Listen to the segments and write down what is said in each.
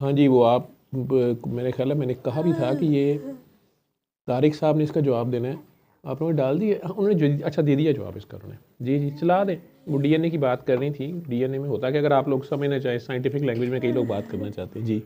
हाँ जी, वो आप मेरे ख्याल है मैंने कहा भी था कि ये तारिक साहब ने इसका जवाब देना है, आप लोगों ने डाल दिया। हाँ, उन्होंने अच्छा दे दिया जवाब इसका उन्होंने। जी जी, चला दें। वो डीएनए की बात कर रही थी। डीएनए में होता है कि अगर आप लोग समझना चाहें, साइंटिफिक लैंग्वेज में कई लोग बात करना चाहते हैं। जी,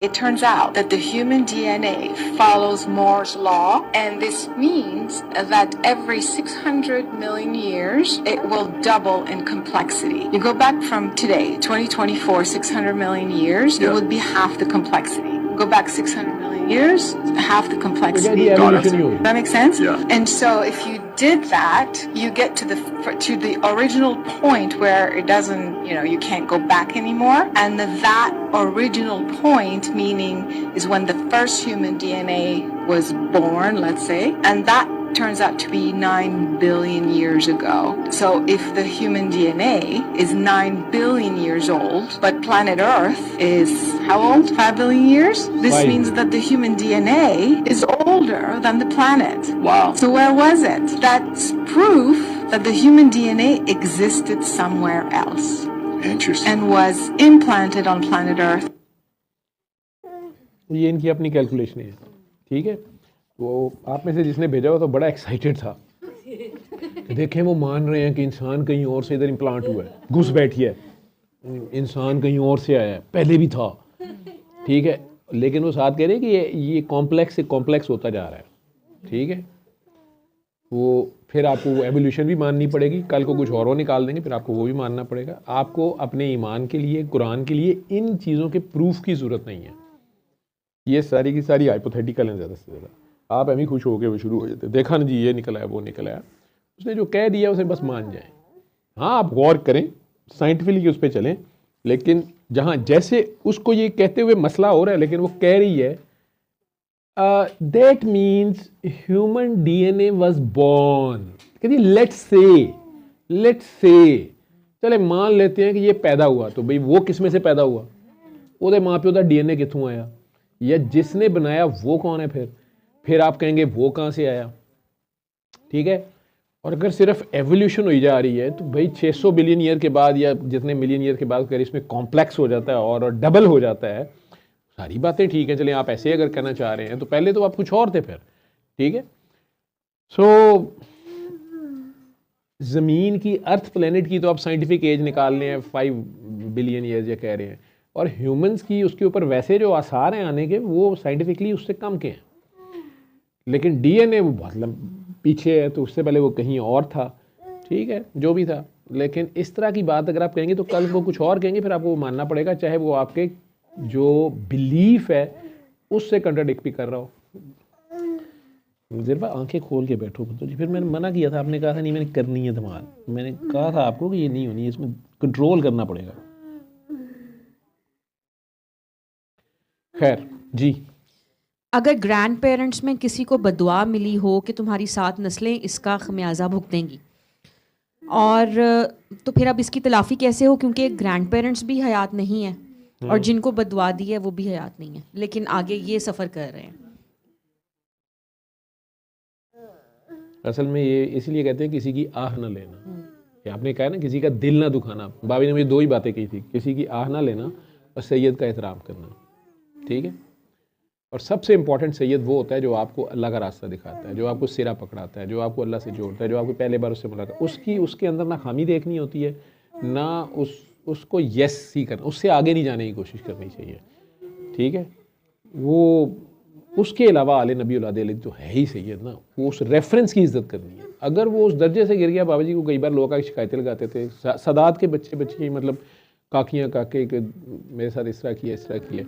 It turns out that the human DNA follows Moore's law, and this means that every 600 million years, it will double in complexity. You go back from today, 2024, 600 million years, it would be half the complexity. Go back 600 million years, half the complexity. evolution ही हो रही है। That makes sense? Yeah. And so if you did that, you get to the original point where it doesn't, you can't go back anymore. And that original point, meaning, is when the first human DNA was born, let's say, and that turns out to be 9 billion years ago. So if the human DNA is 9 billion years old, but planet Earth is how old? 5 billion years? This means that the human DNA is older than the planet. Wow. So where was it? That's proof that the human DNA existed somewhere else. Interesting. And was implanted on planet Earth. ये इनकी अपनी calculation है। ठीक है, वो आप में से जिसने भेजा हो तो बड़ा एक्साइटेड था। देखें, वो मान रहे हैं कि इंसान कहीं और से इधर इम्प्लांट हुआ है, घुस बैठी है, इंसान कहीं और से आया है, पहले भी था। ठीक है, लेकिन वो साथ कह रहे हैं कि ये कॉम्प्लेक्स से कॉम्प्लेक्स होता जा रहा है। ठीक है, वो फिर आपको वो एवोल्यूशन भी माननी पड़ेगी, कल को कुछ और वो निकाल देंगे, फिर आपको वो भी मानना पड़ेगा। आपको अपने ईमान के लिए, कुरान के लिए इन चीज़ों के प्रूफ की ज़रूरत नहीं है। ये सारी की सारी हाइपोथेटिकल हैं ज़्यादा से ज़्यादा। आप एम ही खुश हो गए वो शुरू हो जाते, देखा ना जी ये निकला है वो निकला है। उसने जो कह दिया उसे बस मान जाएं। हाँ, आप गौर करें, साइंटिफिकली उस पर चलें, लेकिन जहाँ जैसे उसको ये कहते हुए मसला हो रहा है, लेकिन वो कह रही है that means human DNA was born. कहती लेट्स से चले मान लेते हैं कि ये पैदा हुआ, तो भाई वो किस में से पैदा हुआ? ਉਹਦੇ माँ प्यो का डीएनए कितों आया, या जिसने बनाया वो कौन है? फिर आप कहेंगे वो कहाँ से आया? ठीक है, और अगर सिर्फ एवोल्यूशन हुई जा रही है तो भाई 600 बिलियन ईयर के बाद या जितने मिलियन ईयर के बाद अगर इसमें कॉम्प्लेक्स हो जाता है और डबल हो जाता है, सारी बातें ठीक है। चलिए आप ऐसे अगर कहना चाह रहे हैं तो पहले तो आप कुछ और थे फिर। ठीक है, सो ज़मीन की, अर्थ प्लेनेट की तो आप साइंटिफिक एज निकाल रहे हैं 5 बिलियन ईयर या कह रहे हैं, और ह्यूमंस की उसके ऊपर वैसे जो आसार हैं आने के वो साइंटिफिकली उससे कम के हैं। लेकिन डीएनए वो बहुत पीछे है, तो उससे पहले वो कहीं और था। ठीक है, जो भी था, लेकिन इस तरह की बात अगर आप कहेंगे तो कल वो कुछ और कहेंगे, फिर आपको वो मानना पड़ेगा, चाहे वो आपके जो बिलीफ है उससे कंट्राडिक्ट भी कर रहा हो। ज़रा आंखें खोल के बैठो तो जी। फिर मैंने मना किया था, आपने कहा था नहीं मैंने करनी है धमाल, मैंने कहा था आपको कि ये नहीं होनी, इसमें कंट्रोल करना पड़ेगा। खैर जी, अगर ग्रैंड पेरेंट्स में किसी को बदुआ मिली हो कि तुम्हारी 7 नस्लें इसका खमियाजा भुगतेंगी, और तो फिर अब इसकी तलाफ़ी कैसे हो? क्योंकि ग्रैंड पेरेंट्स भी हयात नहीं है और जिनको बदुआ दी है वो भी हयात नहीं है, लेकिन आगे ये सफ़र कर रहे हैं। असल में ये इसलिए कहते हैं किसी की आह ना लेना। ये आपने कहा ना, किसी का दिल ना दुखाना। बाबी ने मुझे 2 ही बातें कही थी, किसी की आह ना लेना और सैयद का एहतराम करना। ठीक है, और सबसे इंपॉर्टेंट सैयद वो होता है जो आपको अल्लाह का रास्ता दिखाता है, जो आपको सिरा पकड़ाता है, जो आपको अल्लाह से जोड़ता है, जो आपको पहले बार उससे मुलाकात, उसके अंदर ना खामी देखनी होती है, ना उसको यस ही करना, उससे आगे नहीं जाने की कोशिश करनी चाहिए। ठीक है, वो उसके अलावा आले नबी औलाद अली तो है ही सैयद ना, वो उस रेफरेंस की इज़्ज़त करनी है। अगर वो उस दर्जे से गिर गया, बाबा जी को कई बार लोग आके शिकायतें लगाते थे, सदात के बच्चे मतलब काकियाँ काके मेरे साथ इस तरह किया।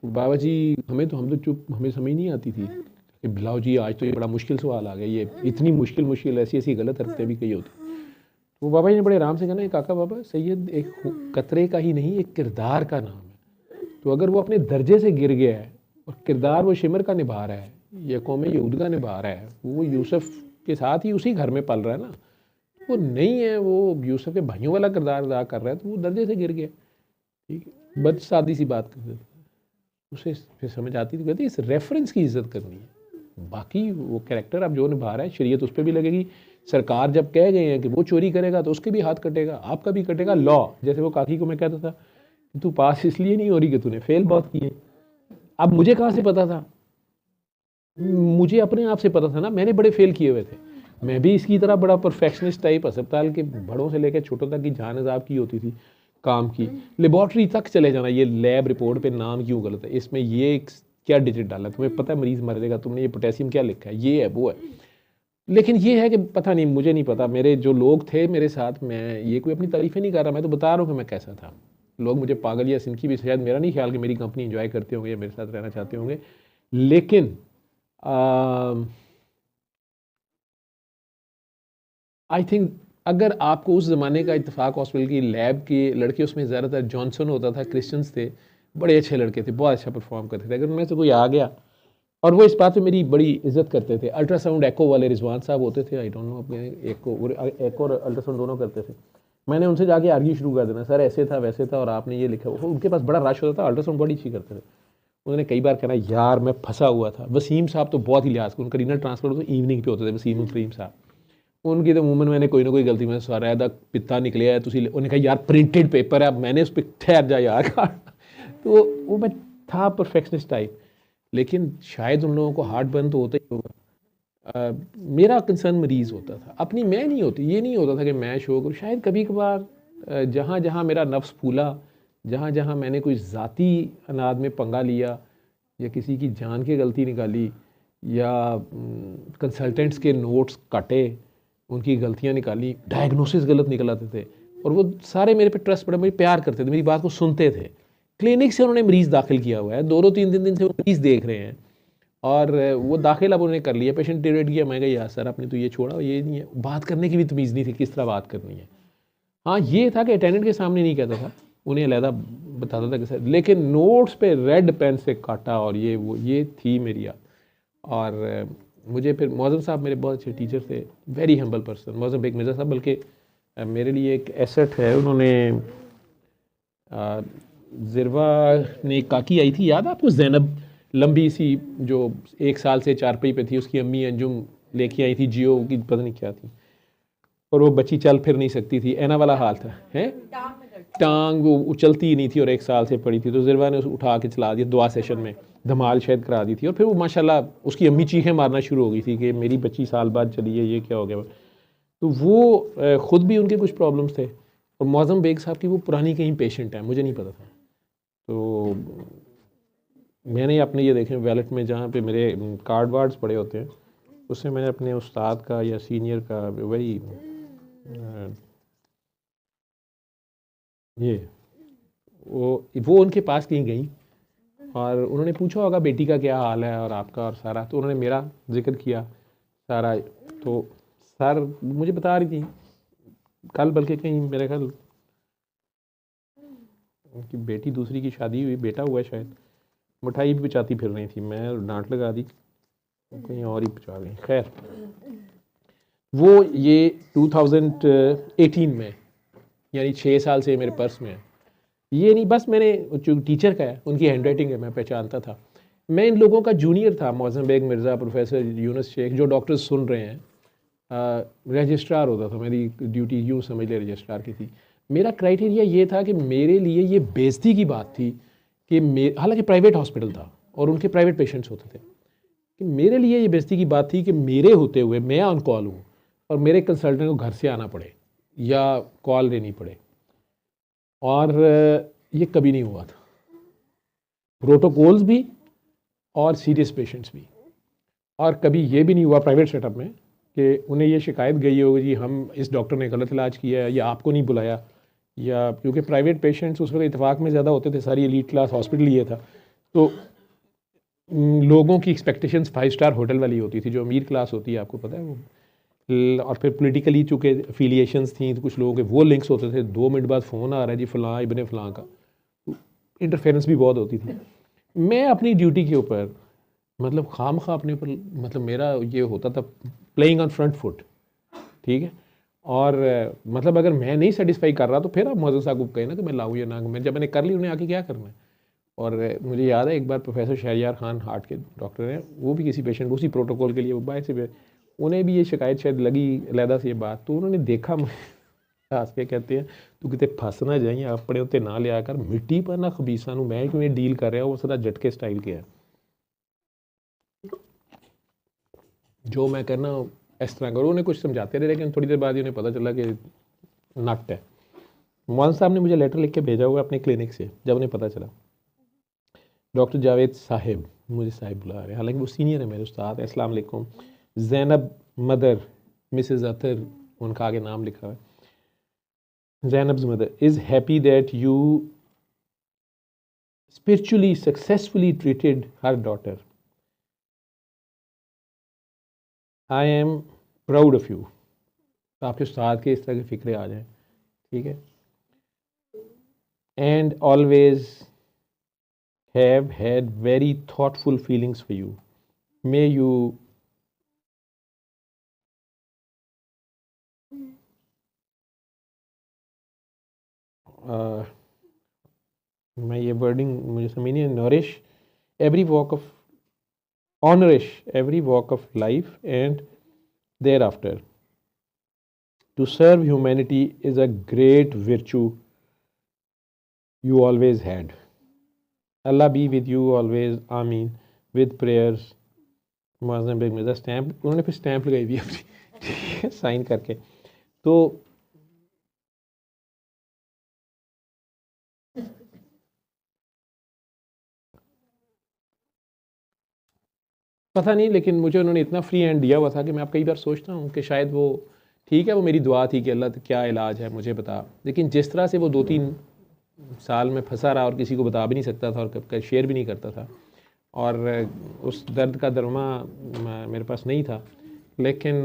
बाबा जी हम तो चुप, हमें समझ नहीं आती थी कि बिलाओ जी आज तो ये बड़ा मुश्किल सवाल आ गया, ये इतनी मुश्किल ऐसी गलत हरकतें भी कही होती। तो बाबा जी ने बड़े आराम से कहना, काका बाबा, सैयद एक कतरे का ही नहीं, एक किरदार का नाम है। तो अगर वो अपने दर्जे से गिर गया है और किरदार वो शिमर का निभा रहा है या कौम यहूद का निभा रहा है, वो यूसुफ के साथ ही उसी घर में पल रहा है ना, वो नहीं है, वो यूसुफ के भाइयों वाला किरदार अदा कर रहा है, तो वो दर्जे से गिर गया। ठीक है, बस सादी सी बात कर, उसे फिर समझ आती थी, कहती इस रेफरेंस की इज़्ज़त करनी है। बाकी वो कैरेक्टर अब जो निभा रहा है, शरीयत उस पर भी लगेगी। सरकार जब कह गए हैं कि वो चोरी करेगा तो उसके भी हाथ कटेगा, आपका भी कटेगा। लॉ, जैसे वो काकी को मैं कहता था तू पास इसलिए नहीं हो रही कि तूने फेल बहुत किए। अब मुझे कहाँ से पता था? मुझे अपने आप से पता था ना, मैंने बड़े फेल किए हुए थे। मैं भी इसकी तरह बड़ा परफेक्शनिस्ट टाइप अस्पताल के बड़ों से लेकर छोटों तक की जान अजाब की होती थी काम की। लेबॉर्ट्री तक चले जाना, ये लैब रिपोर्ट पे नाम क्यों गलत है, इसमें ये क्या डिजिट डाला, तुम्हें पता है मरीज़ मर जाएगा, तुमने ये पोटेशियम क्या लिखा है, ये है वो है। लेकिन ये है कि पता नहीं, मुझे नहीं पता, मेरे जो लोग थे मेरे साथ, मैं ये कोई अपनी तारीफ़ें नहीं कर रहा, मैं तो बता रहा हूँ कि मैं कैसा था। लोग मुझे पागल या सिनकी भी, शायद मेरा नहीं ख्याल कि मेरी कंपनी इंजॉय करते होंगे या मेरे साथ रहना चाहते होंगे, लेकिन आई थिंक अगर आपको उस ज़माने का इत्तेफाक हॉस्पिटल की लैब के लड़के, उसमें ज़्यादातर जॉनसन होता था, क्रिश्चियंस थे, बड़े अच्छे लड़के थे, बहुत अच्छा परफॉर्म करते थे। अगर उनमें से कोई आ गया, और वो इस बात पे मेरी बड़ी इज्जत करते थे, अल्ट्रासाउंड एको वाले रिजवान साहब होते थे, आई डोंट नो, अपने एको और अल्ट्रासाउंड दोनों करते थे। मैंने उनसे जाके आर्ग्यू शुरू कर देना, सर ऐसे था वैसे था और आपने ये लिखा। वो उनके पास बड़ा रश होता था, अल्ट्रासाउंड बड़ी अच्छी करते थे। उन्होंने कई बार कहना, यार मैं फंसा हुआ था। वसीम साहब तो बहुत ही लिहाज, उनका रीनल ट्रांसफर तो इवनिंग पे होते थे, वसीम करीम साहब, उनकी तो मूवमेंट मैंने कोई ना कोई गलती में सारा दा पिता निकले है, उन्होंने कहा यार प्रिंटेड पेपर है, अब मैंने उस पर ठहर जा यार तो वो मैं था परफेक्शनिस्ट टाइप, लेकिन शायद उन लोगों को हार्ट बर्न तो होता ही होगा। मेरा कंसर्न मरीज़ होता था, अपनी मैं नहीं होती, ये नहीं होता था कि मैं शो करूँ। शायद कभी कभार जहाँ जहाँ मेरा नफ्स फूला, जहाँ जहाँ मैंने कोई ज़ाती अनाद में पंगा लिया या किसी की जान की गलती निकाली या कंसल्टेंट्स के नोट्स काटे, उनकी गलतियाँ निकाली, डायग्नोसिस गलत निकलाते थे, और वो सारे मेरे पे ट्रस्ट पड़े, मुझे प्यार करते थे, मेरी बात को सुनते थे। क्लिनिक से उन्होंने मरीज़ दाखिल किया हुआ है, 2-3 दिन से वो मरीज़ देख रहे हैं, और वो दाखिल अब उन्होंने कर लिया, पेशेंट डिरेट किया। मैं कहा यार सर आपने तो ये छोड़ा, ये नहीं है, बात करने की भी तमीज़ नहीं थी किस तरह बात करनी है। हाँ ये था कि अटेंडेंट के सामने नहीं कहता था, उन्हें अलहदा बताता था कि सर, लेकिन नोट्स पे रेड पेन से काटा, और ये वो ये थी मेरी याद। और मुझे फिर मौज़म साहब मेरे बहुत अच्छे टीचर थे, very humble person, Mauzam Beg Mirza साहब, बल्कि मेरे लिए एक एसेट है। उन्होंने ज़िरवा ने काकी आई थी, याद है आपको, ज़ैनब, लंबी सी, जो 1 साल से चारपाई पे थी, उसकी अम्मी अंजुम लेके आई थी, जियो की पता नहीं क्या थी, और वो बच्ची चल फिर नहीं सकती थी, ऐना वाला हाल था, हैं टांग वो उछलती ही नहीं थी, और 1 साल से पड़ी थी। तो ज़िरवा ने उठा के चला दिया, दुआ सेशन में धमाल शायद करा दी थी, और फिर वो माशाल्लाह उसकी अम्मी चीखें मारना शुरू हो गई थी कि मेरी बच्ची साल बाद चली है, ये क्या हो गया। तो वो ख़ुद भी उनके कुछ प्रॉब्लम्स थे, और मौज़म बेग साहब की वो पुरानी कहीं पेशेंट है, मुझे नहीं पता था। तो मैंने अपने ये देखें वैलेट में जहाँ पे मेरे कार्ड वार्ड्स पड़े होते हैं, उससे मैंने अपने उस्ताद का या सीनियर का वही ये वो उनके पास कहीं गई, और उन्होंने पूछा होगा बेटी का क्या हाल है और आपका और सारा, तो उन्होंने मेरा जिक्र किया सारा। तो सर मुझे बता रही थी कल, बल्कि कहीं मेरे ख्याल उनकी बेटी दूसरी की शादी हुई, बेटा हुआ है शायद, मिठाई भी पचाती फिर रही थी, मैं डांट लगा दी, कहीं और ही पचा गई। खैर वो ये 2018 में, यानी 6 साल से मेरे पर्स में है। ये नहीं बस, मैंने जो टीचर का है उनकी हैंड राइटिंग है, मैं पहचानता था। मैं इन लोगों का जूनियर था, मौज़म बेग मिर्ज़ा, प्रोफेसर यूनुस शेख, जो डॉक्टर्स सुन रहे हैं, रजिस्ट्रार होता था, मेरी ड्यूटी यूँ समझ ले रजिस्ट्रार की थी। मेरा क्राइटेरिया ये था कि मेरे लिए ये बेइज्जती की बात थी कि हालांकि प्राइवेट हॉस्पिटल था और उनके प्राइवेट पेशेंट्स होते थे, कि मेरे लिए ये बेइज्जती की बात थी कि मेरे होते हुए मैं ऑन कॉल हूँ और मेरे कंसल्टेंट को घर से आना पड़े या कॉल लेनी पड़े, और ये कभी नहीं हुआ था। प्रोटोकॉल्स भी और सीरियस पेशेंट्स भी, और कभी ये भी नहीं हुआ प्राइवेट सेटअप में कि उन्हें ये शिकायत गई होगी जी हम इस डॉक्टर ने गलत इलाज किया है या आपको नहीं बुलाया, या क्योंकि प्राइवेट पेशेंट्स उस वक्त इतफाक़ में ज़्यादा होते थे, सारी एलीट क्लास हॉस्पिटल ये था, तो लोगों की एक्सपेक्टेशंस 5 स्टार होटल वाली होती थी, जो अमीर क्लास होती है आपको पता है वो। और फिर पॉलिटिकली चूँकि एफिलिएशंस थी तो कुछ लोगों के वो लिंक्स होते थे, 2 मिनट बाद फ़ोन आ रहा है जी फ़लाँ इब्ने फ़लाँ का, इंटरफेरेंस भी बहुत होती थी। मैं अपनी ड्यूटी के ऊपर मतलब खामखा अपने ऊपर, मतलब मेरा ये होता था प्लेइंग ऑन फ्रंट फुट, ठीक है। और मतलब अगर मैं नहीं सेटिस्फाई कर रहा तो फिर आप मौज़म साहब को कहें ना कि मैं लाऊँ या ना, मैं जब मैंने कर ली उन्हें आके क्या करना है। और मुझे याद है एक बार प्रोफेसर शहरयार खान हार्ट के डॉक्टर हैं, वो भी किसी पेशेंट को उसी प्रोटोकॉल के लिए वो बाहर से, उन्हें भी ये शिकायत शायद लगी अलहदा से ये बात, तो उन्होंने देखा हंस के कहते हैं तू किते फस ना जाई, अपने उत्ते ना लिया कर, मिट्टी पर ना खबीसा नूं मैं किवें डील कर रहा, वो उसदा झटके स्टाइल क्या है। जो मैं कहना इस तरह करो, उन्हें कुछ समझाते रहे, लेकिन थोड़ी देर बाद ही उन्हें पता चला कि नट है। मौलाना साहब ने मुझे लेटर लिख के भेजा हुआ अपने क्लिनिक से, जब उन्हें पता चला। डॉक्टर जावेद साहिब, मुझे साहिब बुला रहे हैं, हालांकि वो सीनियर है मेरे उस्ताद। अस्सलाम वालेकुम। ज़ैनब मदर, मिसेस अतर, उनका आगे नाम लिखा है। Zainab's mother is happy that you spiritually successfully treated her daughter. I am proud of you. तो आपके उस्ताद के इस तरह की फ़िक्रे आ जाए, ठीक है। And always have had very thoughtful feelings for you. May you मैं ये वर्डिंग मुझे समझ नहीं है। nourish every walk of life and thereafter. To serve humanity is a great virtue you always had. Allah be with you always. Ameen. With prayers. Muazzam Baig Mirza. Stamp, उन्होंने फिर stamp लगाई हुई अपनी, ठीक है, साइन करके। तो पता नहीं, लेकिन मुझे उन्होंने इतना फ्री हैंड दिया हुआ था कि मैं अब कई बार सोचता हूँ कि शायद वो ठीक है, वो मेरी दुआ थी कि अल्लाह क्या इलाज है मुझे बता। लेकिन जिस तरह से वो 2-3 साल में फंसा रहा और किसी को बता भी नहीं सकता था और कभी शेयर भी नहीं करता था, और उस दर्द का दरमा मेरे पास नहीं था, लेकिन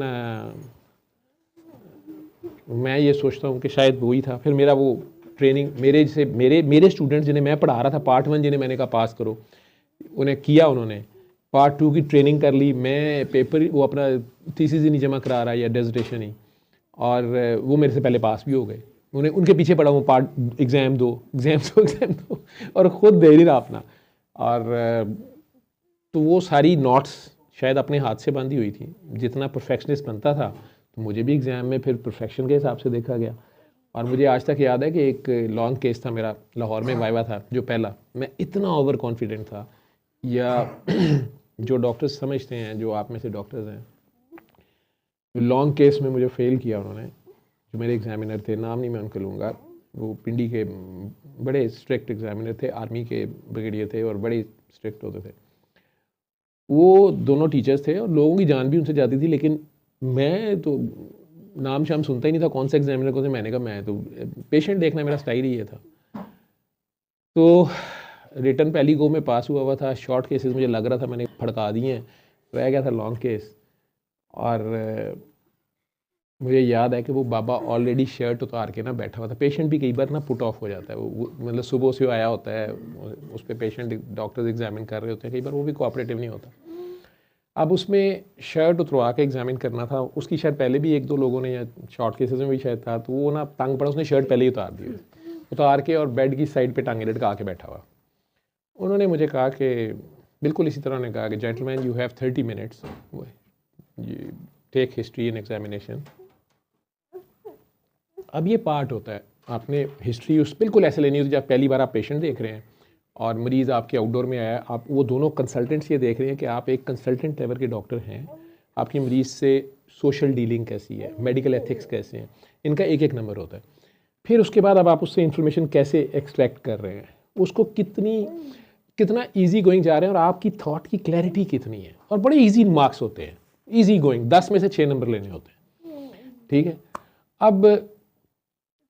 मैं ये सोचता हूँ कि शायद वही था। फिर मेरा वो ट्रेनिंग मेरे स्टूडेंट्स जिन्हें मैं पढ़ा रहा था, पार्ट 1 जिन्हें मैंने कहा पास करो, उन्हें किया, उन्होंने पार्ट 2 की ट्रेनिंग कर ली। मैं पेपर वो अपना थीसिस ही नहीं जमा करा रहा या डिसर्टेशन ही, और वो मेरे से पहले पास भी हो गए। उनके पीछे पड़ा हूँ, पार्ट एग्ज़ाम दो और ख़ुद दे नहीं रहा अपना। और तो वो सारी नोट्स शायद अपने हाथ से बंधी हुई थी। जितना परफेक्शनिस्ट बनता था तो मुझे भी एग्ज़ाम में फिर परफेक्शन के हिसाब से देखा गया। और मुझे आज तक याद है कि एक लॉन्ग केस था मेरा, लाहौर में वाइवा था जो पहला, मैं इतना ओवर कॉन्फिडेंट था, या जो डॉक्टर्स समझते हैं, जो आप में से डॉक्टर्स हैं, लॉन्ग केस में मुझे फ़ेल किया उन्होंने। जो मेरे एग्ज़ामिनर थे, नाम नहीं मैं उनके लूँगा, वो पिंडी के बड़े स्ट्रिक्ट एग्ज़ामिनर थे, आर्मी के ब्रिगेडियर थे और बड़े स्ट्रिक्ट होते थे। वो दोनों टीचर्स थे और लोगों की जान भी उनसे जाती थी, लेकिन मैं तो नाम शाम सुनता ही नहीं था, कौन सा एग्ज़ामिनर कौन से। मैंने कहा मैं तो पेशेंट देखना मेरा स्टाइल ही ये था। तो रिटर्न पहली गो में पास हुआ था। शॉर्ट केसेस मुझे लग रहा था मैंने फड़का दिए हैं, रह गया था लॉन्ग केस। और मुझे याद है कि वो बाबा ऑलरेडी शर्ट उतार के ना बैठा हुआ था। पेशेंट भी कई बार ना पुट ऑफ हो जाता है, वो मतलब सुबह से आया होता है, उस पर पेशेंट डॉक्टर्स एग्जामिन कर रहे होते हैं, कई बार वो भी कोऑपरेटिव नहीं होता। अब उसमें शर्ट उतरवा के एग्जामिन करना था। उसकी शायद पहले भी 1-2 लोगों ने, या शॉर्ट केसेस में भी शायद था, तो वो ना तंग पड़ा, उसने शर्ट पहले ही उतार दी, उतार के और बेड की साइड पे टांगे लटका के बैठा हुआ। उन्होंने मुझे कहा कि बिल्कुल इसी तरह ने कहा कि gentleman you have 30 minutes, take history in examination. अब ये पार्ट होता है, आपने हिस्ट्री उस बिल्कुल ऐसे लेनी होती है। जब पहली बार आप पेशेंट देख रहे हैं और मरीज़ आपके आउटडोर में आया, आप वो दोनों कंसल्टेंट्स ये देख रहे हैं कि आप एक कंसल्टेंट लेवल के डॉक्टर हैं, आपकी मरीज़ से सोशल डीलिंग कैसी है, मेडिकल एथिक्स कैसे हैं, इनका एक नंबर होता है। फिर उसके बाद अब आप उससे इंफॉर्मेशन कैसे एक्सट्रैक्ट कर रहे हैं, उसको कितना ईजी गोइंग जा रहे हैं, और आपकी थॉट की क्लैरिटी कितनी है। और बड़े ईजी मार्क्स होते हैं, ईजी गोइंग, 10 में से 6 नंबर लेने होते हैं, ठीक है। अब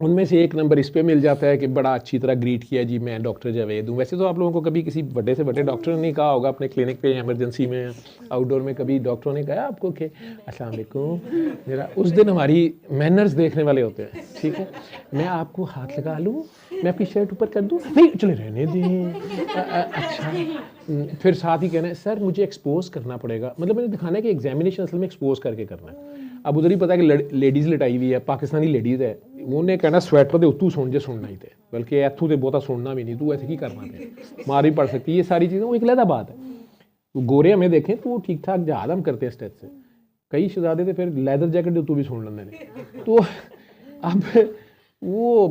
उनमें से 1 नंबर इस पे मिल जाता है कि बड़ा अच्छी तरह ग्रीट किया, जी मैं डॉक्टर जावेद हूँ। वैसे तो आप लोगों को कभी किसी बड़े से बड़े डॉक्टर ने नहीं कहा होगा अपने क्लिनिक पे, इमरजेंसी में, आउटडोर में, कभी डॉक्टरों ने कहा आपको कि अस्सलाम वालेकुम, मेरा उस दिन हमारी मैनर्स देखने वाले होते हैं, ठीक है। मैं आपको हाथ लगा लूँ, मैं आपकी शर्ट ऊपर कर दूँ, नहीं चले रहने दें, अच्छा। फिर साथ ही कहना है सर मुझे एक्सपोज करना पड़ेगा, मतलब मैंने दिखाना है कि एग्जामिनेशन असल में एक्सपोज करके करना है। अब उधर ही पता है कि लेडीज़ लटाई हुई है, पाकिस्तानी लेडीज़ है, उन्हें कहना स्वेटर दे उत्तू सुन जे सुनना ही थे, बल्कि इतों तो बहुता सुनना भी नहीं, तू ऐसे की करना थे, मार भी पड़ सकती है। ये सारी चीज़ें वो एक अलग बात है। तो गोरे हमें देखें तो ठीक ठाक जहाद हम करते हैं स्टेज से, कई शहजादे थे फिर लैदर जैकेट उत्तू भी सुन लेंगे ने। तो अब वो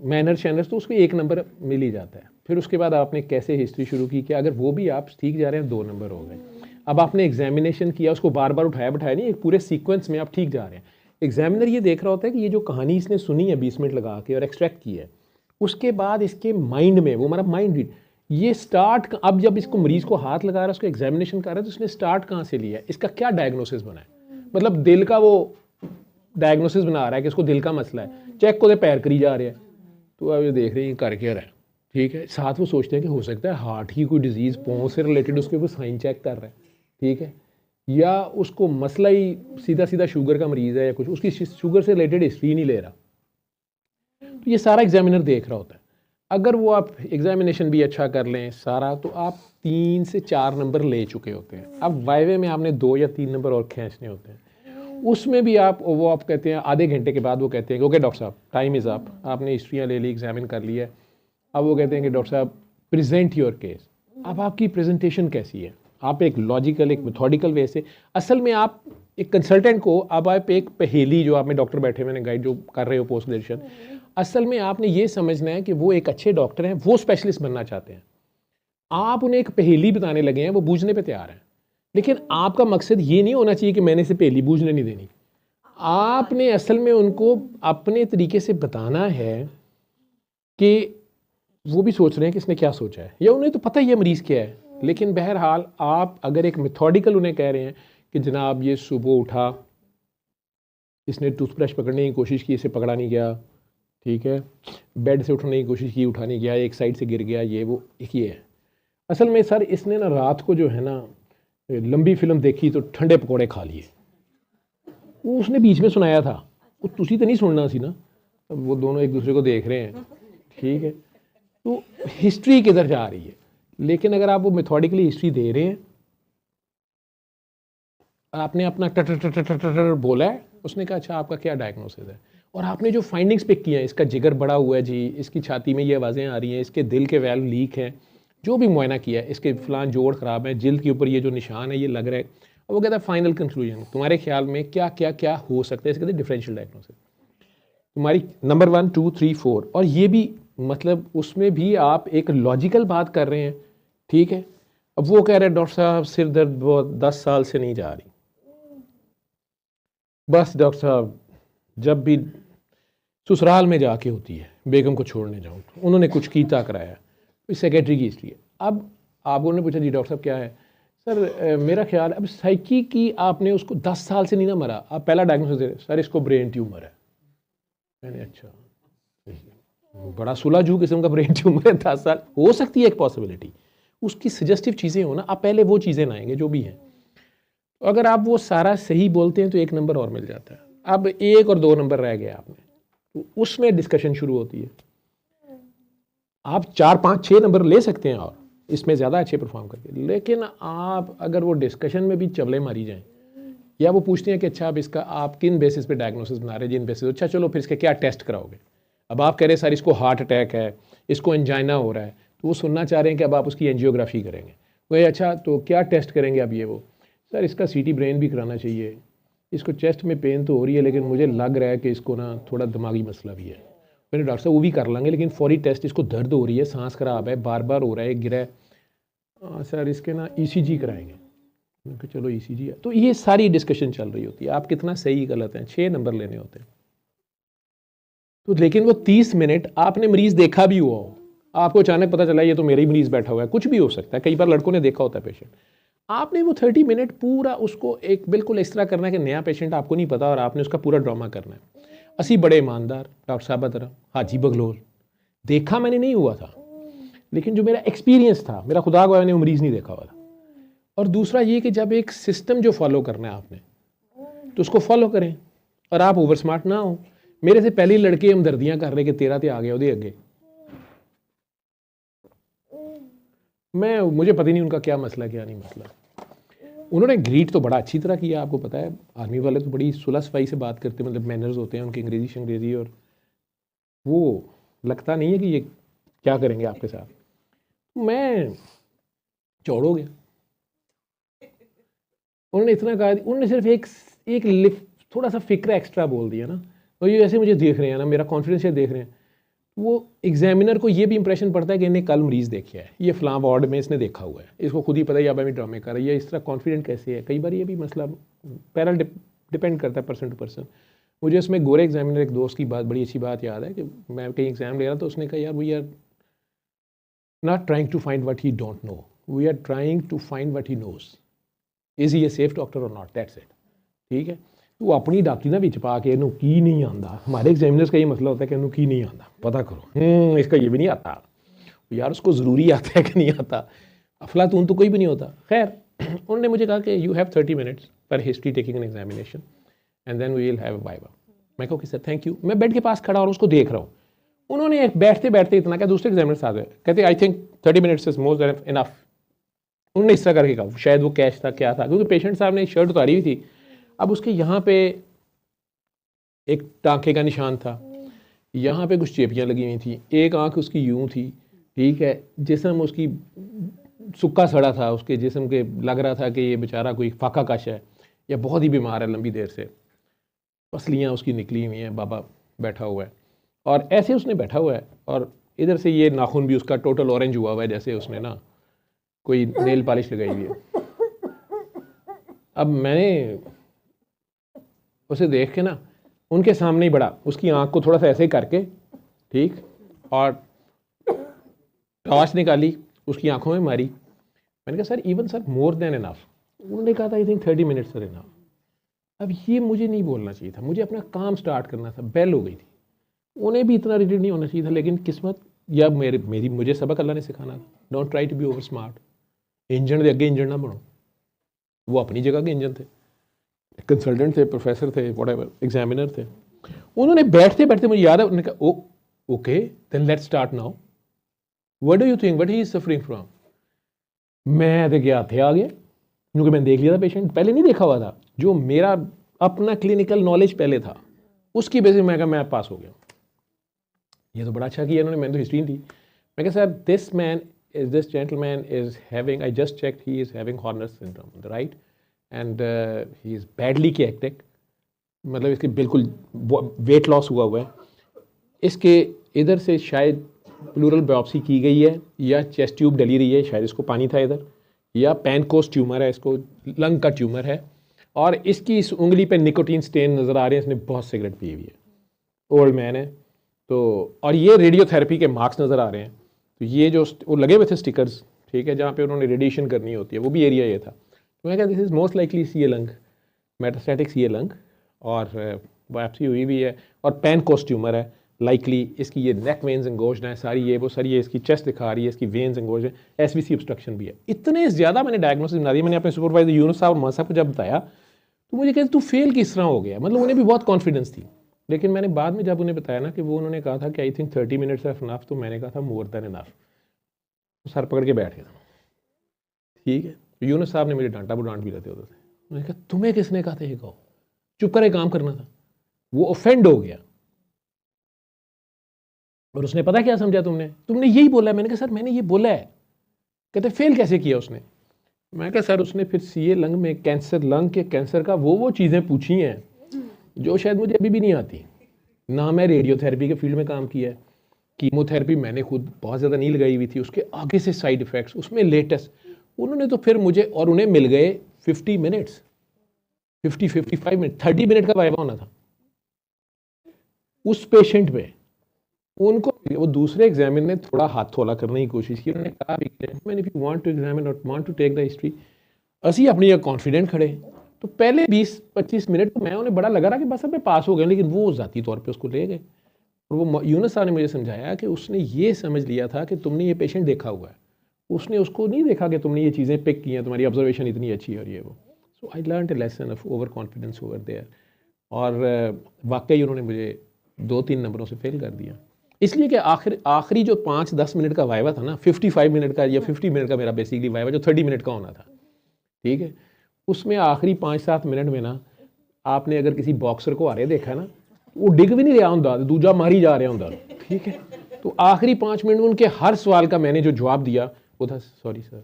मैनर शैनर्स तो उसको 1 नंबर मिल ही जाता है। फिर उसके बाद आपने कैसे हिस्ट्री शुरू की, कि अगर वो भी आप ठीक जा रहे हैं 2 नंबर हो गए। अब आपने एग्जामिनेशन किया, उसको बार बार उठाया बैठाया नहीं, एक पूरे सीक्वेंस में आप ठीक जा रहे हैं। एग्जामिनर ये देख रहा होता है कि ये जो कहानी इसने सुनी है 20 मिनट लगा के और एक्सट्रैक्ट की है, उसके बाद इसके माइंड में, वो हमारा माइंड रीड, ये स्टार्ट, अब जब इसको मरीज को हाथ लगा रहा है, उसको एग्जामिनेशन कर रहा है, तो उसने स्टार्ट कहाँ से लिया है, इसका क्या डायग्नोसिस बना है, मतलब दिल का वो डायग्नोसिस बना रहा है कि इसको दिल का मसला है, चेक को पैर करी जा रहे हैं, तो अब ये देख रहे हैं कर क्या रहा है, ठीक है। साथ वो सोचते हैं कि हो सकता है हार्ट की कोई डिजीज़, पाँव से रिलेटेड उसके कोई साइन चेक कर रहा है, ठीक है, या उसको मसला ही सीधा सीधा शुगर का मरीज़ है या कुछ, उसकी शुगर से रिलेटेड हिस्ट्री नहीं ले रहा, तो ये सारा एग्जामिनर देख रहा होता है। अगर वो आप एग्जामिनेशन भी अच्छा कर लें सारा, तो आप 3 से 4 नंबर ले चुके होते हैं। अब वाइवे में आपने 2 या 3 नंबर और खींचने होते हैं, उसमें भी आप कहते हैं आधे घंटे के बाद वो कहते हैं कि ओके डॉक्टर साहब टाइम इज़ अप, आपने हिस्ट्रियाँ ले ली, एग्जामिन कर लिया है, अब वो कहते हैं कि डॉक्टर साहब प्रेजेंट योर केस। अब आपकी प्रेजेंटेशन कैसी है, आप एक लॉजिकल, एक मेथोडिकल वे से, असल में आप एक कंसल्टेंट को, अब आप एक पहेली, जो आप में डॉक्टर बैठे हुए गाइड जो कर रहे हो पोस्ट ग्रेजुएशन, असल में आपने ये समझना है कि वो एक अच्छे डॉक्टर हैं, वो स्पेशलिस्ट बनना चाहते हैं, आप उन्हें एक पहेली बताने लगे हैं, वो बूझने पे तैयार हैं, लेकिन आपका मकसद ये नहीं होना चाहिए कि मैंने इसे पहेली बूझने नहीं देनी, आपने असल में उनको अपने तरीके से बताना है कि वो भी सोच रहे हैं कि इसने क्या सोचा है, या उन्हें तो पता ही है मरीज़ क्या है, लेकिन बहरहाल आप अगर एक मेथोडिकल उन्हें कह रहे हैं कि जनाब ये सुबह उठा, इसने टूथब्रश पकड़ने की कोशिश की, इसे पकड़ा नहीं गया, ठीक है, बेड से उठने की कोशिश की, उठा नहीं गया, एक साइड से गिर गया, ये वो एक ये है। असल में सर इसने ना रात को जो है ना लंबी फिल्म देखी तो ठंडे पकौड़े खा लिए, वो उसने बीच में सुनाया था, वो तुसी तो नहीं सुनना सी ना। अब वो दोनों एक दूसरे को देख रहे हैं, ठीक है, तो हिस्ट्री किधर जा रही है। लेकिन अगर आप वो मेथोडिकली हिस्ट्री दे रहे हैं, आपने अपना टर बोला है, उसने कहा अच्छा आपका क्या डायग्नोसिस है, और आपने जो फाइंडिंग्स पिक किए हैं, इसका जिगर बड़ा हुआ है जी, इसकी छाती में ये आवाज़ें आ रही हैं, इसके दिल के वैल्व लीक हैं, जो भी मुआयना किया है, इसके फलान जोड़ ख़राब है, जिल्द के ऊपर ये जो निशान है ये लग रहा है, और वो कहता है फाइनल कंक्लूजन, तुम्हारे ख्याल में क्या क्या क्या हो सकता है, इसके कहते हैं डिफरेंशियल डायग्नोसिस, तुम्हारी नंबर 1 2 3 4, और ये भी मतलब उसमें भी आप एक लॉजिकल बात कर रहे हैं, ठीक है। अब वो कह रहे हैं डॉक्टर साहब सिर दर्द बहुत 10 साल से नहीं जा रही, बस डॉक्टर साहब जब भी ससुराल में जाके होती है, बेगम को छोड़ने जाऊँ तो उन्होंने कुछ कीता कराया, सेक्रेटरी की हिस्ट्री है। अब आपको ने पूछा जी डॉक्टर साहब क्या है, सर मेरा ख्याल, अब साइकी की आपने उसको 10 साल से नहीं ना मरा, आप पहला डायग्नोसिस दे रहे, सर इसको ब्रेन ट्यूमर है। मैंने अच्छा, बड़ा सुलझू किस्म का ब्रेन ट्यूमर है, 10 साल हो सकती है एक पॉसिबिलिटी, उसकी सजेस्टिव चीज़ें हो ना, आप पहले वो चीज़ें लाएंगे जो भी हैं, अगर आप वो सारा सही बोलते हैं तो 1 नंबर और मिल जाता है। अब 1 और 2 नंबर रह गया आपने, तो उसमें डिस्कशन शुरू होती है, आप 4 5 6 नंबर ले सकते हैं और इसमें ज़्यादा अच्छे परफॉर्म करके, लेकिन आप अगर वो डिस्कशन में भी चवले मारी जाएं, या वो पूछते हैं कि अच्छा अब इसका आप किन बेसिस पे डायग्नोसिस बना रहे हैं, जिन बेसिस, अच्छा चलो फिर इसके क्या टेस्ट कराओगे, अब आप कह रहे हैं सर इसको हार्ट अटैक है, इसको एंजाइना हो रहा है, तो वो सुनना चाह रहे हैं कि अब आप उसकी एंजियोग्राफी करेंगे, वही अच्छा तो क्या टेस्ट करेंगे, अब ये वो सर इसका सीटी ब्रेन भी कराना चाहिए, इसको चेस्ट में पेन तो हो रही है लेकिन मुझे लग रहा है कि इसको ना थोड़ा दिमागी मसला भी है, मैंने डॉक्टर साहब वो भी कर लेंगे, लेकिन फौरी टेस्ट, इसको दर्द हो रही है, सांस खराब है, बार बार हो रहा है, गिरा है, सर इसके ना ECG कराएंगे, चलो ECG है। तो ये सारी डिस्कशन चल रही होती है, आप कितना सही गलत हैं, 6 नंबर लेने होते हैं। तो लेकिन वो 30 मिनट आपने मरीज़ देखा भी हुआ हो, आपको अचानक पता चला ये तो मेरा ही मरीज़ बैठा हुआ है, कुछ भी हो सकता है, कई बार लड़कों ने देखा होता है पेशेंट, आपने वो 30 मिनट पूरा उसको एक बिल्कुल इस तरह करना है कि नया पेशेंट आपको नहीं पता और आपने उसका पूरा ड्रामा करना है। असी बड़े ईमानदार डॉक्टर साहब तरह हाजी बगलोल, देखा मैंने नहीं हुआ था, लेकिन जो मेरा एक्सपीरियंस था, मेरा खुदा को मैंने मरीज़ नहीं देखा हुआ था। और दूसरा ये कि जब एक सिस्टम जो फॉलो करना है आपने, तो उसको फॉलो करें, और आप ओवर स्मार्ट ना हो। मेरे से पहले लड़के हमदर्दियाँ कर रहे कि तेरा तो आ गया उधे अगे, मुझे पता ही नहीं उनका क्या मसला क्या नहीं मसला। उन्होंने ग्रीट तो बड़ा अच्छी तरह किया, आपको पता है आर्मी वाले तो बड़ी सुलह सफाई से बात करते, मतलब मैनर्स होते हैं उनकी, अंग्रेजी शंग्रेजी, और वो लगता नहीं है कि ये क्या करेंगे आपके साथ। मैं चौड़ हो गया, उन्होंने इतना कहा, उन्होंने सिर्फ एक थोड़ा सा फिक्र एक्स्ट्रा बोल दिया ना, और ये ऐसे मुझे देख रहे हैं ना, मेरा कॉन्फिडेंस ये देख रहे हैं, वो एग्जामिनर को ये भी इंप्रेशन पड़ता है कि इन्हें कल मरीज़ देखा है, ये फ़लाँ वार्ड में इसने देखा हुआ है, इसको खुद ही पता है या मैं ड्रामे कर रही है, इस तरह कॉन्फिडेंट कैसे है। कई बार ये भी मसला पैरल डिपेंड करता है पर्सन टू पर्सन। मुझे उसमें गोरे एग्जामिनर एक दोस्त की बात, बड़ी अच्छी बात याद है कि मैं कहीं एग्ज़ाम ले रहा तो उसने कहा, यार we are not trying to find what he don't know, we are trying to find what he knows, is he a safe doctor और नॉट, दैट्स इट। ठीक है, तू अपनी डॉक्टरी ना विच पा के इनू की नहीं आता। हमारे एग्जामिनर्स का ये मसला होता है कि इनू की नहीं आता, पता करो इसका ये भी नहीं आता, यार उसको ज़रूरी आता है कि नहीं आता, अफलातून तो कोई भी नहीं होता। खैर उन्होंने मुझे कहा कि यू हैव 30 minutes पर history taking an examination and then we will have a viva. मैं कहा कि सर थैंक यू। मैं बेड के पास खड़ा और उसको देख रहा हूँ। उन्होंने बैठते बैठते इतना क्या, दूसरे एग्जामिनर्स आ गए, कहते I think 30 minutes is more than enough. उन्होंने इस तरह करके कहा, शायद वो कैश था क्या था, क्योंकि पेशेंट साहब ने शर्ट उतारी हुई थी, अब उसके यहाँ पे एक टाँके का निशान था, यहाँ पे कुछ चेपियाँ लगी हुई थी, एक आंख उसकी यूं थी, ठीक है, जिस्म उसकी सूखा सड़ा था, उसके जिस्म के लग रहा था कि ये बेचारा कोई फाका कश है या बहुत ही बीमार है लंबी देर से, पसलियाँ उसकी निकली हुई हैं, बाबा बैठा हुआ है और ऐसे उसने बैठा हुआ है और इधर से ये नाखून भी उसका टोटल ऑरेंज हुआ हुआ है, जैसे उसने ना कोई नेल पॉलिश लगाई हुई है। अब मैंने उसे देख के ना उनके सामने ही बड़ा उसकी आंख को थोड़ा सा ऐसे ही करके, ठीक, और टॉर्च निकाली, उसकी आंखों में मारी। मैंने कहा sir even sir more than enough. उन्होंने कहा था I think 30 minutes sir enough. अब ये मुझे नहीं बोलना चाहिए था, मुझे अपना काम स्टार्ट करना था, बेल हो गई थी। उन्हें भी इतना रिलेटेड नहीं होना चाहिए था, लेकिन किस्मत या मुझे सबक अल्लाह ने सिखाना था, don't try to be over smart. Engine के अगे इंजन ना बनो। वो अपनी जगह के इंजन थे, कंसल्टेंट थे, प्रोफेसर थे, व्हाटएवर, एग्जामिनर थे। उन्होंने बैठते बैठते मुझे याद है, उन्होंने कहा oh okay then let's start now, what do you think what he is suffering from. मैं तो गया थे आ गया, क्योंकि मैंने देख लिया था पेशेंट, पहले नहीं देखा हुआ था, जो मेरा अपना क्लिनिकल नॉलेज पहले था उसकी बेसिस मैं कहा मैं पास हो गया। ये तो बड़ा अच्छा किया इन्होंने, मैंने तो हिस्ट्री थी। मैं कहा sir this gentleman is having, I just checked, he is having Horner syndrome right and he is badly cachectic, मतलब इसके बिल्कुल वेट लॉस हुआ है, इसके इधर से शायद प्लूरल बायोप्सी की गई है या चेस्ट ट्यूब डली रही है, शायद इसको पानी था इधर, या पैनकोस ट्यूमर है, इसको लंग का ट्यूमर है, और इसकी इस उंगली पे निकोटीन स्टेन नज़र आ रहे हैं, इसने बहुत सिगरेट पी हुई है, ओल्ड मैन है तो, और ये रेडियोथेरेपी के मार्क्स नज़र आ रहे हैं। तो ये जो वो लगे हुए थे स्टिकर्स, ठीक है, जहाँ पे उन्होंने रेडिएशन करनी होती है, वो भी एरिया ये था। तो मैं कहा this is most likely C A lung, metastatic C A lung, और बायोप्सी हुई भी है और पैनकोस ट्यूमर है लाइकली, इसकी ये नेक वेन्स एंगोज्ड हैं सारी, ये वो सारी, ये इसकी चेस्ट दिखा रही है, इसकी वेन्स एंगोज्ड है, एसवीसी ऑब्स्ट्रक्शन भी है। इतने ज़्यादा मैंने डायग्नोसिस बना दिया। मैंने अपने सुपरवाइजर यूनुस साहब और साहब को जब बताया तो मुझे कहते तू फेल किस तरह हो गया, मतलब उन्हें भी बहुत कॉन्फिडेंस थी। लेकिन मैंने बाद में जब उन्हें बताया ना कि वो उन्होंने कहा था कि I think 30 minutes of enough, तो मैंने कहा था मोर देन इनफ, तो सर पकड़ के बैठ गया। ठीक है, यूनुस साहब ने मुझे डांटा, वो डांट भी रहते होते थे। मैंने कहा तुम्हें किसने कहा था ये कहो, चुप करे काम करना था। वो ऑफेंड हो गया और उसने पता क्या समझा, तुमने यही बोला है। मैंने कहा सर मैंने ये बोला है। कहते फेल कैसे किया उसने। मैं कहा सर उसने फिर सीए लंग में कैंसर, लंग के कैंसर का वो चीज़ें पूछी हैं जो शायद मुझे अभी भी नहीं आती। ना मैं रेडियोथेरेपी के फील्ड में काम किया है, कीमोथेरेपी मैंने खुद बहुत ज़्यादा नहीं लगाई हुई थी, उसके आगे से साइड इफ़ेक्ट्स उसमें लेटेस्ट। उन्होंने तो फिर मुझे, और उन्हें मिल गए 50 minutes, 55 मिनट, 30 मिनट का वाइवा होना था उस पेशेंट पे। उनको वो दूसरे एग्जामिनर ने थोड़ा हाथ थोला करने की कोशिश की। उन्होंने कहा if you want to examine और want to take the history, असी अपनी कॉन्फिडेंट खड़े। तो पहले 20-25 मिनट तो मैं उन्हें बड़ा लगा रहा कि बस अब मैं पास हो गया, लेकिन वो ज़ाती तौर पे उसको ले गए। और वो यूनुस साहब ने मुझे समझाया कि उसने ये समझ लिया था कि तुमने ये पेशेंट देखा हुआ है, उसने उसको नहीं देखा कि तुमने ये चीज़ें पिक की हैं, तुम्हारी ऑब्जर्वेशन इतनी अच्छी है और ये वो। So I learn a lesson of over confidence over there. और वाकई उन्होंने मुझे 2-3 नंबरों से फेल कर दिया, इसलिए कि आखिरी जो 5-10 मिनट का वाइवा था ना, 55 मिनट का या 50 मिनट का मेरा बेसिकली वाइवा, जो 30 मिनट का होना था, ठीक है, उसमें आखिरी 5-7 मिनट में ना, आपने अगर किसी बॉक्सर को आ रहे देखा ना, वो डिग भी नहीं रहा होंदा, दूजा मारी जा रहा होंदा, ठीक है। तो आखिरी 5 मिनट में उनके हर सवाल का मैंने जो जवाब दिया वो था sorry sir,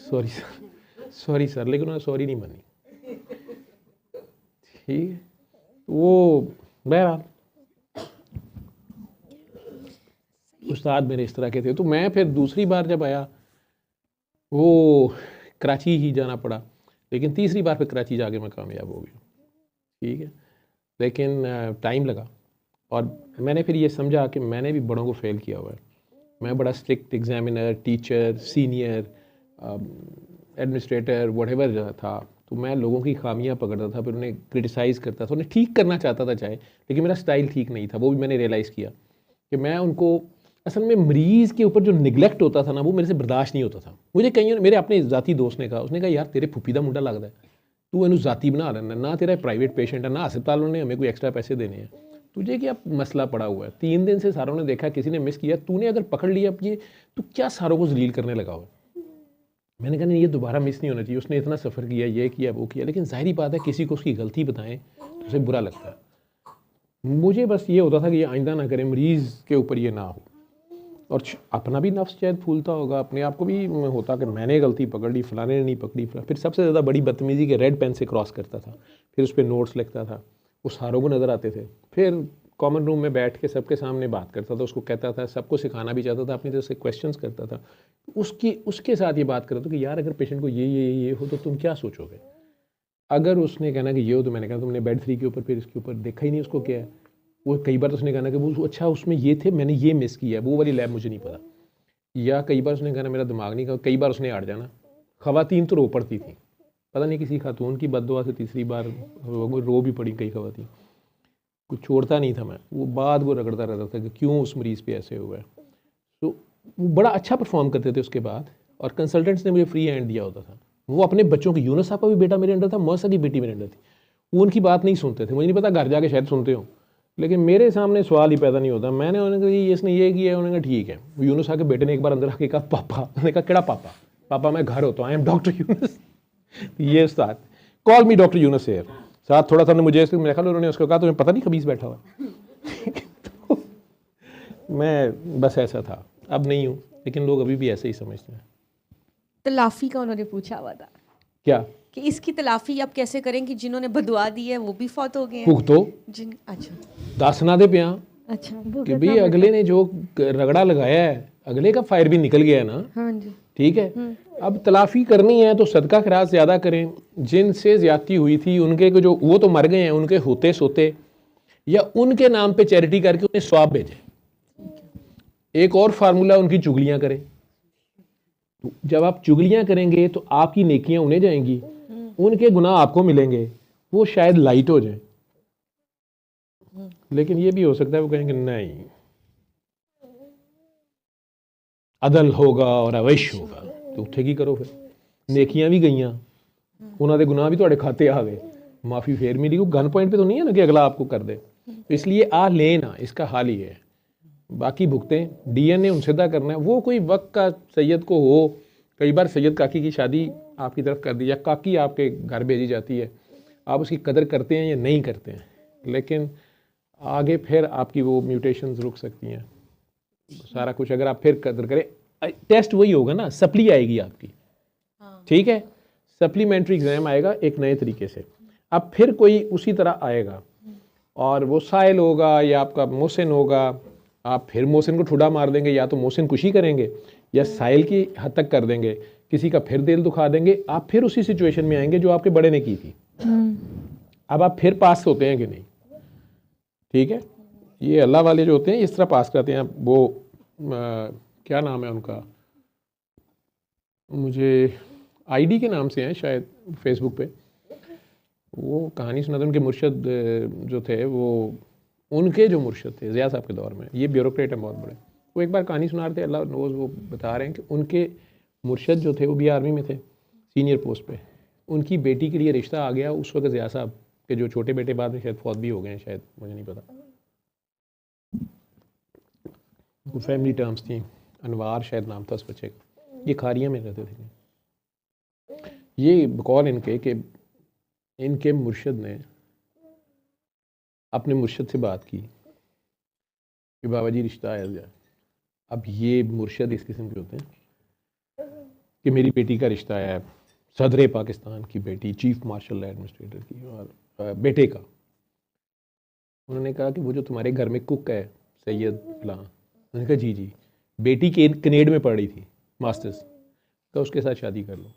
sorry sir, sorry sir, लेकिन उन्होंने सॉरी नहीं मानी, ठीक है। वो बहरहाल उस्ताद मेरे इस तरह के थे। तो मैं फिर दूसरी बार जब आया वो कराची ही जाना पड़ा, लेकिन तीसरी बार फिर कराची जाके मैं कामयाब हो गया, ठीक है। लेकिन टाइम लगा और मैंने फिर ये समझा कि मैंने भी बड़ों को फेल किया हुआ है। मैं बड़ा strict examiner, teacher, senior, administrator, whatever था, तो मैं लोगों की खामियां पकड़ता था, फिर उन्हें क्रिटिसाइज़ करता था, उन्हें ठीक करना चाहता था चाहे, लेकिन मेरा स्टाइल ठीक नहीं था। वो भी मैंने रियलाइज़ किया कि मैं उनको असल में मरीज़ के ऊपर जो निगलेक्ट होता था ना, वो मेरे से बर्दाश्त नहीं होता था। मुझे कहीं मेरे अपने ज़ाती दोस्त ने कहा, उसने कहा यार तेरे फुफी दा मुंडा लगता है, तू इनू ज़ाती बना लेना, ना तेरा प्राइवेट पेशेंट है, ना अस्पतालों ने हमें कोई एक्स्ट्रा पैसे देने हैं, तुझे क्या मसला पड़ा हुआ है। 3 दिन से सारों ने देखा किसी ने मिस किया, तूने अगर पकड़ लिया ये, तो क्या सारों को जलील करने लगा हुआ है। मैंने कहा नहीं, ये दोबारा मिस नहीं होना चाहिए, उसने इतना सफ़र किया, ये किया, वो किया। लेकिन जाहिर बात है किसी को उसकी गलती बताएं तो उसे बुरा लगता है। मुझे बस ये होता था कि ये आइंदा ना करें, मरीज़ के ऊपर ये ना हो। और अपना भी नफ्स शायद फूलता होगा, अपने आप को भी होता कि मैंने गलती पकड़ ली, फलाने ने नहीं पकड़ी। फिर सबसे ज़्यादा बड़ी बदतमीज़ी के रेड पेन से क्रॉस करता था, फिर उस पर नोट्स लिखता था, वो सारों को नज़र आते थे। फिर कॉमन रूम में बैठ के सबके सामने बात करता था, उसको कहता था, सबको सिखाना भी चाहता था, अपनी तरफ से क्वेश्चंस करता था। उसके साथ ये बात करता था कि यार अगर पेशेंट को ये हो तो तुम क्या सोचोगे। अगर उसने कहना कि ये हो, तो मैंने कहा तुमने बेड 3 के ऊपर फिर इसके ऊपर देखा ही नहीं उसको क्या है। वो कई बार तो उसने कहना कि वो अच्छा उसमें ये थे, मैंने ये मिस किया, वो वाली लैब मुझे नहीं पता। या कई बार उसने कहना मेरा दिमाग नहीं, कई बार उसने अड़ जाना। ख़वातीन तो रो पड़ती थी, पता नहीं किसी खातून की बददुआ से तीसरी बार रो भी पड़ी कई ख़वातीन। कुछ छोड़ता नहीं था मैं, वो बात वो रगड़ता रहता था कि क्यों उस मरीज़ पे ऐसे हुआ है। तो वो बड़ा अच्छा परफॉर्म करते थे उसके बाद, और कंसल्टेंट्स ने मुझे फ्री हैंड दिया होता था। वो अपने बच्चों की, यूनुस साहब का भी बेटा मेरे अंडर था, मौसा की बेटी मेरे अंडर थी, वो उनकी बात नहीं सुनते थे। मुझे नहीं पता घर जाके शायद सुनते हो, लेकिन मेरे सामने सवाल ही पैदा नहीं होता। मैंने उन्हें कहा ये इसने ये किया है, उन्होंने कहा ठीक है। वो यूनुस साहब के बेटे ने एक बार अंदर आके कहा पापा, उन्होंने कहा केड़ा पापा, पापा मैं घर होता हूँ, आई एम डॉक्टर यूनुस। ये साथ call me doctor Yunus here, साथ थोड़ा सा मुझे मेरे ख्याल उन्होंने उसको कहा तुम्हें पता नहीं खबीस बैठा हुआ। तो मैं बस ऐसा था, अब नहीं हूँ, लेकिन लोग अभी भी ऐसे ही समझते हैं। तलाफी का उन्होंने पूछा हुआ था क्या कि इसकी तलाफी आप कैसे करें कि जिन्होंने बदुआ दी है वो भी फौत हो गए हैं। भुगतो जिन अच्छा दस ना दे पिया अच्छा कि भाई अगले ने जो रगड़ा लगाया है, अगले का फायर भी निकल गया है ना, हाँ जी ठीक है। अब तलाफी करनी है तो सदका खैरात ज़्यादा करें। जिनसे ज़्यादती हुई थी उनके को जो वो तो मर गए हैं, उनके होते सोते या उनके नाम पे चैरिटी करके उन्हें स्वाब भेजें। एक और फार्मूला, उनकी चुगलियां करें। जब आप चुगलियां करेंगे तो आपकी नेकियां उन्हें जाएंगी, उनके गुनाह आपको मिलेंगे, वो शायद लाइट हो जाए। लेकिन ये भी हो सकता है वो कहेंगे नहीं अदल होगा और अवैश होगा, तो उठेगी करो। फिर नेकियां भी गईयां, उन्होंने गुनाह भी थोड़े खाते आ गए, माफ़ी फेर मिली। वो गन पॉइंट पे तो नहीं है ना कि अगला आपको कर दे। तो इसलिए आ लेना, इसका हाल ही है। बाकी भुगतें, डीएनए उनसे दा करना है। वो कोई वक्त का सैयद को हो, कई बार सैयद काकी की शादी आपकी तरफ कर दी या काकी आपके घर भेजी जाती है, आप उसकी कदर करते हैं या नहीं करते हैं, लेकिन आगे फिर आपकी वो म्यूटेशंस रुक सकती हैं, सारा कुछ। अगर आप फिर कदर करें, टेस्ट वही होगा ना, सप्ली आएगी आपकी, ठीक है, सप्लीमेंट्री एग्जाम आएगा एक नए तरीके से। अब फिर कोई उसी तरह आएगा और वो साइल होगा या आपका मोहसिन होगा, आप फिर मोहसिन को ठुडा मार देंगे, या तो मोहसिन खुशी करेंगे या साइल की हद तक कर देंगे, किसी का फिर दिल दुखा देंगे, आप फिर उसी सिचुएशन में आएंगे जो आपके बड़े ने की थी। अब आप फिर पास होते हैं कि नहीं, ठीक है। ये अल्लाह वाले जो होते हैं इस तरह पास करते हैं। वो क्या नाम है उनका, मुझे आईडी के नाम से हैं शायद फेसबुक पे, वो कहानी सुनाते, उनके मुर्शद जो थे, वो उनके जो मुर्शद थे ज़िया साहब के दौर में, ये ब्यूरोक्रेट हैं बहुत बड़े, वो एक बार कहानी सुना रहे थे, अल्लाह नोज़, वो बता रहे हैं कि उनके मुर्शद जो थे वो भी आर्मी में थे, सीनियर पोस्ट पे। उनकी बेटी के लिए रिश्ता आ गया उस वक्त ज़िया साहब के जो छोटे बेटे बाद में शायद फौत भी हो गए हैं, शायद मुझे नहीं पता, वो फैमिली टर्म्स थी, अनवार शायद नाम था उस बच्चे का। ये खारिया में रहते थे। ये बकौल इनके कि इनके मुर्शद ने अपने मुर्शद से बात की कि बाबा जी रिश्ता आया जाए। अब ये मुर्शद इस किस्म के होते हैं कि मेरी बेटी का रिश्ता आया है, सदर पाकिस्तान की बेटी, चीफ मार्शल एडमिनिस्ट्रेटर की, और बेटे का। उन्होंने कहा कि वो जो तुम्हारे घर में कुक है सैयद फलां, उन्होंने कहा जी जी, बेटी के कनेड में पढ़ रही थी मास्टर्स, तो उसके साथ शादी कर लो,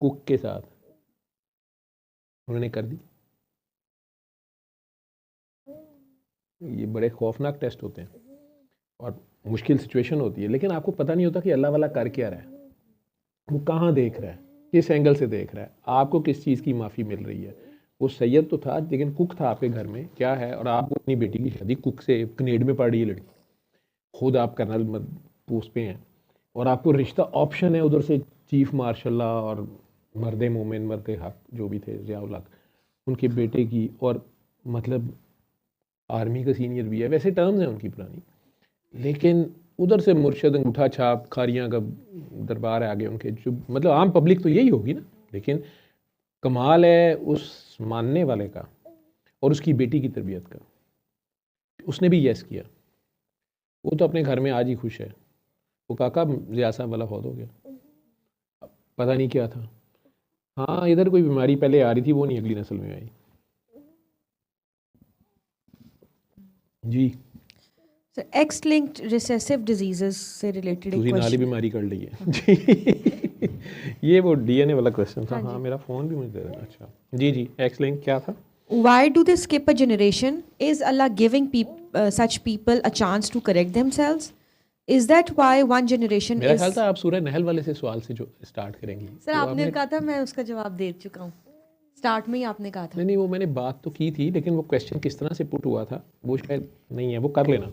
कुक के साथ। उन्होंने कर दी। ये बड़े खौफनाक टेस्ट होते हैं और मुश्किल सिचुएशन होती है, लेकिन आपको पता नहीं होता कि अल्लाह वाला कर क्या रहा है, वो कहाँ देख रहा है, किस एंगल से देख रहा है, आपको किस चीज़ की माफ़ी मिल रही है। वो सैयद तो था लेकिन कुक था आपके घर में, क्या है, और आपको अपनी बेटी की शादी कुक से, कनेड में पढ़ रही है लड़की, खुद आप कर्नल पोस्ट पे हैं और आपको रिश्ता ऑप्शन है उधर से चीफ मार्शल और मर्द मोमिन मर्द हक जो भी थे ज़ियाउल हक, उनके बेटे की, और मतलब आर्मी का सीनियर भी है, वैसे टर्म्स हैं उनकी पुरानी, लेकिन उधर से मुर्शद अंगूठा छाप खारियाँ का दरबार है आगे उनके, जो मतलब आम पब्लिक तो यही होगी ना, लेकिन कमाल है उस मानने वाले का और उसकी बेटी की तरबियत का। उसने भी यस किया, वो तो अपने घर में आज ही खुश है। वो काका ज़िया साहब वाला फौत हो गया, पता नहीं क्या था। हाँ, इधर कोई बीमारी पहले आ रही थी, वो नहीं अगली नस्ल में आई जी। So, X-linked recessive diseases से related एक तुझी नाली question। बीमारी कर ली है जी। ये वो डीएनए वाला क्वेश्चन था। हाँ, मेरा फ़ोन भी मुझे दे देना। अच्छा जी जी, एक्स लिंक क्या था? Why do they skip a generation? Is Allah giving such people a chance to correct themselves? Is that why one generation मेरा is? ख्याल था आप सूरह नहल वाले से सवाल से जो स्टार्ट करेंगी। सर तो आपने कहा था, मैं उसका जवाब दे चुका हूँ, स्टार्ट में ही आपने कहा था। नहीं, वो मैंने बात तो की थी, लेकिन वो क्वेश्चन किस तरह से पुट हुआ था वो शायद नहीं है, वो कर लेना।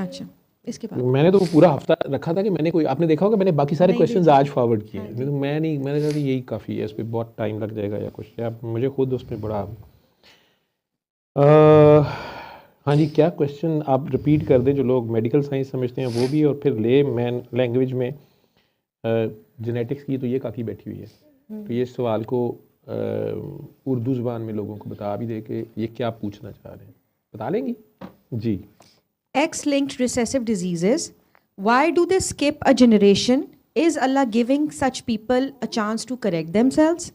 अच्छा, इसके बाद मैंने तो पूरा हफ्ता रखा था कि मैंने कोई, आपने देखा होगा मैंने बाकी सारे क्वेश्चंस आज फॉरवर्ड किए, लेकिन मैं नहीं, मैंने कहा कि यही काफ़ी है, इस पर बहुत टाइम लग जाएगा या कुछ, या मुझे खुद उस पर बड़ा हाँ जी, क्या क्वेश्चन आप रिपीट कर दें, जो लोग मेडिकल साइंस समझते हैं वो भी, और फिर ले मैन लैंग्वेज में जेनेटिक्स की तो ये काफ़ी बैठी हुई है, तो ये सवाल को उर्दू ज़बान में लोगों को बता भी दे कि ये क्या पूछना चाह रहे हैं, बता लेंगी जी। X-linked recessive diseases. Why do they skip a generation? Is Allah giving such people a chance to correct themselves?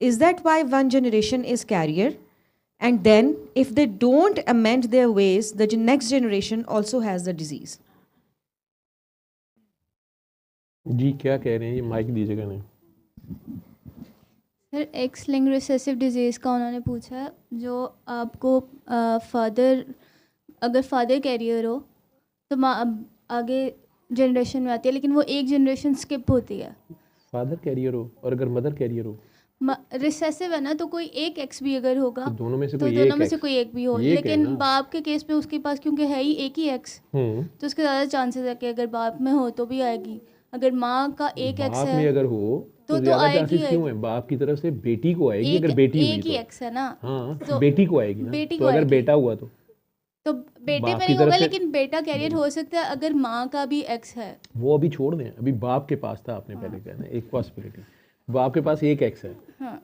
Is that why one generation is carrier? And then, if they don't amend their ways, the next generation also has the disease. जी क्या कह रहे हैं, ये mic दीजिएगा नहीं। Sir, x link recessive disease का उन्होंने पूछा है, जो आपको फादर, अगर फादर कैरियर हो तो माँ आगे जनरेशन में आती है, लेकिन वो एक जनरेशन स्किप होती है। फादर कैरियर हो और अगर मदर कैरियर हो, रिसेसिव है ना, तो कोई एक एक्स भी अगर होगा तो दोनों में से तो कोई दोनों एक में से कोई एक भी हो, ये लेकिन कहना। बाप के केस में उसके पास क्योंकि है ही एक ही एक्स, तो उसके ज़्यादा चांसेस है कि अगर बाप में हो तो भी आएगी, अगर माँ का एक एक्स बाप है में अगर हो तो ज़्यादा आएगी चांसेस क्यों है? बाप की तरफ से बेटी को आएगी, अगर बेटी हुई एक ही तो। एक्स है ना, हाँ, तो बेटी को आएगी ना, बेटी तो को अगर आएगी। बेटा हुआ तो बेटे बाप पे की नहीं तरफ होगा, से- लेकिन बेटा कैरियर हो सकता है अगर माँ का भी एक्स है। वो अभी छोड़ दें, अभी बाप के पास था, आपने पहले कहना एक पॉसिबिलिटी, बाप के पास एक एक्स है,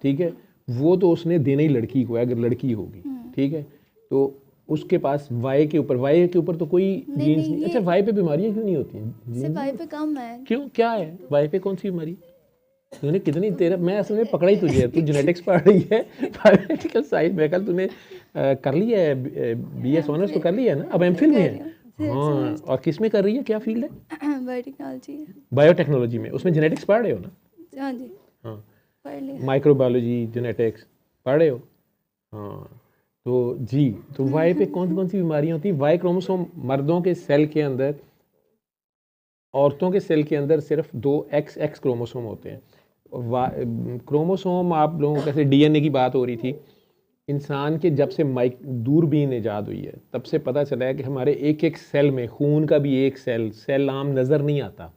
ठीक है, वो तो उसने देना ही लड़की को है, अगर लड़की होगी, ठीक है, तो उसके पास वाई के ऊपर तो कोई जीन्स नहीं। अच्छा, वाई पे बीमारियां क्यों नहीं होती हैं? सिर्फ वाई पे कम है। क्यों, क्या है वाई पे, कौन सी बीमारी? तूने कितनी तेरा, मैं असल में पकड़ा ही तुझे, तू जेनेटिक्स पढ़ रही है, बायोमेडिकल साइंस में, कल तूने कर लिया है बीएस ऑनर्स तो कर लिया है ना, अब एमफिल में है। हाँ, और किस में कर रही है, क्या फील्ड है? बायोटेक्नोलॉजी। बायोटेक्नोलॉजी में, उसमें जेनेटिक्स पढ़ रहे हो ना? हाँ जी, हाँ, पढ़ लिया। माइक्रोबायोलॉजी जेनेटिक्स पढ़ रहे हो? हाँ, तो जी, तो वाई पे कौन कौन सी बीमारियाँ होती हैं? वाई क्रोमोसोम मर्दों के सेल के अंदर, औरतों के सेल के अंदर सिर्फ 2 एक्स क्रोमोसोम होते हैं। क्रोमोसोम, आप लोगों कैसे डीएनए की बात हो रही थी, इंसान के जब से दूरबीन ईजाद हुई है तब से पता चला है कि हमारे एक एक सेल में, खून का भी एक सेल आम नज़र नहीं आता,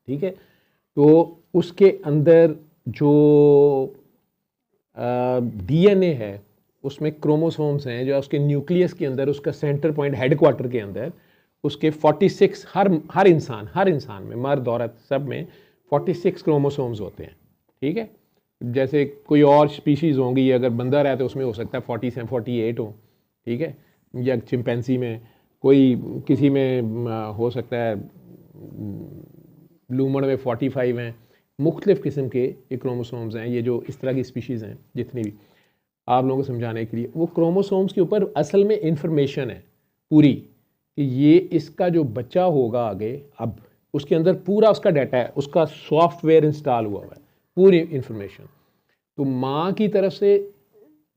ठीक है, तो उसके अंदर जो डीएनए है उसमें क्रोमोसोम्स हैं, जो उसके न्यूक्लियस के अंदर, उसका सेंटर पॉइंट हेडक्वार्टर के अंदर उसके 46, हर इंसान में, मर्द औरत सब में 46 क्रोमोसोम्स होते हैं, ठीक है। जैसे कोई और स्पीशीज़ होंगी, अगर बंदर है तो उसमें हो सकता है 47 48 हो, ठीक है, या चिंपैंजी में, कोई किसी में हो सकता है लूमड़ में 45 हैं, मुख्तलिफ़ किस्म के ये क्रोमोसोम्स हैं, ये जो इस तरह की स्पीशीज़ हैं जितनी भी। आप लोगों को समझाने के लिए। वो क्रोमोसोम्स के ऊपर असल में इंफॉर्मेशन है पूरी कि ये इसका जो बच्चा होगा आगे, अब उसके अंदर पूरा उसका डाटा है, उसका सॉफ्टवेयर इंस्टॉल हुआ है, पूरी इंफॉर्मेशन। तो माँ की तरफ से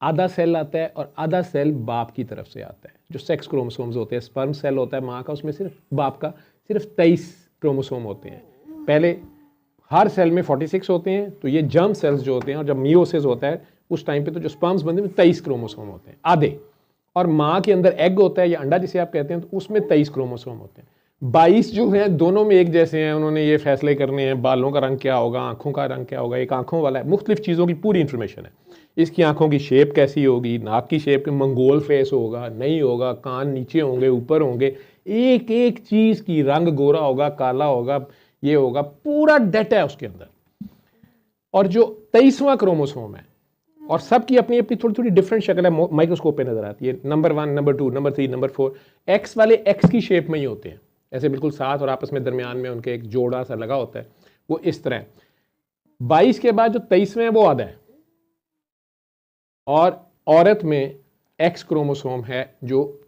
आधा सेल आता है और आधा सेल बाप की तरफ से आता है। जो सेक्स क्रोमोसोम्स होते हैं, स्पर्म सेल होता है माँ का, उसमें सिर्फ बाप का सिर्फ 23 क्रोमोसोम होते हैं। पहले हर सेल में 46 होते हैं। तो ये जर्म सेल्स जो होते हैं, और जब मियोसिस होता है उस टाइम पे तो जो स्पर्म्स बनते हैं 23 क्रोमोसोम होते हैं आधे। और माँ के अंदर एग होता है या अंडा जिसे आप कहते हैं, तो उसमें 23 क्रोमोसोम होते हैं। 22 जो हैं दोनों में एक जैसे हैं। उन्होंने ये फैसले करने हैं बालों का रंग क्या होगा, आँखों का रंग क्या होगा। एक आँखों वाला है, मुख्तलिफ चीज़ों की पूरी इन्फॉर्मेशन है। इसकी आँखों की शेप कैसी होगी, नाक की शेप, मंगोल फेस होगा नहीं होगा, कान नीचे होंगे ऊपर होंगे, एक एक चीज़ की, रंग गोरा होगा काला होगा, ये होगा, पूरा डाटा है उसके अंदर। और जो 23वां क्रोमोसोम है, और सबकी अपनी अपनी थोड़ी थोड़ी डिफरेंट शक्ल है, माइक्रोस्कोप पे नजर आती है। Number 1, number 2, number 3, number 4 x वाले एक्स की शेप में ही होते हैं, ऐसे बिल्कुल साथ, और आपस में दरमियान में उनके एक जोड़ा सा लगा होता है, वो इस तरह। 22 के बाद जो 23वें है वो आधा है। और औरत में एक्स क्रोमोसोम है जो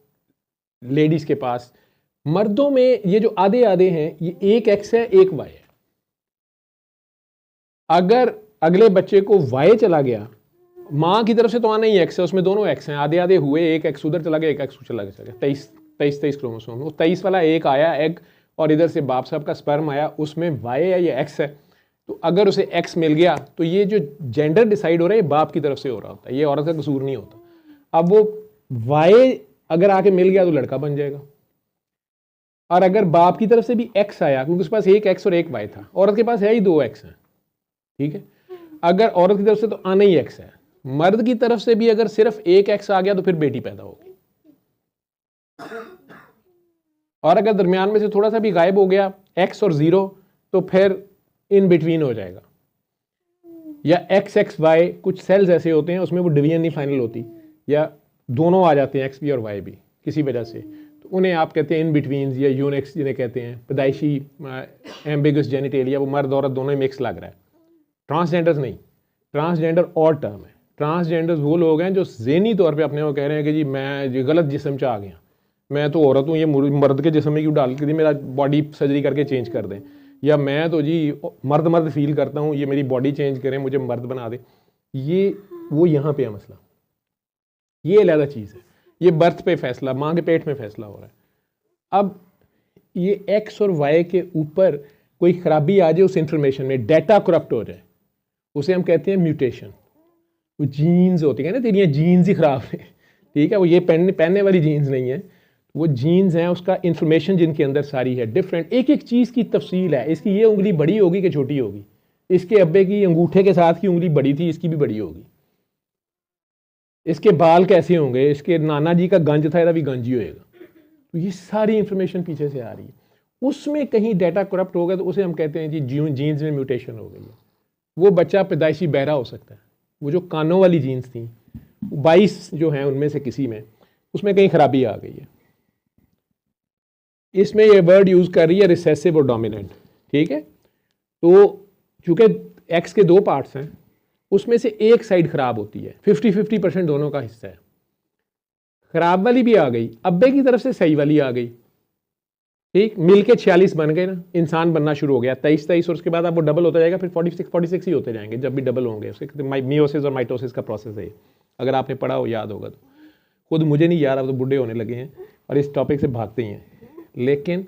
लेडीज के पास। मर्दों में ये जो आधे आधे हैं, ये एक एक्स है एक वाई है। अगर अगले बच्चे को वाई चला गया, माँ की तरफ से तो आना ही एक्स है, उसमें दोनों एक्स हैं, आधे आधे हुए, एक एक्स उधर चला गया एक एक्स चला गया, 23 क्रोमोसोम। वो 23 वाला एक आया एग, और इधर से बाप साहब का स्पर्म आया, उसमें वाई है या एक्स है। तो अगर उसे एक्स मिल गया तो ये जो जेंडर डिसाइड हो रहा है बाप की तरफ से हो रहा होता है, ये औरत का कसूर नहीं होता। अब वो वाई अगर आके मिल गया तो लड़का बन जाएगा। और अगर बाप की तरफ से भी एक्स आया, क्योंकि उसके पास एक एक्स और एक वाई था, औरत के पास है ही 2 एक्स हैं, ठीक है। अगर औरत की तरफ से तो आना ही एक्स है, मर्द की तरफ से भी अगर सिर्फ एक एक्स आ गया तो फिर बेटी पैदा होगी। और अगर दरमियान में से थोड़ा सा भी गायब हो गया एक्स और 0, तो फिर इन बिटवीन हो जाएगा। या एक्स एक्स वाई, कुछ सेल्स ऐसे होते हैं उसमें वो डिवीजन नहीं फाइनल होती, या दोनों आ जाते हैं एक्स भी और वाई भी किसी वजह से, तो उन्हें आप कहते हैं इन बिटवीन या यूनिक्स जिन्हें कहते हैं। पैदाइशी एम्बिगस जेनिटेलिया, वो मर्द औरत दोनों ही मिक्स लग रहा है। ट्रांसजेंडर्स नहीं, ट्रांसजेंडर और टर्म है। ट्रांसजेंडर्स वो लोग हैं जो ज़हनी तौर पे अपने को कह रहे हैं कि जी मैं गलत जिस्म च आ गया, मैं तो औरत हूँ, ये मर्द के जिस्म में क्यों डाल के दी, मेरा बॉडी सर्जरी करके चेंज कर दें। या मैं तो जी मर्द फील करता हूँ, ये मेरी बॉडी चेंज करें, मुझे मर्द बना दें। ये वो यहाँ पे है मसला, ये अलग चीज़ है। ये बर्थ पे फैसला, माँ के पेट में फैसला हो रहा है। अब ये एक्स और वाई के ऊपर कोई खराबी आ जाए उस इंफॉर्मेशन में, डाटा करप्ट हो जाए, उसे हम कहते हैं म्यूटेशन। वो जीन्स होती है ना, तेरी जीन्स ही खराब है, ठीक है, वो ये पहनने वाली जीन्स नहीं है, वो जीन्स हैं, उसका इंफॉर्मेशन जिनके अंदर सारी है डिफरेंट। एक एक चीज़ की तफसील है, इसकी ये उंगली बड़ी होगी कि छोटी होगी, इसके अब्बे की अंगूठे के साथ की उंगली बड़ी थी, इसकी भी बड़ी होगी, इसके बाल कैसे होंगे, इसके नाना जी का गंज था, इसका भी गंज ही होएगा। तो ये सारी इंफॉर्मेशन पीछे से आ रही है। उसमें कहीं डाटा करप्ट हो गया तो उसे हम कहते हैं जी जीन्स में म्यूटेशन हो गई है। वो बच्चा पैदाइशी बहरा हो सकता है। वो जो कानों वाली जीन्स थी 22 जो हैं उनमें से किसी में, उसमें कहीं खराबी आ गई है। इसमें ये वर्ड यूज़ कर रही है रिसेसिव और डोमिनेंट, ठीक है। तो चूँकि एक्स के 2 पार्ट्स हैं, उसमें से एक साइड ख़राब होती है, 50-50% दोनों का हिस्सा है। ख़राब वाली भी आ गई, अब्बे की तरफ से सही वाली आ गई, ठीक, मिल के 46 बन गए ना, इंसान बनना शुरू हो गया 23 और उसके बाद अब वो डबल होता जाएगा, फिर 46 ही होते जाएंगे जब भी डबल होंगे। उसके मियोसिस और माइटोसिस का प्रोसेस है, अगर आपने पढ़ा हो याद होगा। तो खुद मुझे नहीं याद, अब तो बूढ़े होने लगे हैं और इस टॉपिक से भागते ही हैं। लेकिन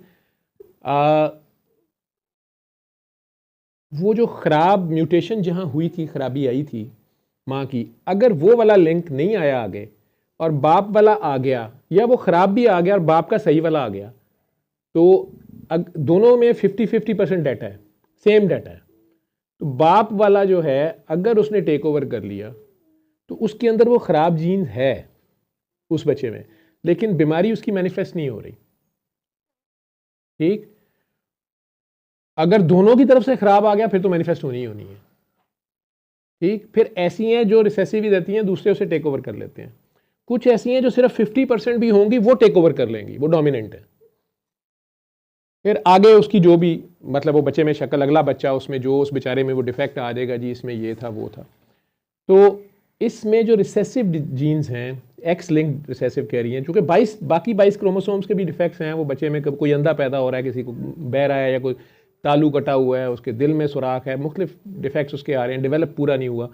वो जो ख़राब म्यूटेशन जहाँ हुई थी, खराबी आई थी माँ की, अगर वो वाला लिंक नहीं आया आगे और बाप वाला आ गया, या वो ख़राब भी आ गया और बाप का सही वाला आ गया, तो दोनों में 50-50% डाटा है, सेम डाटा है। तो बाप वाला जो है अगर उसने टेक ओवर कर लिया तो उसके अंदर वो ख़राब जीन है उस बच्चे में, लेकिन बीमारी उसकी मैनिफेस्ट नहीं हो रही, ठीक। अगर दोनों की तरफ से ख़राब आ गया फिर तो मैनिफेस्ट होनी ही होनी है, ठीक। फिर ऐसी हैं जो रिसेसिव ही रहती हैं, दूसरे उसे टेक ओवर कर लेते हैं। कुछ ऐसी हैं जो सिर्फ 50% भी होंगी, वो टेक ओवर कर लेंगी, वो डोमिनेंट है। फिर आगे उसकी जो भी मतलब वो बच्चे में शक्ल, अगला बच्चा उसमें जो उस बेचारे में वो डिफेक्ट आ जाएगा, जी इसमें ये था वो था। तो इसमें जो रिसेसिव जीन्स हैं, एक्स लिंक्ड रिसेसिव कह रही हैं, चूँकि 22 क्रोमोसोम्स के भी डिफेक्ट्स हैं, वो बच्चे में कोई अंधा पैदा हो रहा है, किसी को बहरा है, या कोई तालू कटा हुआ है, उसके दिल में सुराख है, मुख्तलिफ डिफेक्ट्स उसके आ रहे हैं, डेवलप पूरा नहीं हुआ।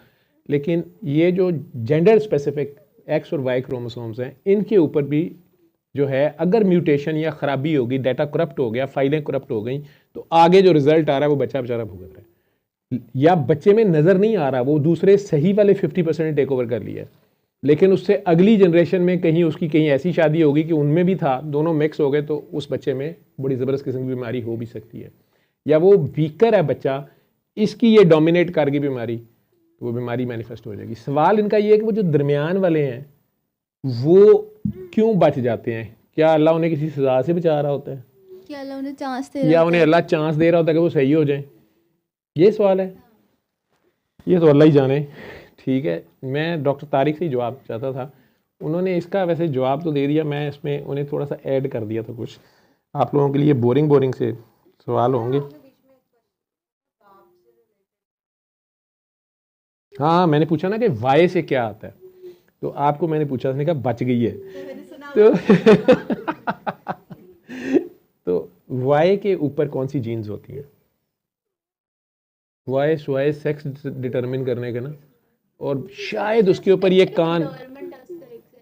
लेकिन ये जो जेंडर स्पेसिफिक एक्स और वाई क्रोमोसोम्स हैं, इनके ऊपर भी जो है अगर म्यूटेशन या ख़राबी होगी, डाटा करप्ट हो गया, फाइलें करप्ट हो गई, तो आगे जो रिजल्ट आ रहा है वो बच्चा बेचारा भुगत रहा है, या बच्चे में नज़र नहीं आ रहा, वो दूसरे सही वाले 50% टेक ओवर कर लिया है, लेकिन उससे अगली जनरेशन में कहीं उसकी कहीं ऐसी शादी होगी कि उनमें भी था, दोनों मिक्स हो गए, तो उस बच्चे में बड़ी ज़बरदस्त किस्म की बीमारी हो भी सकती है। या वो वीकर है बच्चा, इसकी ये डोमिनेट कर गई बीमारी, तो वो बीमारी मैनिफेस्ट हो जाएगी। सवाल इनका ये है कि वो जो दरमियान वाले हैं वो क्यों बच जाते हैं? क्या अल्लाह उन्हें किसी सज़ा से बचा रहा होता है, क्या अल्लाह उन्हें चांस दे या रहा उन्हें है? अल्लाह चांस दे रहा होता है कि वो सही हो जाए? ये सवाल है, ये तो अल्लाह ही जाने। ठीक है, मैं डॉक्टर तारिक से ही जवाब चाहता था, उन्होंने इसका वैसे जवाब तो दे दिया, मैं इसमें उन्हें थोड़ा सा ऐड कर दिया था कुछ। आप लोगों के लिए बोरिंग से सवाल होंगे। हाँ, मैंने पूछा ना कि वाई से क्या आता है, तो आपको मैंने पूछा, उसने कहा बच गई है, तो वाई के ऊपर कौन सी जीन्स होती हैं? वाई सेक्स डिटरमिन करने का ना, और शायद उसके ऊपर ये कान,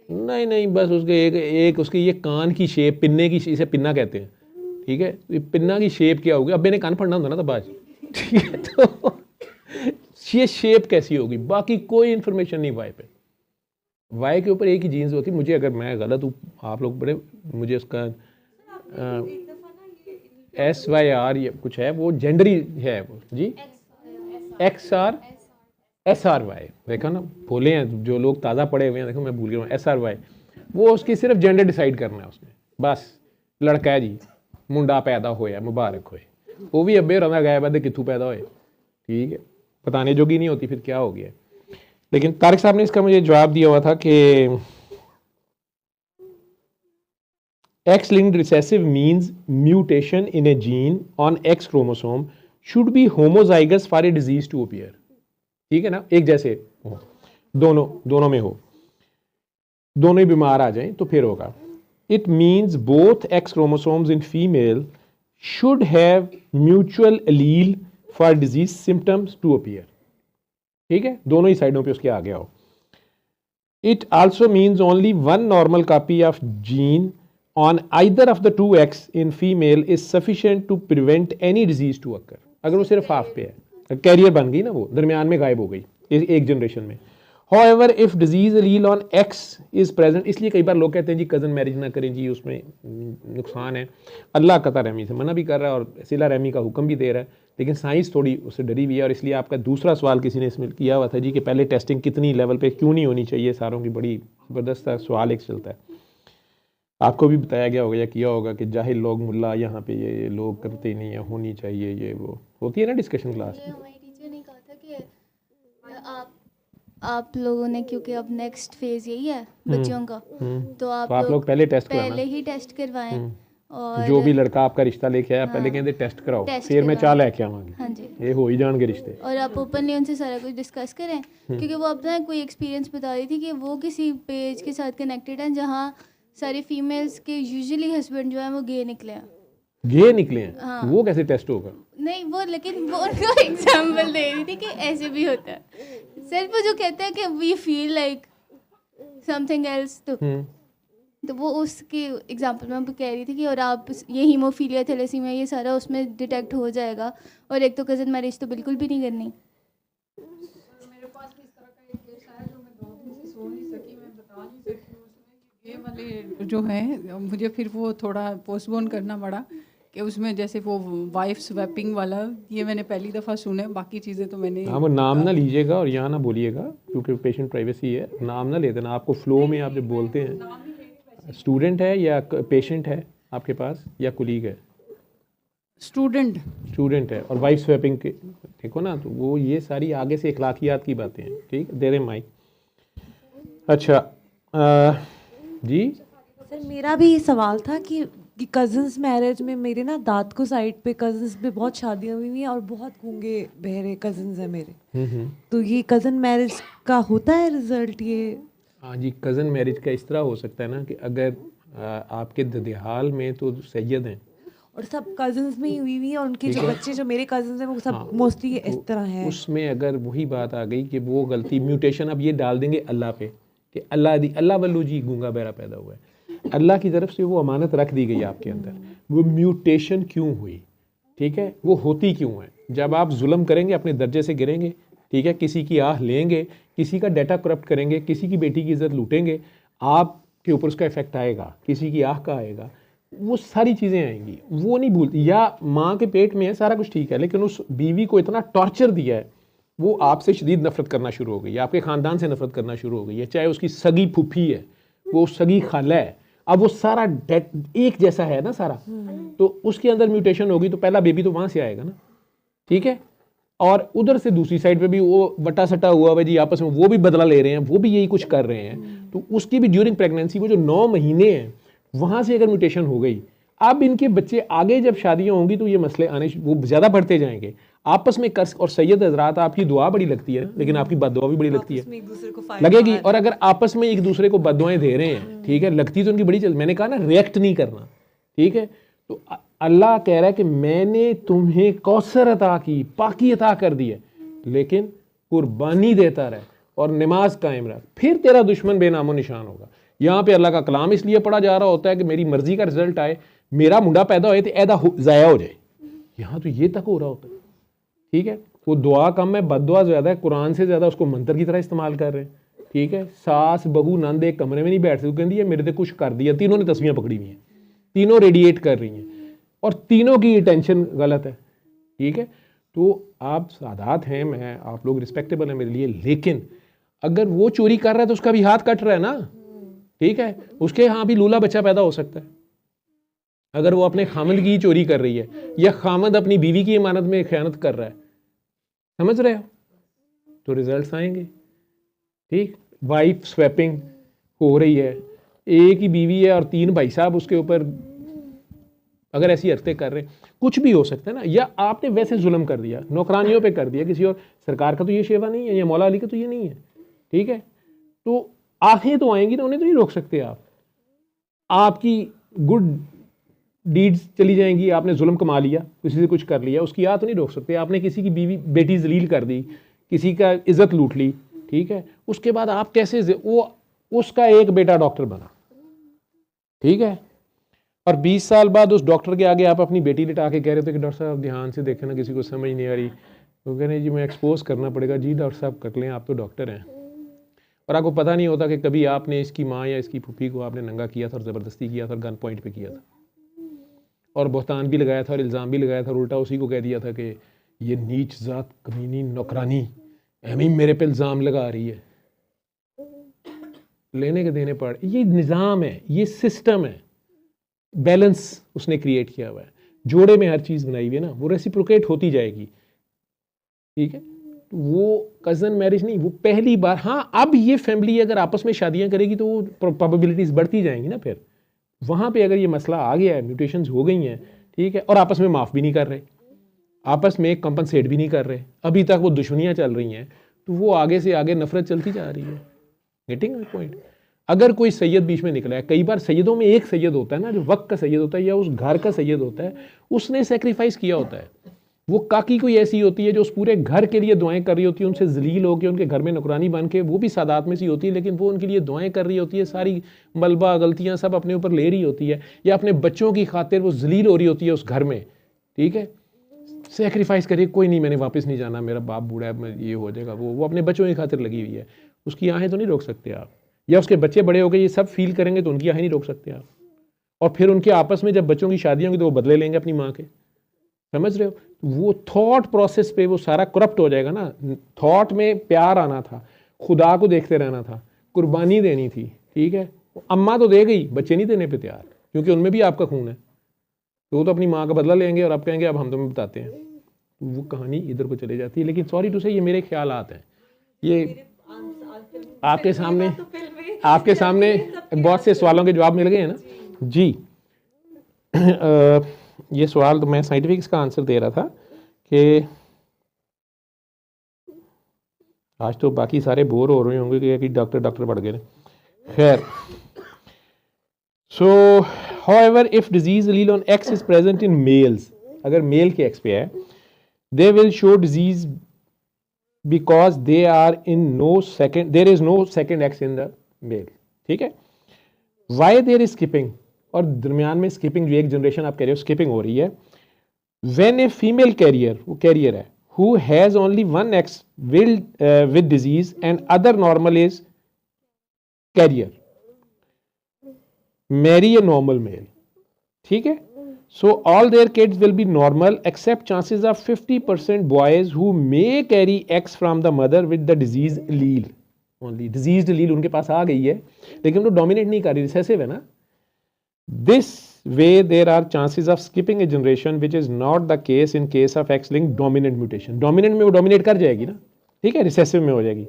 नहीं बस उसके एक उसकी ये कान की शेप, पिन्ने की, इसे पिन्ना कहते हैं, ठीक है, ये पिन्ना की शेप क्या होगी? अब मैंने कान पढ़ना होता ना, तो बाज, ठीक है, तो ये शेप कैसी होगी? बाकी कोई इन्फॉर्मेशन नहीं वाई पे। वाई के ऊपर एक ही जीन्स होती है, मुझे, अगर मैं गलत हूँ आप लोग बड़े, मुझे उसका SYR ये कुछ है, वो जेंडरी है वो जी, SRY, देखा ना, बोले हैं जो लोग ताज़ा पढ़े हुए हैं, देखो मैं भूल गया हूँ, SRY, वो उसकी सिर्फ जेंडर डिसाइड करना है उसमें, बस लड़का है जी, मुंडा पैदा होया, मुबारक होए, वो भी अब्बे रंधा गया बंदे कितू पैदा होए, ठीक है, बताने जोगी नहीं होती, फिर क्या हो गया। लेकिन तारिक साहब ने इसका मुझे जवाब दिया हुआ था कि X-linked recessive means mutation in a gene on X chromosome should be homozygous for a disease to appear। ठीक है ना, एक जैसे हो, दोनों में हो, दोनों ही बीमार आ जाएं तो फिर होगा। It means both X chromosomes in female should have mutual allele for disease symptoms to appear। ठीक है, दोनों ही साइडों पे उसके आगे आओ। It also means only one normal copy of gene on either of the two X in female is sufficient to prevent any disease to occur। अगर वो सिर्फ हाफ पे है, कैरियर बन गई ना, वो दरमियान में गायब हो गई एक जनरेशन में। However, if disease allele on X is present, इसलिए कई बार लोग कहते हैं जी कज़न मैरिज ना करें जी, उसमें नुकसान है। अल्लाह कता रहमी से मना भी कर रहा है और सिला रहमी का हुक्म भी दे रहा है, लेकिन साइंस थोड़ी उससे डरी हुई है। और इसलिए आपका दूसरा सवाल किसी ने इसमें किया हुआ था जी कि पहले टेस्टिंग कितनी लेवल पे क्यों नहीं होनी चाहिए, सारों की बड़ी ज़बरदस्त सवाल एक चलता है। आपको भी बताया गया होगा या किया होगा कि जाहिल लोग मुल्ला यहाँ पे ये लोग करते ही नहीं है, होनी चाहिए, ये वो होती है ना डिस्कशन क्लास में। हमारी टीचर ने कहा था कि आप लोगों ने, क्योंकि अब नेक्स्ट फेज यही है बच्चों का, तो आप लोग पहले ही टेस्ट करवाएं, और जो भी लड़का आपका रिश्ता लेके आया पहले कहते टेस्ट कराओ, फिर मैं चाह लेके आवांगी। हाँ जी, ये हो ही जाएंगे रिश्ते। और आप ओपनली उनसे सारा कुछ डिस्कस करें, क्योंकि वो अपना कोई एक्सपीरियंस बता रही थी कि वो किसी पेज के साथ कनेक्टेड हैं जहाँ सारी फीमेल्स के यूजुअली हस्बैंड जो है वो गे निकले हैं। गे निकले हैं? हाँ। वो कैसे टेस्ट होगा? नहीं वो, लेकिन वो उनको एग्जाम्पल दे रही थी कि ऐसे भी होता है। सिर्फ वो जो कहते हैं कि we feel like something else, तो वो उसकी एग्जांपल में कह रही थी कि और आप ये हीमोफीलिया, थैलेसीमिया, ये सारा उसमें डिटेक्ट हो जाएगा, और एक तो कज़न मैरिज तो बिल्कुल भी नहीं करनी। मेरे पास भी इस तरह का एक केस है जो मैं 2 दिन से सो नहीं सकी, मैं बता नहीं सकती हूँ। उसमें ये वाले जो है मुझे फिर वो थोड़ा पोस्टपोन करना पड़ा कि उसमें जैसे वो वाइफ स्वैपिंग वाला, ये मैंने पहली दफ़ा सुना है, बाकी चीज़ें तो मैंने। हाँ, वो नाम ना लीजिएगा और यहाँ ना बोलिएगा क्योंकि पेशेंट प्राइवेसी है, नाम ना ले देना। आपको फ्लो में आप जब बोलते हैं, स्टूडेंट है या पेशेंट है आपके पास या कुलीग है? स्टूडेंट है और वाइफ स्वैपिंग के देखो ना, तो वो ये सारी आगे से इखलाकियात की बातें हैं। ठीक, दे रहे माइक। अच्छा जी सर, मेरा भी सवाल था कि कि कज़न्स मैरिज में मेरे ना दाद को साइड पे कज़न्स में बहुत शादियां हुई हैं और बहुत गूंगे बहरे कज़न्स हैं मेरे। तो ये कज़न मैरिज का होता है रिजल्ट ये? हाँ जी, कज़न मैरिज का इस तरह हो सकता है ना कि अगर आपके ददिहाल में तो सैयद हैं और सब कज़न्स में ही हुई हुई हैं और उनके जो बच्चे जो मेरे कज़न्स हैं वो सब हाँ, मोस्टली इस तो तरह हैं। उसमें अगर वही बात आ गई कि वो गलती म्यूटेशन अब ये डाल देंगे अल्लाह पे कि अल्लाह वल्लू जी गूंगा बहरा पैदा हुआ है, अल्लाह की तरफ से वो अमानत रख दी गई आपके अंदर। वो म्यूटेशन क्यों हुई, ठीक है, वो होती क्यों है? जब आप जुल्म करेंगे अपने दर्जे से गिरेंगे, ठीक है, किसी की आह लेंगे, किसी का डाटा करप्ट करेंगे, किसी की बेटी की इज्जत लूटेंगे, आपके ऊपर उसका इफेक्ट आएगा, किसी की आह का आएगा, वो सारी चीज़ें आएंगी। वो नहीं भूलती। या माँ के पेट में है सारा कुछ ठीक है, लेकिन उस बीवी को इतना टॉर्चर दिया है, वो आपसे शदीद नफरत करना शुरू हो गई है, आपके ख़ानदान से नफरत करना शुरू हो गई है, चाहे उसकी सगी फूफी है, वो सगी खाला है, अब वो सारा एक जैसा है ना सारा, तो उसके अंदर म्यूटेशन होगी तो पहला बेबी तो वहाँ से आएगा ना, ठीक है। और उधर से दूसरी साइड पे भी वो बटा सटा हुआ है जी, आपस में वो भी बदला ले रहे हैं, वो भी यही कुछ कर रहे हैं, तो उसकी भी ड्यूरिंग प्रेगनेंसी वो जो 9 महीने हैं वहाँ से अगर म्यूटेशन हो गई, अब इनके बच्चे आगे जब शादियाँ होंगी तो ये मसले आने वो ज़्यादा बढ़ते जाएंगे आपस में। कर्ज और सैयद हजरात, आपकी दुआ बड़ी लगती है लेकिन आपकी बददुआ भी बड़ी लगती है, एक दूसरे को फायदा लगेगी। और अगर आपस में एक दूसरे को बददुआएं दे रहे हैं, ठीक है, लगती तो उनकी बड़ी चल, मैंने कहा ना रिएक्ट नहीं करना, ठीक है। तो अल्लाह कह रहा है कि मैंने तुम्हें कौसर अता की, पाकी अता कर दी है, लेकिन कुर्बानी देता रहे और नमाज कायम रख, फिर तेरा दुश्मन बेनामो निशान होगा। यहाँ पे अल्लाह का कलाम इसलिए पढ़ा जा रहा होता है कि मेरी मर्जी का रिजल्ट आए, मेरा मुंडा पैदा होए तो ऐदा ज़ाया हो जाए, यहाँ तो ये तक हो रहा होता है, ठीक है। वो दुआ कम है, बददुआ ज़्यादा है, कुरान से ज़्यादा उसको मंत्र की तरह इस्तेमाल कर रहे हैं, ठीक है। सास बहू नंद एक कमरे में नहीं बैठ सकती, कहती है मेरे से कुछ कर दिया, तीनों ने तस्वीरें पकड़ी हुई हैं, तीनों रेडिएट कर रही हैं और तीनों की टेंशन गलत है, ठीक है। तो आप सादात हैं, मैं आप लोग रिस्पेक्टेबल हैं मेरे लिए, लेकिन अगर वो चोरी कर रहा है तो उसका भी हाथ कट रहा है ना, ठीक है, उसके यहाँ भी लूला बच्चा पैदा हो सकता है। अगर वो अपने खामद की चोरी कर रही है या खामद अपनी बीवी की इमानत में खयानत कर रहा है, समझ रहे हो, तो रिजल्ट्स आएंगे, ठीक। वाइफ स्वैपिंग हो रही है, एक ही बीवी है और 3 भाई साहब उसके ऊपर अगर ऐसी हरकतें कर रहे हैं, कुछ भी हो सकता है ना। या आपने वैसे जुल्म कर दिया, नौकरानियों पे कर दिया किसी और, सरकार का तो ये शेवा नहीं है या मौला अली का तो ये नहीं है, ठीक है। तो आंखें तो आएंगी ना, उन्हें तो नहीं रोक सकते आप, आपकी गुड डीड्स चली जाएंगी, आपने जुल्म कमा लिया, किसी से कुछ कर लिया, उसकी याद तो नहीं रोक सकते। आपने किसी की बीवी बेटी जलील कर दी, किसी का इज्जत लूट ली, ठीक है, उसके बाद आप कैसे वो उसका एक बेटा डॉक्टर बना, ठीक है, और 20 साल बाद उस डॉक्टर के आगे आप अपनी बेटी लिटा के कह रहे थे कि डॉक्टर साहब ध्यान से देखें ना, किसी को समझ नहीं आ रही, तो कह रहे जी मैं एक्सपोज करना पड़ेगा। जी डॉक्टर साहब कर लें, आप तो डॉक्टर हैं। और आपको पता नहीं होता कि कभी आपने इसकी माँ या इसकी फूफी को आपने नंगा किया था और ज़बरदस्ती किया था और गन पॉइंट पे किया था और बहतान भी लगाया था और इल्ज़ाम भी लगाया था और उल्टा उसी को कह दिया था कि ये नीच ज़ात कमीनी नौकरानी एमी मेरे पे इल्ज़ाम लगा रही है। लेने के देने पड़, ये निज़ाम है, ये सिस्टम है, बैलेंस उसने क्रिएट किया हुआ है, जोड़े में हर चीज़ बनाई हुई है ना, वो रेसिप्रोकेट होती जाएगी, ठीक है। वो कज़न मैरिज नहीं, वो पहली बार। हाँ, अब ये फैमिली अगर आपस में शादियां करेगी तो वो प्रोबेबिलिटीज़ बढ़ती जाएंगी ना। फिर वहाँ पे अगर ये मसला आ गया है, म्यूटेशंस हो गई हैं, ठीक है, और आपस में माफ़ भी नहीं कर रहे, आपस में कंपनसेट भी नहीं कर रहे, अभी तक वो दुश्मनियाँ चल रही हैं, तो वो आगे से आगे नफरत चलती जा रही है। Getting my point. अगर कोई सैयद बीच में निकला है, कई बार सैयदों में एक सैयद होता है ना, जो वक्त का सैयद होता है या उस घर का सैयद होता है, उसने सेक्रीफाइस किया होता है। वो काकी कोई ऐसी होती है जो उस पूरे घर के लिए दुआएं कर रही होती है, उनसे जलील होकर उनके घर में नौकरानी बन के, वो भी सादात में सी होती है, लेकिन वो उनके लिए दुआएं कर रही होती है, सारी मलबा गलतियां सब अपने ऊपर ले रही होती है, या अपने बच्चों की खातिर वो जलील हो रही होती है उस घर में, ठीक है, सेक्रीफाइस करिए, कोई नहीं मैंने वापस नहीं जाना, मेरा बाप बूढ़ा है, ये हो जाएगा, वो अपने बच्चों की खातिर लगी हुई है, उसकी आहें तो नहीं रोक सकते आप। या उसके बच्चे बड़े हो गए ये सब फील करेंगे तो उनकी आहें नहीं रोक सकते आप। और फिर उनके आपस में जब बच्चों की शादी होंगी तो वो बदले लेंगे अपनी माँ के, समझ रहे हो। वो थॉट प्रोसेस पे वो सारा करप्ट हो जाएगा ना। थॉट में प्यार आना था, खुदा को देखते रहना था, कुर्बानी देनी थी, ठीक है। अम्मा तो दे गई, बच्चे नहीं देने पे तैयार, क्योंकि उनमें भी आपका खून है, तो वो तो अपनी माँ का बदला लेंगे और आप कहेंगे अब हम तुम्हें बताते हैं, तो वो कहानी इधर को चले जाती है। लेकिन सॉरी टू से ये मेरे ख्यालात हैं, ये आपके सामने बहुत से सवालों के जवाब मिल गए हैं ना जी। ये सवाल तो मैं साइंटिफिक इसका आंसर दे रहा था कि आज तो बाकी सारे बोर हो रहे होंगे कि डॉक्टर पढ़ गए। खैर, so however if disease allele on X is present in males, अगर मेल के एक्स पे है, they will show disease because they are in no second, there is no second X in the male. ठीक है, why there is skipping, और दरमियान में skipping, जो एक जनरेशन आप कह रहे हो स्किपिंग हो रही है। व्हेन ए फीमेल कैरियर, वो कैरियर है, who has only one X will with disease and other normal is carrier, marry a normal male. ठीक है, so all their kids will be normal except chances of 50% boys who may carry X from the mother with the disease allele only. Diseased allele उनके पास आ गई है लेकिन वो dominate नहीं कर रही, रिसेसिव है ना। This way there are chances of skipping a generation which is not the case in case of X-linked dominant mutation. Dominant में वो डोमिनेट कर जाएगी ना, ठीक है, रिसेसिव में हो जाएगी।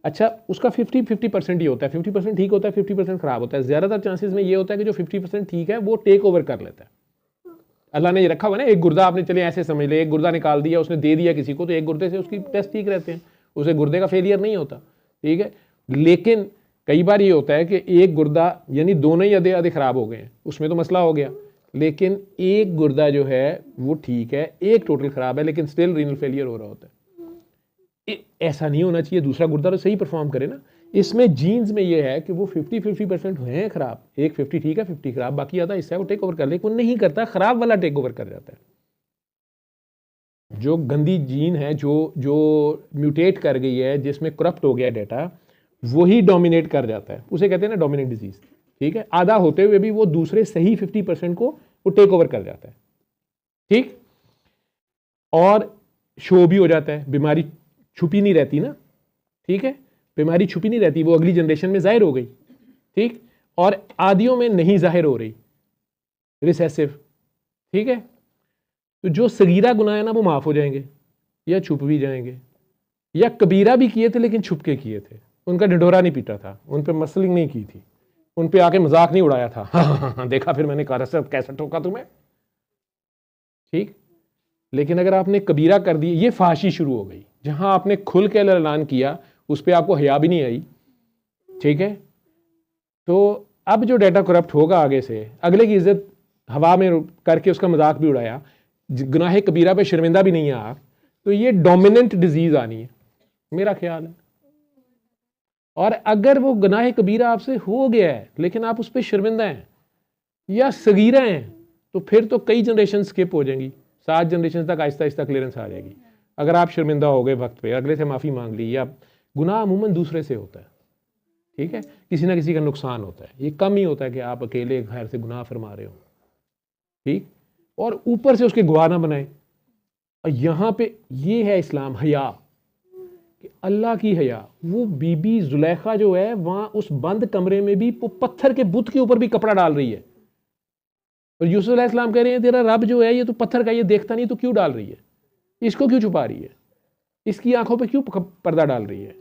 अच्छा, उसका 50% ही होता है, 50% ठीक होता है, 50% खराब होता है। ज़्यादातर चांसेस में ये होता है कि जो 50% ठीक है वो टेक ओवर कर लेता है। अल्लाह ने ये रखा हुआ ना, एक गुर्दा आपने चले ऐसे समझ ले, एक गुर्दा निकाल दिया, उसने दे दिया किसी को, तो एक गुर्दे से उसकी टेस्ट ठीक रहते हैं, उसे गुर्दे का फेलियर नहीं होता। ठीक है, लेकिन कई बार ये होता है कि एक गुर्दा यानी दोनों ही आधे खराब हो गए हैं, उसमें तो मसला हो गया, लेकिन एक गुर्दा जो है वो ठीक है, एक टोटल खराब है, लेकिन स्टिल रीनल फेलियर हो रहा होता है। ऐसा नहीं होना चाहिए, दूसरा गुर्दा तो सही परफॉर्म करे ना। इसमें जीन्स में ये है कि वो 50% हैं खराब, एक 50 ठीक है 50 खराब, बाकी आधा हिस्सा है वो टेक ओवर कर ले, वो नहीं करता, खराब वाला टेक ओवर कर जाता है। जो गंदी जीन है, जो म्यूटेट कर गई है, जिसमें करप्ट हो गया डाटा, वही डोमिनेट कर जाता है, उसे कहते हैं ना डोमिनेंट डिजीज। ठीक है, आधा होते हुए भी वो दूसरे सही 50% को वो टेक ओवर कर जाता है। ठीक, और शो भी हो जाता है, बीमारी छुपी नहीं रहती ना। ठीक है, बीमारी छुपी नहीं रहती, वो अगली जनरेशन में जाहिर हो गई। ठीक, और आदियों में नहीं जाहिर हो रही, रिसेसिव। ठीक है, तो जो सगीरा गुनाह है ना वो माफ हो जाएंगे, या छुप भी जाएंगे, या कबीरा भी किए थे लेकिन छुप के किए थे, उनका ढिढोरा नहीं पीटा था, उन पर मसलिंग नहीं की थी, उन पे आके मजाक नहीं उड़ाया था, हाँ, देखा फिर मैंने कहा सब कैसा ठोका तुम्हें। ठीक, लेकिन अगर आपने कबीरा कर दी, ये फाशी शुरू हो गई, जहां आपने खुल के ऐलान किया, उस पर आपको हया भी नहीं आई। ठीक है, तो अब जो डाटा करप्ट होगा आगे से, अगले की इज्जत हवा में करके उसका मजाक भी उड़ाया, गुनाह कबीरा पे शर्मिंदा भी नहीं है आप, तो ये डोमिनेंट डिजीज आनी है, मेरा ख्याल है। और अगर वो गुनाह कबीरा आपसे हो गया है लेकिन आप उस पर शर्मिंदा हैं या सगीरा हैं, तो फिर तो कई जनरेशन स्किप हो जाएंगी, 7 जनरेशन तक आहिस्ता आहिस्ता क्लियरेंस आ जाएगी। अगर आप शर्मिंदा हो गए वक्त पे, अगले से माफ़ी मांग ली, या गुनाह अमूमन दूसरे से होता है। ठीक है, किसी ना किसी का नुकसान होता है, ये कम ही होता है कि आप अकेले घर से गुनाह फरमा रहे हो। ठीक, और ऊपर से उसके गवाह ना बनाए। और यहाँ पे ये है इस्लाम, हया, कि अल्लाह की हया। वो बीबी जुलेखा जो है वहाँ उस बंद कमरे में भी पत्थर के बुत के ऊपर भी कपड़ा डाल रही है, और यूसुफ अलैहिस्सलाम कह रहे हैं तेरा रब जो है ये तो पत्थर का, ये देखता नहीं तो क्यों डाल रही है, इसको क्यों छुपा रही है, इसकी आंखों पे क्यों पर्दा डाल रही है।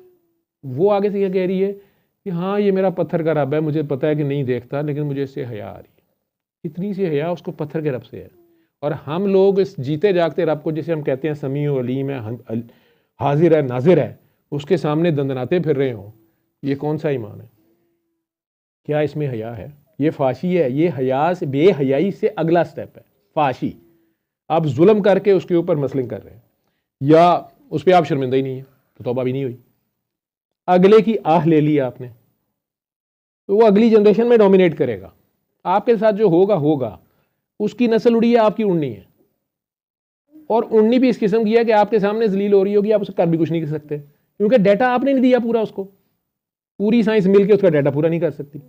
वो आगे से यह कह रही है कि हाँ ये मेरा पत्थर का रब है, मुझे पता है कि नहीं देखता, लेकिन मुझे इससे हया आ रही है। इतनी सी हया उसको पत्थर के रब से है। और हम लोग इस जीते जागते रब को, जिसे हम कहते हैं समी व अलीम है, हाजिर है, नाजिर है, उसके सामने दंदनाते फिर रहे हो, ये कौन सा ईमान है? क्या इसमें हया है? ये फाशी है। ये हया से, बेहयाई से अगला स्टेप है फाशी। आप जुल्म करके उसके ऊपर मसलिंग कर रहे हैं, या उस पर आप शर्मिंदा ही नहीं है तो तौबा भी नहीं हुई, अगले की आह ले ली आपने, तो वो अगली जनरेशन में डोमिनेट करेगा। आपके साथ जो होगा होगा, उसकी नस्ल उड़ी है, आपकी उड़नी है, और उड़नी भी इस किस्म की है कि आपके सामने जलील हो रही होगी, आप उसे कर भी कुछ नहीं कर सकते, क्योंकि डाटा आपने नहीं दिया पूरा उसको। पूरी साइंस मिलकर उसका डाटा पूरा नहीं कर सकती।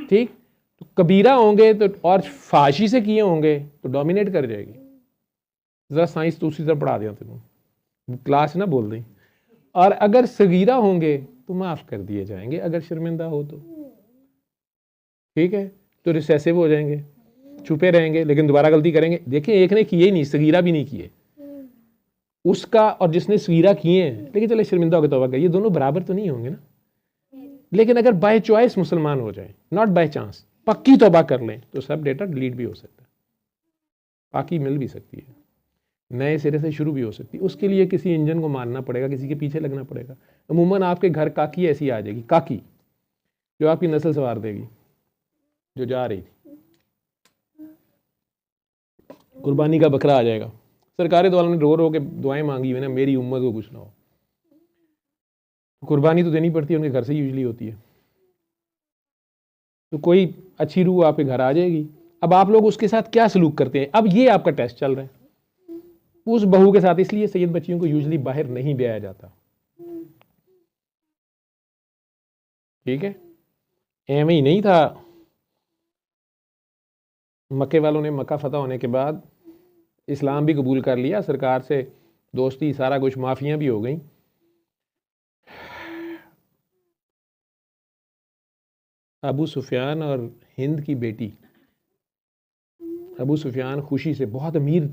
ठीक, तो कबीरा होंगे तो, और फाशी से किए होंगे तो डोमिनेट कर जाएगी। जरा साइंस दूसरी तरफ पढ़ा दिया तुम, क्लास ना बोल दें। और अगर सगीरा होंगे तो माफ कर दिए जाएंगे, अगर शर्मिंदा हो तो। ठीक है, तो रिसेसिव हो जाएंगे, छुपे रहेंगे, लेकिन दोबारा गलती करेंगे। देखिए, एक ने किए ही नहीं, सगीरा भी नहीं किए उसका, और जिसने सगीरा किए हैं लेकिन चले शर्मिंदा होकर तौबा कर, ये दोनों बराबर तो नहीं होंगे ना। लेकिन अगर बाय चॉइस मुसलमान हो जाए, नॉट बाय चांस, पक्की तौबा कर लें तो सब डेटा डिलीट भी हो सकता है, पाकी मिल भी सकती है, नए सिरे से शुरू भी हो सकती है। उसके लिए किसी इंजन को मारना पड़ेगा, किसी के पीछे लगना पड़ेगा। अमूमन आपके घर काकी ऐसी आ जाएगी, काकी, जो आपकी नस्ल संवार देगी, जो जा रही थी। कुर्बानी का बकरा आ जाएगा। सरकारी वालों ने रो रो के दुआएं मांगी हुई ना, मेरी उम्मत को कुछ ना हो। कुर्बानी तो देनी पड़ती है, उनके घर से यूजली होती है। तो कोई अच्छी रूह आपके घर आ जाएगी। अब आप लोग उसके साथ क्या सलूक करते हैं, अब ये आपका टेस्ट चल रहा है उस बहू के साथ। इसलिए सैयद बच्चियों को यूजली बाहर नहीं ब्याया जाता, ठीक है। एवं ही नहीं था, मक्के वालों ने मक्का फतह होने के बाद इस्लाम भी कबूल कर लिया, सरकार से दोस्ती, सारा कुछ, माफियां भी हो गई। अबू सुफियान और हिंद की बेटी, अबू सुफियान खुशी से, बहुत अमीर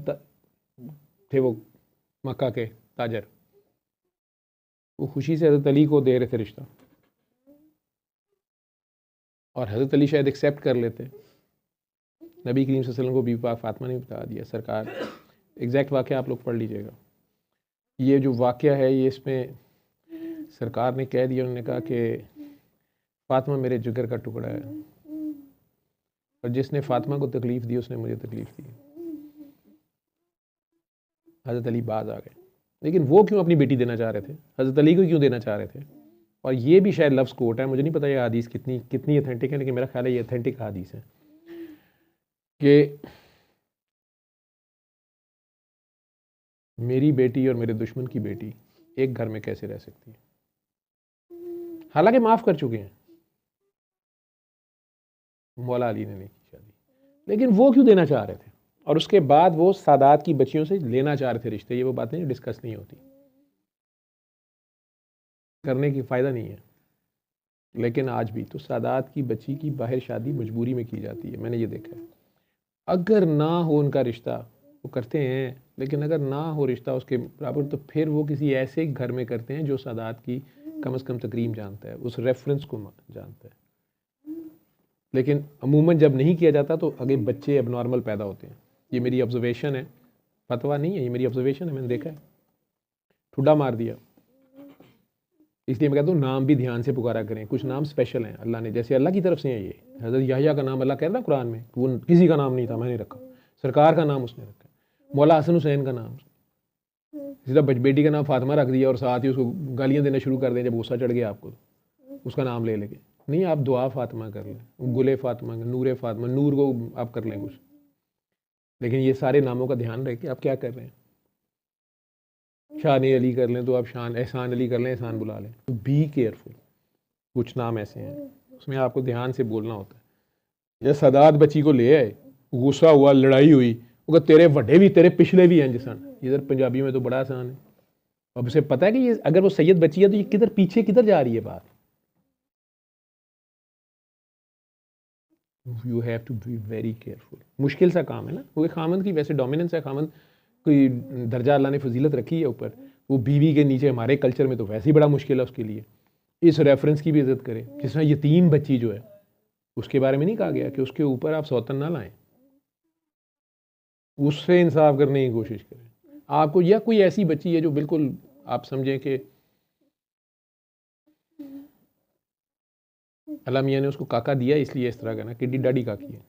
थे वो मक्का के ताजर, वो खुशी से हज़रत अली को दे रहे थे रिश्ता, और हज़रत अली शायद एक्सेप्ट कर लेते। नबी करीम सल्लल्लाहु अलैहि वसल्लम को बीवी पाक फातिमा ने बता दिया। सरकार, एग्जैक्ट वाक़या आप लोग पढ़ लीजिएगा। ये जो वाक़या है, ये इसमें सरकार ने कह दिया, उन्होंने कहा कि फातिमा मेरे जिगर का टुकड़ा है, और जिसने फातिमा को तकलीफ़ दी उसने मुझे तकलीफ़ दी। हज़रत अली बाज आ गए। लेकिन वो क्यों अपनी बेटी देना चाह रहे थे, हज़रत अली को क्यों देना चाह रहे थे? और ये भी शायद लफ्ज़ कोट है, मुझे नहीं पता ये हदीस कितनी अथेंटिक है, लेकिन मेरा ख्याल है ये अथेंटिक हदीस है कि मेरी बेटी और मेरे दुश्मन की बेटी एक घर में कैसे रह सकती है। हालांकि माफ़ कर चुके हैं, मौला अली ने नहीं की शादी, लेकिन वो क्यों देना चाह रहे थे? और उसके बाद वो सादात की बच्चियों से लेना चाह रहे थे रिश्ते। ये वो बातें डिस्कस नहीं होती, करने की फ़ायदा नहीं है। लेकिन आज भी तो सादात की बच्ची की बाहर शादी मजबूरी में की जाती है, मैंने ये देखा है। अगर ना हो उनका रिश्ता, वो करते हैं, लेकिन अगर ना हो रिश्ता उसके बराबर, तो फिर वो किसी ऐसे घर में करते हैं जो सादात की कम से कम तकरीम जानता है, उस रेफरेंस को जानता है। लेकिन अमूमन जब नहीं किया जाता तो आगे बच्चे एबनॉर्मल पैदा होते हैं। ये मेरी ऑब्जर्वेशन है, फतवा नहीं है, ये मेरी ऑब्जर्वेशन है, मैंने देखा है। ठुड्डा मार दिया। इसलिए मैं कहता हूँ नाम भी ध्यान से पुकारा करें। कुछ नाम स्पेशल हैं अल्लाह ने, जैसे अल्लाह की तरफ से हैं। ये हज़रत याह्या का नाम अल्लाह कह रहा है कुरान में, वो किसी का नाम नहीं था, मैंने रखा। सरकार का नाम उसने रखा। मौला हसन हुसैन का नाम, सीधा बेटी का नाम फातिमा रख दिया, और साथ ही उसको गालियाँ देना शुरू कर दें जब गुस्सा चढ़ गया आपको, उसका नाम ले लेके। नहीं, आप दुआ फातिमा कर लें, गुले फातिमा, नूर फातिमा, नूर को आप कर लें कुछ। लेकिन ये सारे नामों का ध्यान रखें आप क्या कर रहे हैं। शान अली कर लें तो आप शान, एहसान अली कर लें, एहसान बुला लें। तो बी केयरफुल। कुछ नाम ऐसे हैं उसमें आपको ध्यान से बोलना होता है। या सदात बच्ची को ले आए, गुस्सा हुआ, लड़ाई हुई, वो तेरे वड्डे भी तेरे पिछले भी हैं जिसान। इधर पंजाबी में तो बड़ा आसान है। अब उसे पता है कि ये अगर वो सैयद बच्ची है तो ये किधर पीछे किधर जा रही है बात। You have to be very careful. मुश्किल सा काम है ना, वो खामद की वैसे डोमिनेंस है, खामद कोई दर्जा अल्लाह ने फजीलत रखी है ऊपर, वो बीवी के नीचे। हमारे कल्चर में तो वैसे ही बड़ा मुश्किल है उसके लिए। इस रेफरेंस की भी इज्जत करें। जिस तरह यतीम बच्ची जो है उसके बारे में नहीं कहा गया कि उसके ऊपर आप सौतन ना लाएं, उससे इंसाफ करने की कोशिश करें आपको। या कोई ऐसी बच्ची है जो बिल्कुल आप समझें कि अल्लाह मियाँ ने उसको काका दिया इसलिए इस तरह का ना, किड्डी डाडी काकी है,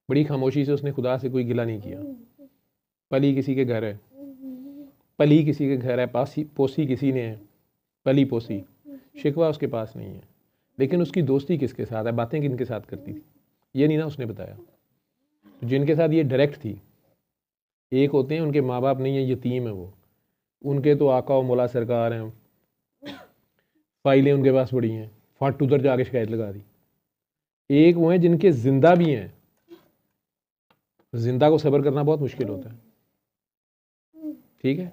बड़ी खामोशी से उसने खुदा से कोई गिला नहीं किया। पली किसी के घर है, पली किसी के घर है, पोसी किसी ने है, पली पोसी, शिकवा उसके पास नहीं है। लेकिन उसकी दोस्ती किसके साथ है, बातें किनके साथ करती थी, ये नहीं ना उसने बताया। तो जिनके साथ ये डायरेक्ट थी, एक होते हैं उनके माँ बाप नहीं है, यतीम है वो, उनके तो आका और मौला सरकार हैं, फाइलें उनके पास पड़ी हैं, फट उधर जाके शिकायत लगा दी। एक वो हैं जिनके जिंदा भी हैं, जिंदा को सब्र करना बहुत मुश्किल होता है, ठीक है।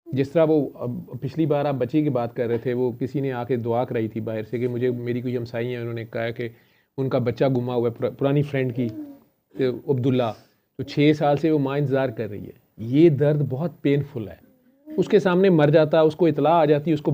जिस तरह वो पिछली बार आप बच्ची की बात कर रहे थे, वो किसी ने आके दुआ कराई थी बाहर से कि मुझे, मेरी कोई हमसाई है, उन्होंने कहा कि उनका बच्चा गुमा हुआ है, पुरानी फ्रेंड की, अब्दुल्ला, तो 6 साल से वो माँ इंतज़ार कर रही है। ये दर्द बहुत पेनफुल है। उसके सामने मर जाता, उसको इतला आ जाती, उसको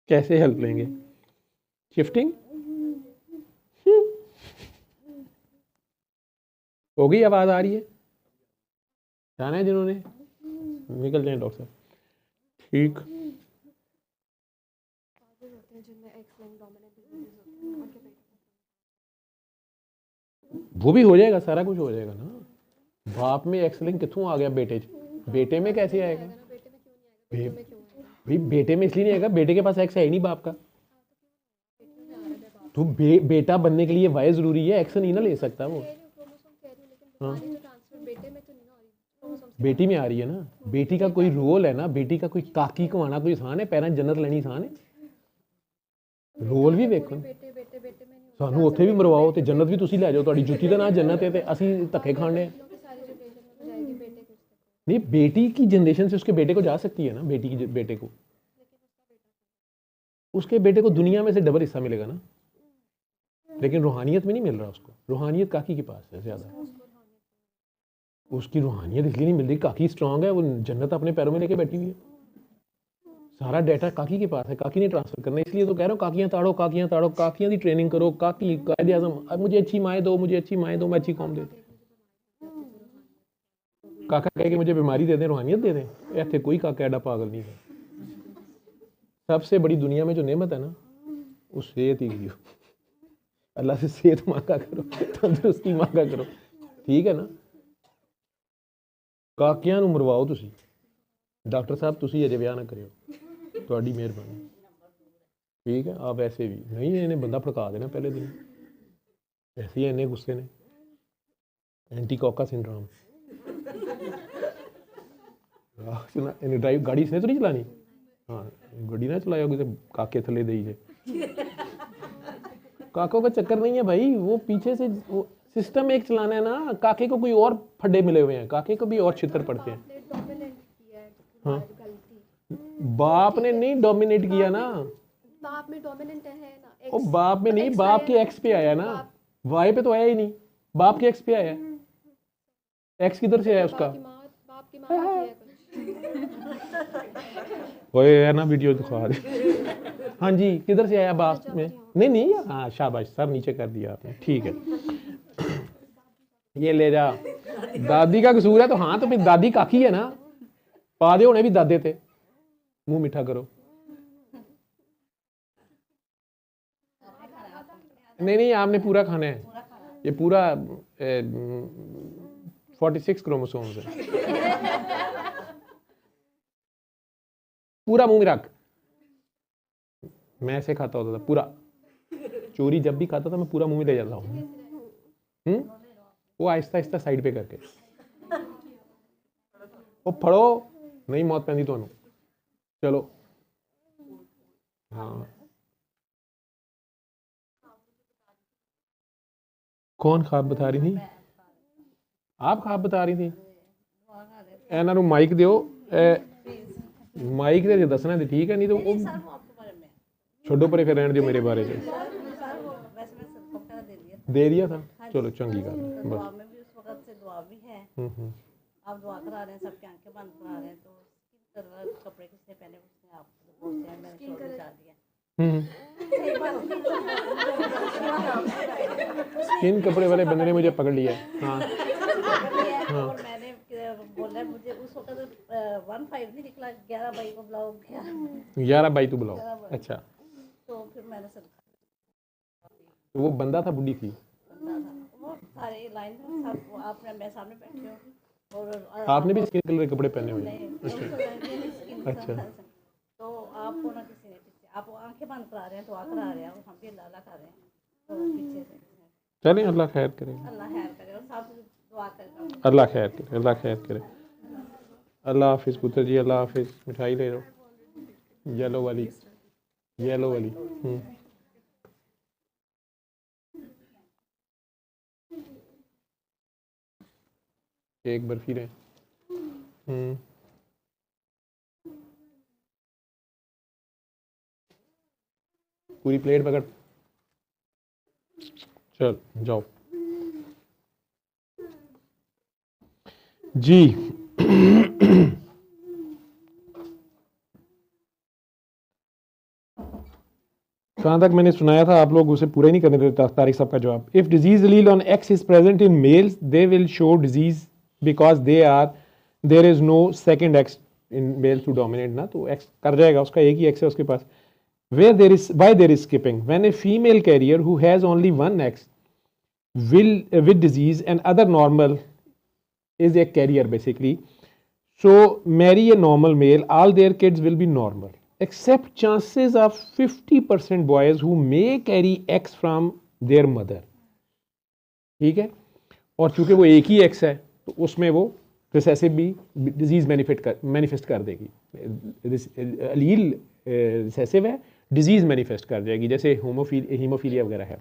कैसे हेल्प लेंगे? शिफ्टिंग हो गई? आवाज़ आ रही है? जाना है जिन्होंने निकल जाए डॉक्टर साहब। ठीक, वो भी हो जाएगा, सारा कुछ हो जाएगा ना। बाप में एक्सलिंग कितों आ गया बेटे बेटे में कैसे आएगा? भाई बेटे में इसलिए नहीं आएगा, बेटे के पास एक्स है ही नहीं बाप का। तो बेटा बनने के लिए वाई जरूरी है, एक्स नहीं ना ले सकता वो। हाँ, बेटी में आ रही है ना। बेटी का कोई रोल है ना, बेटी का कोई काकी कमाना कोई आसान है, पैरां जन्नत लेनी आसान है। रोल भी देखो, सानू उत्थे भी मरवाओ ते जन्नत भी तुसी ले जाओ, तुहाडी जुत्ती दा नाम जन्नत है ते असीं धक्के खाने। नहीं, बेटी की जनरेशन से उसके बेटे को जा सकती है ना, बेटी की बेटे को, उसके बेटे को दुनिया में से डबल हिस्सा मिलेगा ना, लेकिन रूहानियत में नहीं मिल रहा उसको। रूहानियत काकी के पास है ज़्यादा, उसकी रूहानियत इसलिए नहीं मिल रही, काकी स्ट्रांग है, वो जन्नत अपने पैरों में लेके बैठी हुई है। सारा डाटा काकी के पास है, काकी ने ट्रांसफर करना है। इसलिए तो कह रहा हूँ काकियाँ ताड़ो, काकियाँ ताड़ो, काकियाँ की ट्रेनिंग करो। काकी कायदे आज़म, मुझे अच्छी माएँ दो, मुझे अच्छी माएँ दो, मैं अच्छी कौम दे। काका कहे कि मुझे बीमारी दे दें, रूहानियत दे दें। ऐसे कोई काका एडा पागल नहीं है। सबसे बड़ी दुनिया में जो नेमत है ना, वो सेहत ही की। अल्लाह से सेहत मांगा करो, तंदुरुस्ती मांगा करो, ठीक है ना। काकियां नूं मरवाओ तुसी, डॉक्टर साहब तुसी अजे ब्याह ना करियो, तुहाडी मेहरबानी, ठीक है। आप वैसे भी नहीं, इन्हें बंदा फड़का देना पहले दिन, ऐसे ही इन्ने गुस्से ने। Anti Coca syndrome. इन्हें ड्राइव गाड़ी इसने तो नहीं चलानी, हाँ गड्डी ना चलाया किसी काके थले दे जे। काकों का चक्कर नहीं है भाई, वो पीछे से वो सिस्टम एक चलाना है ना। काके को कोई और फड्डे मिले हुए हैं, काके को भी और छितर पड़ते हैं। हाँ, बाप ने नहीं डोमिनेट किया ना, बाप में डोमिनेंट है ना। वो बाप में नहीं, बाप के एक्स पे आया ना, वाई पे तो आया ही नहीं, बाप के एक्स पे आया। एक्स किधर से आया उसका? बाप की माँ है कुछ। ओए है ना, वीडियो दिखा दे। हाँ जी, किधर से आया बाप में? नहीं नहीं, हाँ शाबाश, सब नीचे कर दिया आपने, ठीक है। ये ले जा, दादी का कसूर है तो हाँ, तो फिर दादी काकी है ना, पादे होने भी दादे थे। मुंह मीठा करो। नहीं नहीं, आपने पूरा खाना है, ये पूरा 46 क्रोमोसोम्स है। पूरा मुंह में रख। मैं ऐसे खाता होता था पूरा, चोरी जब भी खाता था मैं पूरा मुंह में ले जाता हूँ। वो आहिस्ता आहिस्ता साइड पे करके, वो फड़ो नहीं मौत पैंदी तो। चलो हाँ, कौन ख्वाब बता रही थी? आप ख्वाब बता रही थी? एना नू माइक दियो, माइक दे दसना थे, ठीक है, नहीं तो वो छोड़ो परे, फिर रहने दियो मेरे बारे में। दे दिया था, चलो चंगी गल बस। आप दुआ करा रहे हैं, सबकी आंखें बंद करा रहे हैं, तो कपड़े किसने पहने उसने आप बोलते हैं मैंने छोड़ बचा दिया। स्किन कपड़े वाले बंदे ने मुझे पकड़ लिया। हाँ और मैंने बोला मुझे उस वक्त 15 नहीं निकला, 11 बाई को बुलाओ, 11 बाई तो बुलाओ। अच्छा, तो फिर मैंने तो वो बंदा था, बुढ़ी थी, वो सारे लाइन में सब आपने मैं सामने बैठे हो और आपने भी स्किन कलर के कपड़े पहने हुए हैं? अच्छा, तो आपको ना किसी ने पीछे, आप आंखें बंद करा रहे हैं, दुआ करा रहे हैं, और हम भी अल्लाह कर रहे हैं, तो पीछे से चलें, अल्लाह खैर करे, अल्लाह खैर करे, और सब दुआ करेगा, अल्लाह खैर करे, अल्लाह खैर करे। अल्लाह हाफिज़ पुत्र जी, अल्लाह हाफिज़। मिठाई ले लो, येलो वाली, येलो वाली। एक बर्फी ले। पूरी प्लेट पकड़, चल जाओ जी। जहाँ तक मैंने सुनाया था आप लोग उसे पूरा ही नहीं करने देते तारिक साहब का जवाब. If disease allele on X is present in males they will show disease because there is no second X in males to dominate ना, तो एक्स कर जाएगा, उसका एक ही एक्स है उसके पास. why there is skipping when a female carrier who has only one X will with disease and other normal is a carrier basically, so marry a normal male, all their kids will be normal except chances of 50% boys who may carry X from their mother. ठीक है, और चूंकि वो एक ही X है तो उसमें वो रिसेसिव भी डिजीज मैनिफेस्ट कर देगी. अलील रिसेसिव है, डिजीज मैनिफेस्ट कर जाएगी, जैसे हीमोफीलिया वगैरह है.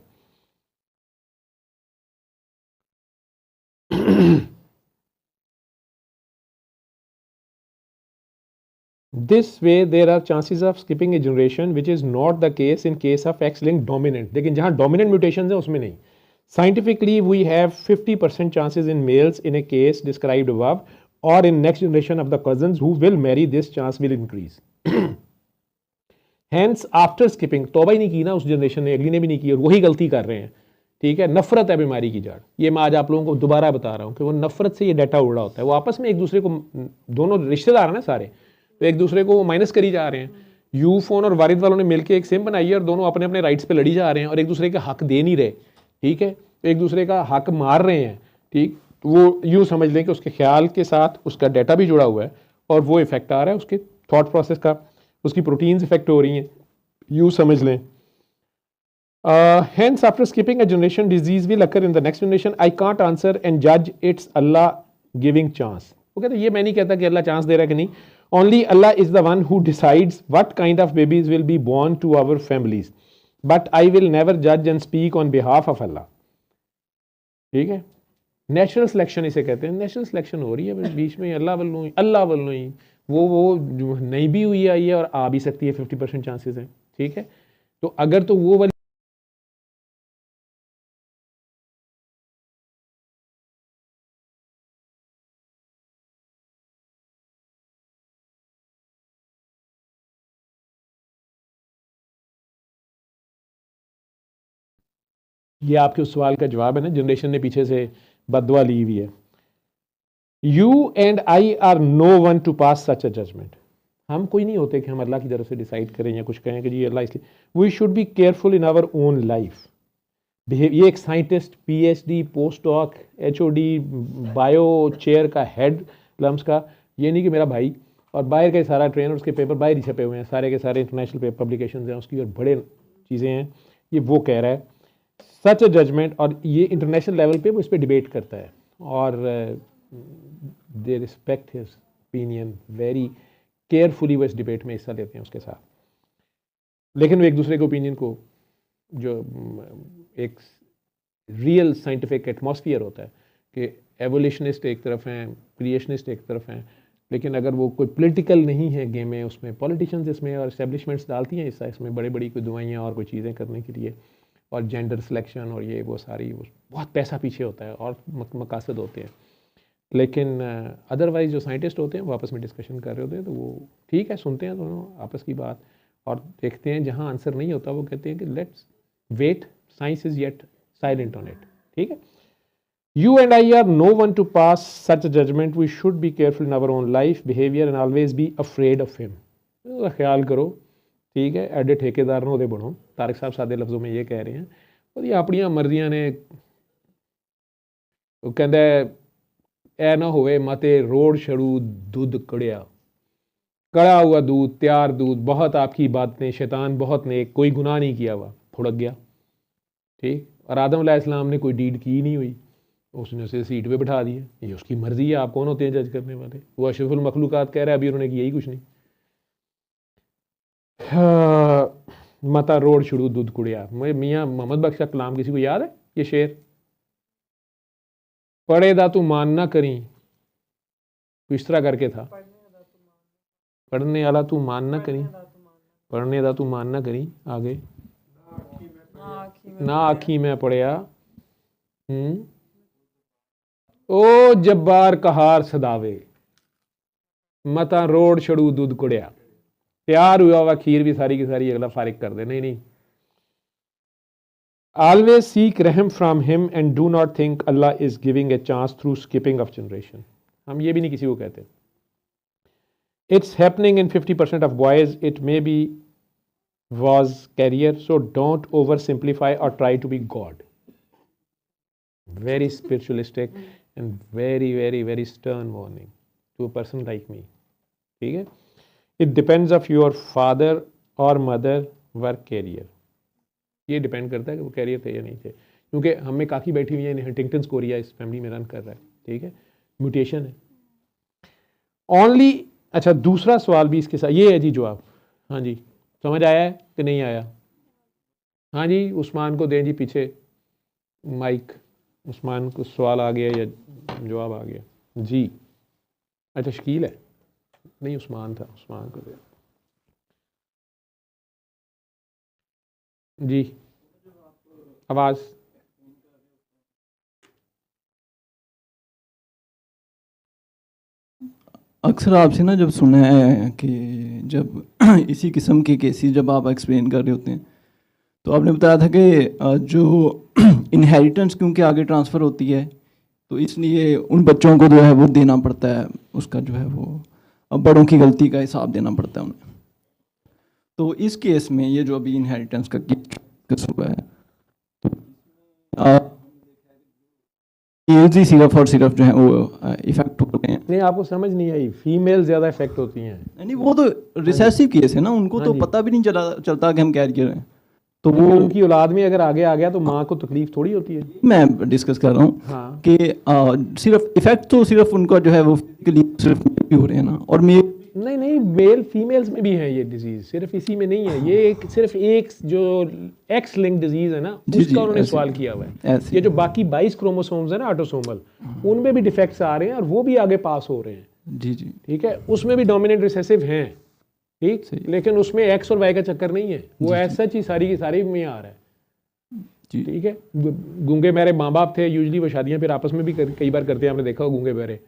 This way there are chances of skipping a generation which is not the case in case of X-linked dominant. लेकिन जहाँ dominant mutations है उसमें नहीं. Scientifically we have 50% chances in males in a case described above, or in next generation of the cousins who will marry, this chance will increase. Hence after skipping, तौबा ही नहीं की ना उस जनरेशन ने, अगली ने भी नहीं की, और वही गलती कर रहे हैं. ठीक है, नफरत है बीमारी की जड़. ये मैं आज आप लोगों को दोबारा बता रहा हूँ कि वो नफरत से ये डाटा उड़ा होता है. वो आपस में एक दूसरे को, दोनों रिश्तेदार हैं ना सारे, तो एक दूसरे को माइनस करी जा रहे हैं. यूफोन और वारिद वालों ने मिलकर एक सिम बनाई है और दोनों अपने अपने राइट्स पे लड़ी जा रहे हैं और एक दूसरे का हक दे नहीं रहे. ठीक है, तो एक दूसरे का हक मार रहे हैं. ठीक, वो यूँ समझ लें कि उसके ख्याल के साथ उसका डाटा भी जुड़ा हुआ है और वो इफेक्ट आ रहा है उसके थॉट प्रोसेस का, उसकी प्रोटीन्स इफेक्ट हो रही हैं, यूँ समझ लें. Hence after skipping a generation disease will occur in the next generation. I can't answer and judge, it's Allah giving chance. वो कहते ये मैं नहीं कहता कि अल्लाह चांस दे रहा है कि नहीं. Only Allah is the one who decides what kind of babies will be born to our families. But I will never judge and speak on behalf of Allah. ठीक है, नेचुरल सिलेक्शन इसे कहते हैं. Natural selection हो रही है बीच में, अल्लाह वल्लों ही वो नहीं भी हुई आई है और आ भी सकती है, 50% चांसेस हैं. ठीक है, तो अगर तो वो वाली ये आपके उस सवाल का जवाब है ना, जनरेशन ने पीछे से बददुआ ली हुई है. You and I are no one to pass such a judgment. हम कोई नहीं होते कि हम अल्लाह की तरफ से डिसाइड करें या कुछ कहें कि जी अल्लाह इसलिए. We should be careful in our own life. ये एक scientist, PhD, post doc, HOD, bio chair का हेड लम्स का, ये नहीं कि मेरा भाई, और बाहर का सारा ट्रेन और उसके पेपर बाहर ही छपे हुए हैं, सारे के सारे इंटरनेशनल पब्लिकेशन हैं उसकी और बड़े चीज़ें हैं, ये वो कह रहा है सच अ जजमेंट. और ये इंटरनेशनल लेवल पे वो इस पर डिबेट करता है और they respect his opinion very carefully. वो इस डिबेट में हिस्सा लेते हैं उसके साथ, लेकिन वो एक दूसरे के ओपिनियन को, जो एक रियल साइंटिफिक एटमॉस्फियर होता है कि एवोल्यूशनिस्ट एक तरफ हैं, क्रिएशनिस्ट एक तरफ हैं, लेकिन अगर वो कोई पॉलिटिकल नहीं है गेम में, उसमें पॉलिटिशियंस इसमें और इस्टेब्लिशमेंट्स डालती हैं हिस्सा इसमें, बड़ी बड़ी कोई दवाइयाँ और कोई चीज़ें करने के लिए, और जेंडर सिलेक्शन और ये वो सारी, वो बहुत पैसा पीछे होता है और मकासद होते हैं. लेकिन अदरवाइज जो साइंटिस्ट होते हैं वो आपस में डिस्कशन कर रहे होते हैं, तो वो ठीक है, सुनते हैं दोनों आपस की बात और देखते हैं. जहाँ आंसर नहीं होता वो कहते हैं कि let's wait, science is yet silent on it. ठीक है, you and I are no one to pass such judgment. We should be careful in our own life behaviour and always be afraid of him. ख्याल करो. ठीक है, एडे ठेकेदार ने बनो. तारिक साहब सादे लफ्जों में ये कह रहे हैं, और ये अपनियां मर्जियां ने. वो कहता है ऐ ना होवे माते रोड छड़ू दूध कड़िया, कड़ा हुआ दूध, तैयार दूध, बहुत आपकी बातें, शैतान बहुत नेक, कोई गुनाह नहीं किया हुआ, फुड़क गया. ठीक, और आदम अलैहिस्सलाम ने कोई डीड की नहीं हुई, उसने उसे सीट पे बिठा दिया. ये उसकी मर्जी है, आप कौन होते हैं जज करने वाले. वो अशरफुल मखलूकात कह रहा है, अभी उन्होंने किया ही कुछ नहीं. मता रोड छुड़ू दूध कुड़िया. मियाँ मोहम्मद बख्श का कलाम किसी को याद है ये शेर? पढ़े दा तू मान ना करी, इस तरह करके था. पढ़ने वाला तू मान ना करी, पढ़ने दा तू मान ना करी. आगे ना आखी मैं पढ़िया. ओ जब्बार कहार सदावे, मता रोड छड़ू दूध कुड़िया. तैयार हुआ हुआ खीर भी सारी की सारी अगला फारिग कर दे. नहीं, Always seek rahm from him and do not think Allah is giving a chance through skipping of generation. हम ये भी नहीं किसी को कहते. It's happening in 50% of boys. It may be was career, so don't oversimplify or try to be God. Very spiritualistic and very, very, very stern warning to a person like me. ठीक है? It depends of your father or mother work career. ये depend करता है कि वो career थे या नहीं थे, क्योंकि हम में काकी बैठी हुई है, हंटिंगटन्स कोरिया इस फैमिली में रन कर रहा है. ठीक है, म्यूटेशन है ओनली. अच्छा, दूसरा सवाल भी इसके साथ ये है जी जवाब. हाँ जी, समझ आया है कि नहीं आया? हाँ जी, उस्मान को दें जी पीछे माइक. उस्मान को सवाल आ गया या जवाब आ गया जी? अच्छा, शकील है, नहीं उस्मान था, उस्मान को दें जी. आवाज़ अक्सर आपसे ना जब सुना है कि जब इसी किस्म के केसेस जब आप एक्सप्लेन कर रहे होते हैं तो आपने बताया था कि जो इनहेरिटेंस क्योंकि आगे ट्रांसफ़र होती है तो इसलिए उन बच्चों को जो है वो देना पड़ता है, उसका जो है वो बड़ों की गलती का हिसाब देना पड़ता है उन्हें. तो इस केस में ये जो अभी इनहेरिटेंस का केस हुआ है तो सिर्फ और सिर्फ जो है वो इफेक्ट हो रहे हैं. नहीं, आपको समझ नहीं आई, फीमेल ज़्यादा इफेक्ट होती हैं. नहीं, वो तो रिसेसिव केस है ना, उनको तो पता भी नहीं चलता कि हम कैरियर हैं. तो वो उनकी औलाद में अगर आगे आ गया तो माँ को तकलीफ थोड़ी होती है. मैं डिस्कस कर रहा हूँ हाँ. कि सिर्फ इफेक्ट तो सिर्फ उनका जो है वो सिर्फ हो रहे हैं ना, और नहीं, मेल फीमेल्स में भी है ये डिजीज, सिर्फ इसी में नहीं है. ये सिर्फ एक जो एक्स लिंक डिजीज है ना, उसका उन्होंने सवाल किया हुआ है. ये जो बाकी 22 क्रोमोसोम्स है ना ऑटोसोमल, उनमें भी डिफेक्ट्स आ रहे हैं और वो भी आगे पास हो रहे हैं. जी जी, ठीक है, उसमें भी डोमिनेंट रिसेसिव हैं. ठीक, लेकिन उसमें एक्स और वाई का चक्कर नहीं है, वो ऐसा ही सारी की सारी में आ रहा है. ठीक है, गूंगे मेरे माँ बाप थे, यूजली वो शादियाँ फिर आपस में भी कई बार करते हैं, आपने देखा हो गूंगे मेरे.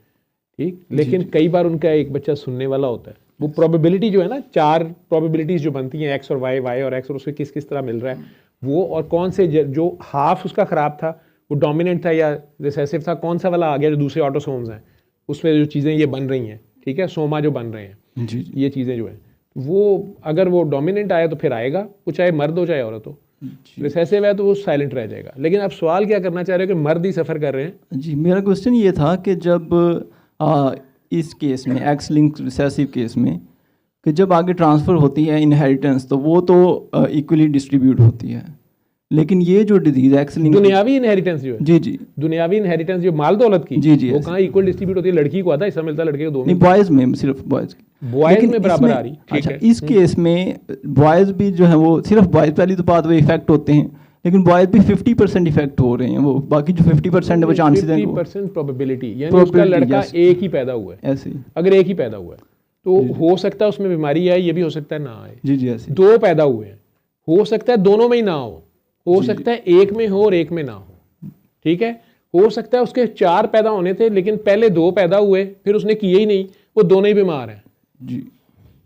ठीक, लेकिन कई बार उनका एक बच्चा सुनने वाला होता है. वो प्रोबेबिलिटी जो है ना, 4 प्रोबेबिलिटीज जो बनती हैं, एक्स और वाई, वाई और एक्स, और उससे किस किस तरह मिल रहा है वो, और कौन से जो हाफ उसका ख़राब था वो डोमिनेंट था या रिसेसिव था, कौन सा वाला आ गया जो दूसरे ऑटोसोम्स हैं उसमें जो चीज़ें ये बन रही हैं. ठीक है, सोमा जो बन रहे हैं जी. ये चीज़ें जो हैं वो अगर वो डोमिनेंट आया तो फिर आएगा, वो चाहे मर्द हो चाहे औरत हो. रिसेसिव है तो वो साइलेंट रह जाएगा. लेकिन आप सवाल क्या करना चाह रहे हो कि मर्द ही सफ़र कर रहे हैं? जी, मेरा क्वेश्चन ये था कि जब इस केस में एक्स लिंक रिसेसिव केस में कि जब आगे ट्रांसफ़र होती है इनहेरिटेंस तो वो तो इक्वली डिस्ट्रीब्यूट होती है, लेकिन ये जो डिजीज एक्स लिंक दुनियावी इनहेरिटेंस जो है, जी जी, दुनियावी इनहेरिटेंस जो माल दौलत की, जी जी, वो कहाँ इक्वल डिस्ट्रीब्यूट होती है? लड़की को आता है हिस्सा मिलता है, लड़के को 2 नहीं, बॉयज़ में सिर्फ बॉयज़ में बराबर आ रही. अच्छा, इस केस में बॉयज़ भी जो है वो सिर्फ बॉयज़ पहली तो बात वो इफेक्ट होते हैं, लेकिन बॉयज़ भी 50% इफेक्ट हो रहे हैं. वो बाकी जो 50% है वो चांसेस हैं 50% प्रोबेबिलिटी, यानी उसका लड़का एक ही पैदा हुआ है. ऐसे ही अगर एक ही पैदा हुआ है तो हो सकता है उसमें बीमारी आए, ये भी हो सकता है ना आए. जी जी, ऐसे 2 पैदा हुए हैं, हो सकता है दोनों में ही ना हो सकता है एक में हो और एक में ना हो. ठीक है, हो सकता है उसके 4 पैदा होने थे लेकिन पहले 2 पैदा हुए, फिर उसने किए ही नहीं, वो दोनों ही बीमार हैं. जी,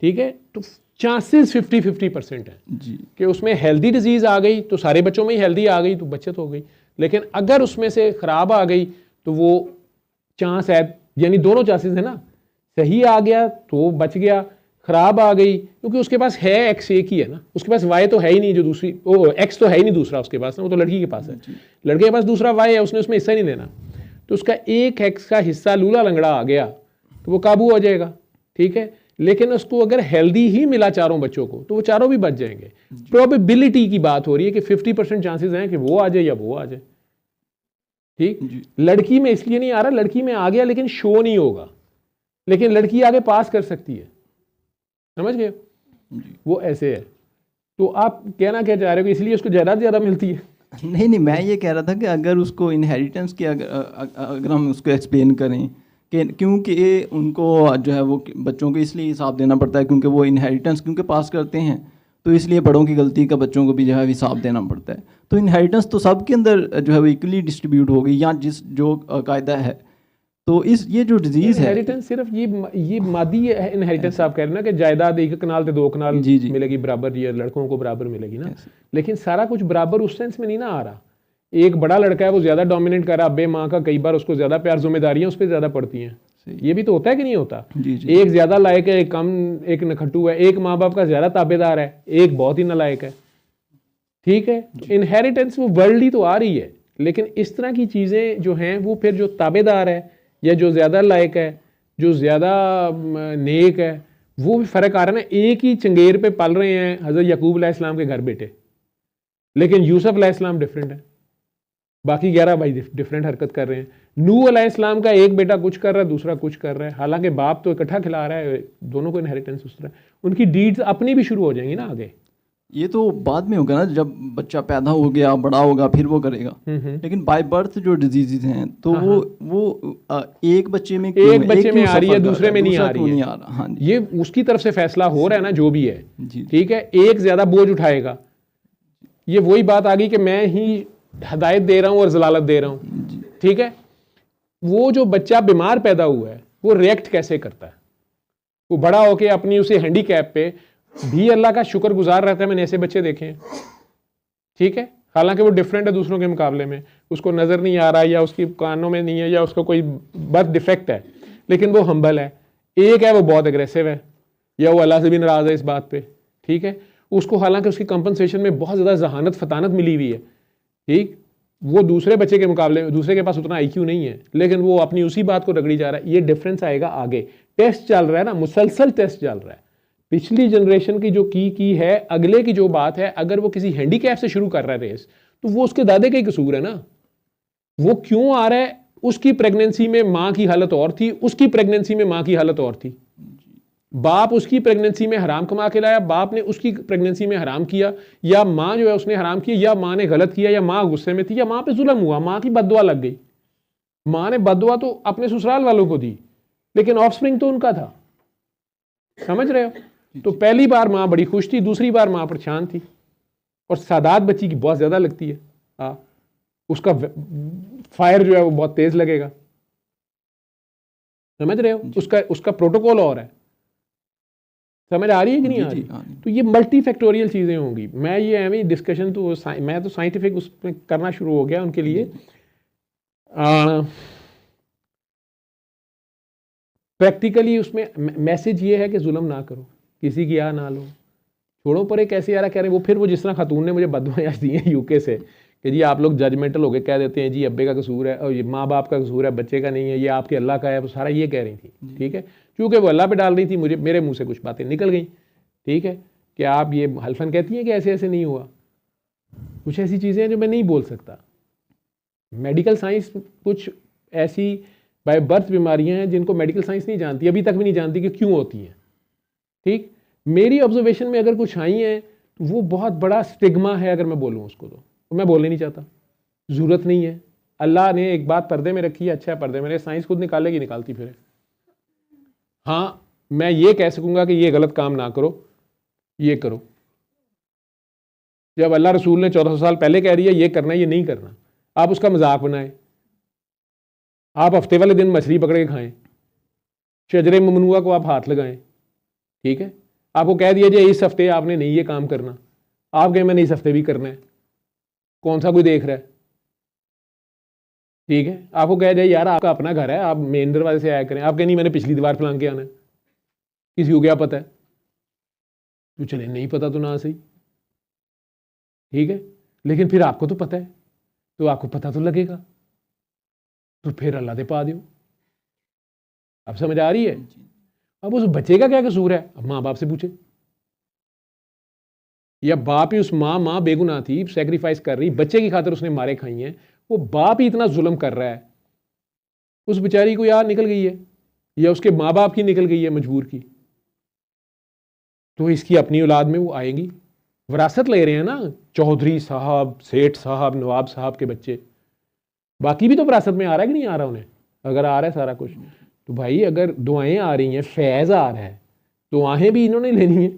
ठीक है, तो चांसेस 50-50% है जी कि उसमें हेल्दी डिजीज आ गई तो सारे बच्चों में ही हेल्दी आ गई तो बचत हो गई. लेकिन अगर उसमें से खराब आ गई तो वो चांस है, यानी दोनों चांसेस है ना, सही आ गया तो बच गया, खराब आ गई क्योंकि उसके पास है एक्स एक ही है ना, उसके पास वाई तो है ही नहीं, जो दूसरी वो एक्स तो है ही नहीं दूसरा उसके पास ना, वो तो लड़की के पास है. लड़के के पास दूसरा वाई है, उसने उसमें हिस्सा नहीं देना, तो उसका एक एक्स का हिस्सा लूला लंगड़ा आ गया तो वो काबू हो जाएगा. ठीक है, लेकिन उसको अगर हेल्दी ही मिला चारों बच्चों को तो वो चारों भी बच जाएंगे. प्रोबेबिलिटी की बात हो रही है कि 50% चांसेस हैं कि वो आ जाए या वो आ जाए. ठीक, लड़की में इसलिए नहीं आ रहा, लड़की में आ गया लेकिन शो नहीं होगा, लेकिन लड़की आगे पास कर सकती है. समझ गए? वो ऐसे है. तो आप कहना क्या चाह रहे हो कि इसलिए उसको ज़्यादा मिलती है? नहीं, मैं ये कह रहा था कि अगर उसको इनहेरिटेंस की अगर हम उसको एक्सप्लेन करें कि क्योंकि उनको जो है वो बच्चों को इसलिए हिसाब देना पड़ता है क्योंकि वो इनहेरिटेंस क्योंकि पास करते हैं, तो इसलिए बड़ों की गलती का बच्चों को भी जो है हिसाब देना पड़ता है. तो इनहेरिटेंस तो सबके अंदर जो है वो इक्वली डिस्ट्रीब्यूट होगी या जिस जो कायदा है, तो इस ये जो डिजीज है, इनहेरिटेंस सिर्फ ये मादी इनहेरिटेंस आप कह रहे हैं ना कि जायदाद एक कनाल ते 2 कनाल जी, जी। मिलेगी बराबर, ये लड़कों को बराबर मिलेगी ना, लेकिन सारा कुछ बराबर उस सेंस में नहीं ना आ रहा। एक बड़ा लड़का है वो ज्यादा डोमिनेट कर रहा, अब्बे माँ का कई बार उसको ज्यादा प्यार, जिम्मेदारियां उस पर ज्यादा पड़ती हैं, ये भी तो होता है कि नहीं होता। जी, जी। एक ज्यादा लायक है, एक कम, एक नखट्टू है, एक माँ बाप का ज्यादा ताबेदार है, एक बहुत ही नालायक है, ठीक है। इनहेरिटेंस वो वर्ल्डली तो आ रही है, लेकिन इस तरह की चीजें जो हैं वो फिर जो ताबेदार है या जो ज्यादा लायक है, जो ज्यादा नेक है, वो भी फर्क आ रहा है ना। एक ही चंगेर पे पल रहे हैं हजरत यकूब अलैहिस्सलाम के घर बेटे, लेकिन यूसुफ अलैहिस्सलाम डिफरेंट है, बाकी 11 भाई डिफरेंट हरकत कर रहे हैं। नूह अलैहिस्सलाम का एक बेटा कुछ कर रहा है, दूसरा कुछ कर रहा है, हालांकि बाप तो इकट्ठा खिला रहा है, दोनों को इनहेरिटेंस उस तरह, उनकी डीड्स अपनी भी शुरू हो जाएंगी ना आगे। ये तो बाद में होगा ना, जब बच्चा पैदा हो गया, बड़ा होगा, फिर वो करेगा। लेकिन बाय बर्थ जो डिजीजेज हैं तो वो एक बच्चे में एक बच्चे में आ रही है, दूसरे में नहीं आ रही है। हाँ, ये उसकी तरफ से फैसला हो रहा है ना, जो भी है, जी। ठीक है। एक ज्यादा बोझ उठाएगा, ये वही बात आ गई कि मैं ही हदायत दे रहा हूं और जलालत दे रहा हूं, ठीक है। वो जो बच्चा बीमार पैदा हुआ है वो रिएक्ट कैसे करता है, वो बड़ा होके अपनी उसे हैंडीकैप पे भी अल्लाह का शुक्रगुजार रहता है। मैंने ऐसे बच्चे देखे हैं, ठीक है, हालांकि वो डिफरेंट है दूसरों के मुकाबले में, उसको नजर नहीं आ रहा या उसकी कानों में नहीं है या उसको कोई बर्थ डिफेक्ट है, लेकिन वो हम्बल है। एक है वो बहुत एग्रेसिव है या वो अल्लाह से भी नाराज है इस बात पे, ठीक है। उसको हालांकि उसकी कंपनसेशन में बहुत ज्यादा जहानत फतानत मिली हुई है, ठीक, वो दूसरे बच्चे के मुकाबले में, दूसरे के पास उतना आईक्यू नहीं है, लेकिन वो अपनी उसी बात को रगड़ी जा रहा है। ये डिफरेंस आएगा आगे। टेस्ट चल रहा है ना, मुसलसल टेस्ट चल रहा है। पिछली जनरेशन की जो की है, अगले की जो बात है, अगर वो किसी हैंडीकैप से शुरू कर रहा है रेस, तो वो उसके दादे का ही कसूर है ना। वो क्यों आ रहा है, उसकी प्रेगनेंसी में माँ की हालत और थी, उसकी प्रेगनेंसी में माँ की हालत और थी। बाप उसकी प्रेगनेंसी में हराम कमा के लाया, बाप ने उसकी प्रेगनेंसी में हराम किया, या माँ जो है उसने हराम किया, या माँ ने गलत किया, या माँ गुस्से में थी, या माँ पे जुल्म हुआ, माँ की बददुआ लग गई। माँ ने बददुआ तो अपने ससुराल वालों को दी, लेकिन ऑफस्प्रिंग तो उनका था, समझ रहे हो। तो पहली बार माँ बड़ी खुश थी, दूसरी बार माँ परेशान थी, और सादात बच्ची की बहुत ज्यादा लगती है। हाँ, उसका फायर जो है वो बहुत तेज लगेगा, समझ रहे हो। उसका प्रोटोकॉल और है, समझ आ रही है कि नहीं आ रही। तो ये मल्टी फैक्टोरियल चीजें होंगी। मैं ये एवं डिस्कशन तो मैं तो साइंटिफिक उसमें करना शुरू हो गया उनके लिए। प्रैक्टिकली उसमें मैसेज ये है कि जुल्म ना करो, किसी की आ ना लो, छोड़ो। पर एक ऐसे यार कह रहे वो जिस तरह खातून ने मुझे बददुआएं दी हैं यूके से कि जी आप लोग जजमेंटल हो गए, कह देते हैं जी अब्बे का कसूर है और ये माँ बाप का कसूर है, बच्चे का नहीं है, ये आपके अल्लाह का है, वो सारा ये कह रही थी, ठीक है। क्योंकि वो अल्लाह पे डाल रही थी, मेरे मुंह से कुछ बातें निकल गई, ठीक है, कि आप ये हल्फन कहती हैं कि ऐसे ऐसे नहीं हुआ। कुछ ऐसी चीज़ें हैं जो मैं नहीं बोल सकता। मेडिकल साइंस कुछ ऐसी बाय बर्थ बीमारियां हैं जिनको मेडिकल साइंस नहीं जानती, अभी तक भी नहीं जानती कि क्यों होती हैं, ठीक। मेरी ऑब्जर्वेशन में अगर कुछ आई हैं तो वो बहुत बड़ा स्टिग्मा है, अगर मैं बोलूँ उसको तो मैं बोलने नहीं चाहता, ज़रूरत नहीं है। अल्लाह ने एक बात पर्दे में रखी है, अच्छा है पर्दे में, साइंस खुद निकालेगी, निकालती फिर। हाँ, मैं ये कह सकूंगा कि ये गलत काम ना करो, ये करो। जब अल्लाह रसूल ने 1400 साल पहले कह रही है ये करना है, ये नहीं करना, आप उसका मजाक बनाएं, आप हफ्ते वाले दिन मछली पकड़ के खाएं, शजरे ममनुआ को आप हाथ लगाएं, ठीक है। आपको कह दिया जाए इस हफ्ते आपने नहीं ये काम करना, आप कहें मैंने इस हफ्ते भी करना है, कौन सा कोई देख रहा है, ठीक है। आपको कह जाए यार आपका अपना घर है, आप मेन दरवाजे से आया करें, आप कहें नहीं मैंने पिछली दीवार फलांग के आना है, किसी को क्या पता है, तो चले नहीं पता तो ना सही, ठीक है। लेकिन फिर आपको तो पता है, तो आपको पता तो लगेगा, तो फिर अल्लाह दे पा दो। अब समझ आ रही है। अब उस बच्चे का क्या कसूर है, अब माँ बाप से पूछे, या बाप ही उस माँ बेगुनाह थी, सेक्रीफाइस कर रही, बच्चे की खातिर उसने मारे खाई हैं, वो बाप ही इतना जुल्म कर रहा है, उस बेचारी को यार निकल गई है, या उसके माँ बाप की निकल गई है मजबूर की, तो इसकी अपनी औलाद में वो आएंगी। विरासत ले रहे हैं ना चौधरी साहब, सेठ साहब, नवाब साहब के बच्चे, बाकी भी तो विरासत में आ रहा है कि नहीं आ रहा उन्हें, अगर आ रहा है सारा कुछ, तो भाई अगर दुआएं आ रही हैं, फैज़ आ रहा है, तो आहें भी इन्होंने लेनी है,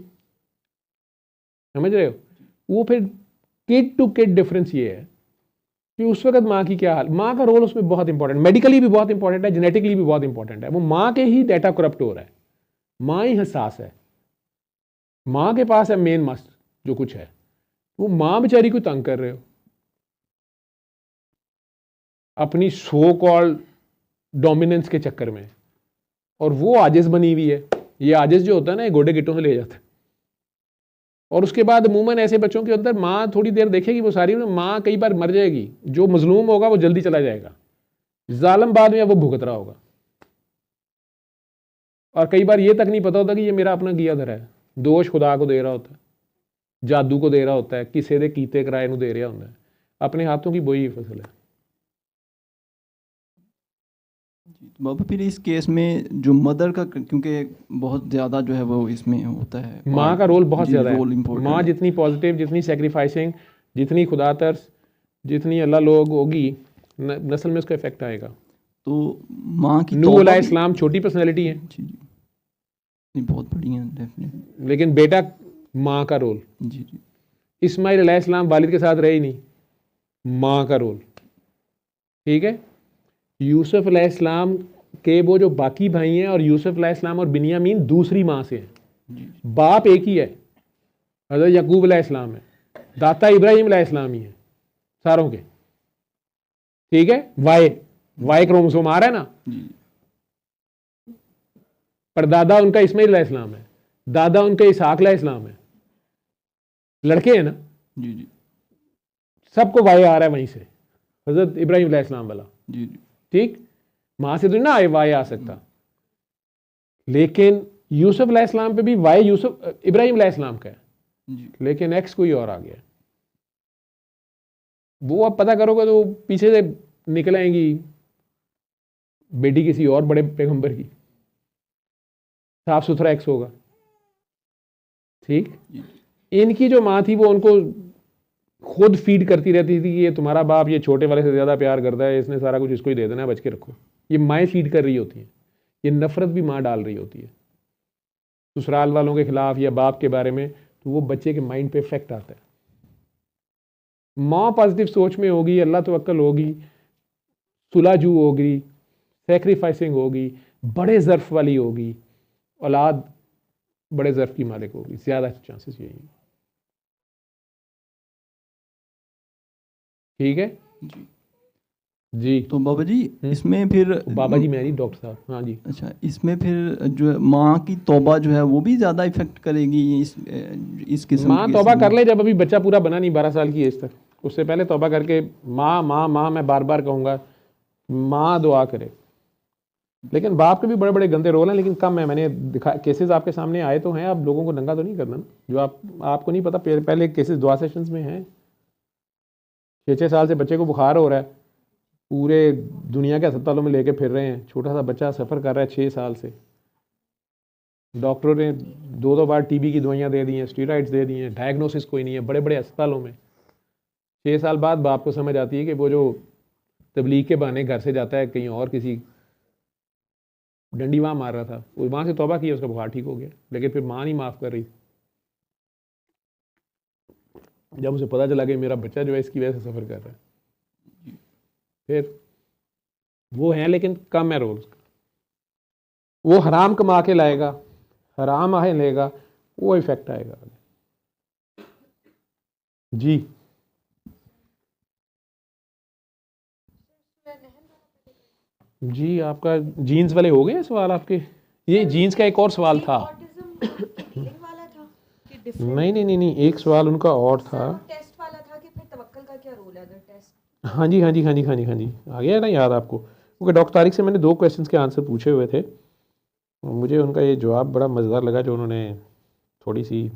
समझ रहे हो। वो फिर किड टू किड डिफरेंस ये है कि उस वक्त माँ की क्या हाल, माँ का रोल उसमें बहुत इंपॉर्टेंट, मेडिकली भी बहुत इंपॉर्टेंट है, जेनेटिकली भी बहुत इंपॉर्टेंट है। वो माँ के ही डाटा करप्ट हो रहा है, माँ ही हसास है, माँ के पास है मेन मस्त जो कुछ है, वो माँ बेचारी को तंग कर रहे हो अपनी सो कॉल्ड डोमिनेंस के चक्कर में, और वो आजिज बनी हुई है। ये आजिज जो होता है ना, ये गोडे गिट्टों से ले जाता है। और उसके बाद अमूमन ऐसे बच्चों के अंदर माँ थोड़ी देर देखेगी, वो सारी माँ कई बार मर जाएगी, जो मजलूम होगा वो जल्दी चला जाएगा, जालिम बाद में वो भुगत रहा होगा। और कई बार ये तक नहीं पता होता कि ये मेरा अपना किया धरा है, दोष खुदा को दे रहा होता है, जादू को दे रहा होता है, किसी दे कीते किराए को दे रहा होता है, अपने हाथों की बोई फसल है। तो बाबा फिर इस केस में जो मदर का, क्योंकि बहुत ज़्यादा जो है वो इसमें होता है, माँ का रोल बहुत ज़्यादा है। रोल इम्पोर्टेंट माँ जितनी पॉजिटिव, जितनी सेक्रीफाइसिंग, जितनी खुदा तरस, जितनी अल्लाह लोग होगी, नस्ल में उसका इफेक्ट आएगा। तो माँ की नूह अलैहिस्सलाम छोटी पर्सनैलिटी है, जी जी, नहीं बहुत बढ़िया डेफिनेटली, लेकिन बेटा माँ का रोल। जी जी, इस्माइल अलैहिस्सलाम वालिद के साथ रहे ही नहीं, माँ का रोल, ठीक है। यूसुफ अलैहिस्सलाम के वो जो बाकी भाई हैं, और यूसुफ अलैहिस्सलाम और बिन्यामीन दूसरी माँ से हैं, बाप एक ही है, हज़रत याकूब अलैहिस्सलाम है, दाता इब्राहिम अलैहिस्सलाम ही है सारों के, ठीक है। वाई क्रोमोसोम आ रहा है ना, पर दादा उनका इस्माइल अलैहिस्सलाम है, दादा उनका इसहाक अलैहिस्सलाम है, लड़के हैं ना, जी जी, सबको वाई आ रहा है वहीं से, हज़रत इब्राहिम अलैहिस्सलाम वाला, जी जी, ठीक। माँ से तो ना वाई आ सकता, लेकिन यूसुफ अलैहिस्सलाम पे भी वाई यूसुफ इब्राहिम अलैहिस्सलाम का है, लेकिन एक्स कोई और आ गया। वो आप पता करोगे तो पीछे से निकल आएंगी बेटी किसी और बड़े पैगंबर की, साफ सुथरा एक्स होगा, ठीक। इनकी जो माँ थी वो उनको खुद फीड करती रहती थी कि ये तुम्हारा बाप ये छोटे वाले से ज़्यादा प्यार करता है, इसने सारा कुछ इसको ही दे देना है, बच के रखो। ये माएँ फीड कर रही होती हैं, ये नफ़रत भी माँ डाल रही होती है ससुराल वालों के खिलाफ या बाप के बारे में, तो वो बच्चे के माइंड पे इफेक्ट आता है। माँ पॉजिटिव सोच में होगी, अल्लाह तवक्कल होगी, सुलाजू होगी, सेक्रीफाइसिंग होगी, बड़े ज़र्फ वाली होगी, औलाद बड़े ज़र्फ की मालिक होगी, ज़्यादा चांसेस यही हैं, ठीक है जी। तो बाबा जी इसमें फिर, बाबा जी मैं नहीं, डॉक्टर साहब, हाँ जी। अच्छा, इसमें फिर जो माँ की तौबा जो है वो भी ज़्यादा इफेक्ट करेगी इस किस्म माँ तौबा कर ले जब अभी बच्चा पूरा बना नहीं 12 साल की एज तक, उससे पहले तौबा करके माँ माँ माँ मैं बार बार कहूँगा, माँ दुआ करे। लेकिन बाप के भी बड़े बड़े गंदे रोल हैं, लेकिन कम है। मैंने दिखा केसेस आपके सामने आए तो हैं, आप लोगों को नंगा तो नहीं करना ना, जो आपको नहीं पता। पहले केसेस दुआ सेशंस में हैं, 6-6 साल से बच्चे को बुखार हो रहा है, पूरे दुनिया के अस्पतालों में लेके फिर रहे हैं, छोटा सा बच्चा सफ़र कर रहा है 6 साल से, डॉक्टरों ने 2 बार टीबी की दवाइयाँ दे दी हैं, स्टीरॉइड्स दे दी हैं, डायग्नोसिस कोई नहीं है, बड़े बड़े अस्पतालों में। 6 साल बाद बाप को समझ आती है कि वो जो तबलीग के बहाने घर से जाता है कहीं और किसी डंडी वहाँ मार रहा था, वो वहाँ से तौबा किया, उसका बुखार ठीक हो गया, लेकिन फिर माँ नहीं माफ़ कर रही। जब उसे पता चला कि मेरा बच्चा जो है इसकी वजह से सफ़र कर रहा है, फिर वो है, लेकिन कम है रोल उसका। वो हराम कमा के लाएगा, हराम आहे लेगा, वो इफेक्ट आएगा जी। जी आपका जीन्स वाले हो गए सवाल आपके? ये जीन्स का एक और सवाल था। नहीं नहीं नहीं नहीं, एक सवाल उनका और था, टेस्ट वाला था कि फिर तवक्कल का क्या रोल है अगर टेस्ट। हाँ जी हाँ जी हाँ जी हाँ जी हाँ जी, आ गया ना याद आपको? क्योंकि डॉक्टर तारिक से मैंने 2 क्वेश्चंस के आंसर पूछे हुए थे, मुझे उनका ये जवाब बड़ा मज़ेदार लगा जो उन्होंने थोड़ी सी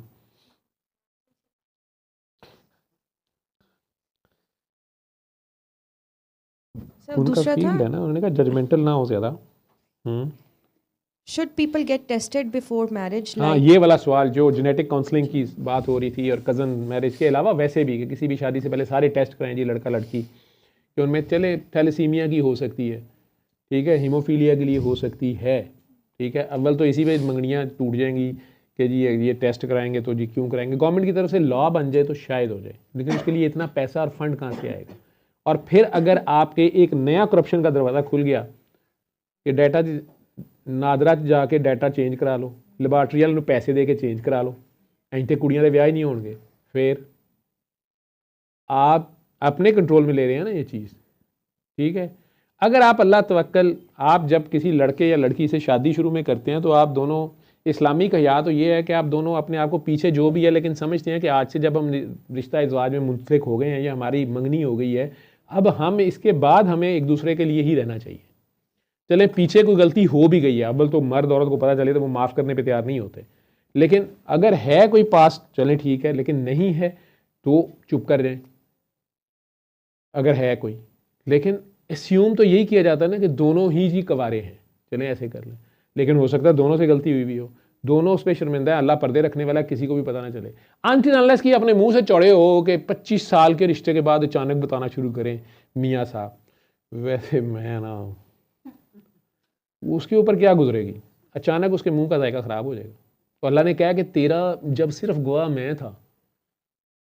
उनका फील्ड है ना, उन्होंने कहा जजमेंटल ना हो ज़्यादा। Should people get tested before marriage? हाँ, ये वाला सवाल जो जेनेटिक काउंसलिंग की बात हो रही थी और कज़न मैरिज के अलावा वैसे भी कि किसी भी शादी से पहले सारे टेस्ट कराएं जी, लड़का लड़की, कि उनमें चले थैलेसीमिया की हो सकती है, ठीक है, हीमोफीलिया के लिए हो सकती है, ठीक है। अव्वल तो इसी पे मंगनियाँ टूट जाएंगी कि जी ये टेस्ट कराएंगे तो जी क्यों कराएंगे। गवर्नमेंट की तरफ से लॉ बन जाए तो शायद हो जाए, लेकिन उसके लिए इतना पैसा और फंड कहाँ से आएगा? और फिर अगर आपके एक नया करप्शन का दरवाज़ा खुल गया कि डाटा नादरा जाके डाटा चेंज करा लो, ਲੈਬਾਰਟਰੀ ਵਾਲੇ ਨੂੰ पैसे दे के चेंज करा लो, ऐं तो कुड़ियां दे ब्याह ही नहीं होंगे, फिर आप अपने कंट्रोल में ले रहे हैं ना ये चीज़। ठीक है, अगर आप अल्लाह तवक्कल, आप जब किसी लड़के या लड़की से शादी शुरू में करते हैं तो आप दोनों, इस्लामी कहिया तो ये है कि आप दोनों अपने आप को पीछे जो भी है लेकिन समझते हैं कि आज से जब हम रिश्ता इज़वाज में मुंसलिक हो गए हैं या हमारी मंगनी हो गई है, अब हम इसके बाद हमें एक दूसरे के लिए ही रहना चाहिए। चले पीछे कोई गलती हो भी गई है, अब तो मर्द औरत को पता चले तो वो माफ़ करने पे तैयार नहीं होते, लेकिन अगर है कोई पास्ट चले ठीक है, लेकिन नहीं है तो चुप कर जाएं अगर है कोई। लेकिन एस्यूम तो यही किया जाता है ना कि दोनों ही जी कवारे हैं, चलें ऐसे कर लें, लेकिन हो सकता है दोनों से गलती हुई भी हो, दोनों उस पर शर्मिंदा है, अल्लाह पर्दे रखने वाला, किसी को भी पता ना चले। अनटिल अनलेस कि अपने मुंह से चौड़े हो कि 25 साल के रिश्ते के बाद अचानक बताना शुरू करें मियाँ साहब, वैसे मैं ना, उसके ऊपर क्या गुजरेगी, अचानक उसके मुंह का जायका ख़राब हो जाएगा। तो अल्लाह ने कहा कि तेरा जब सिर्फ गवाह मैं था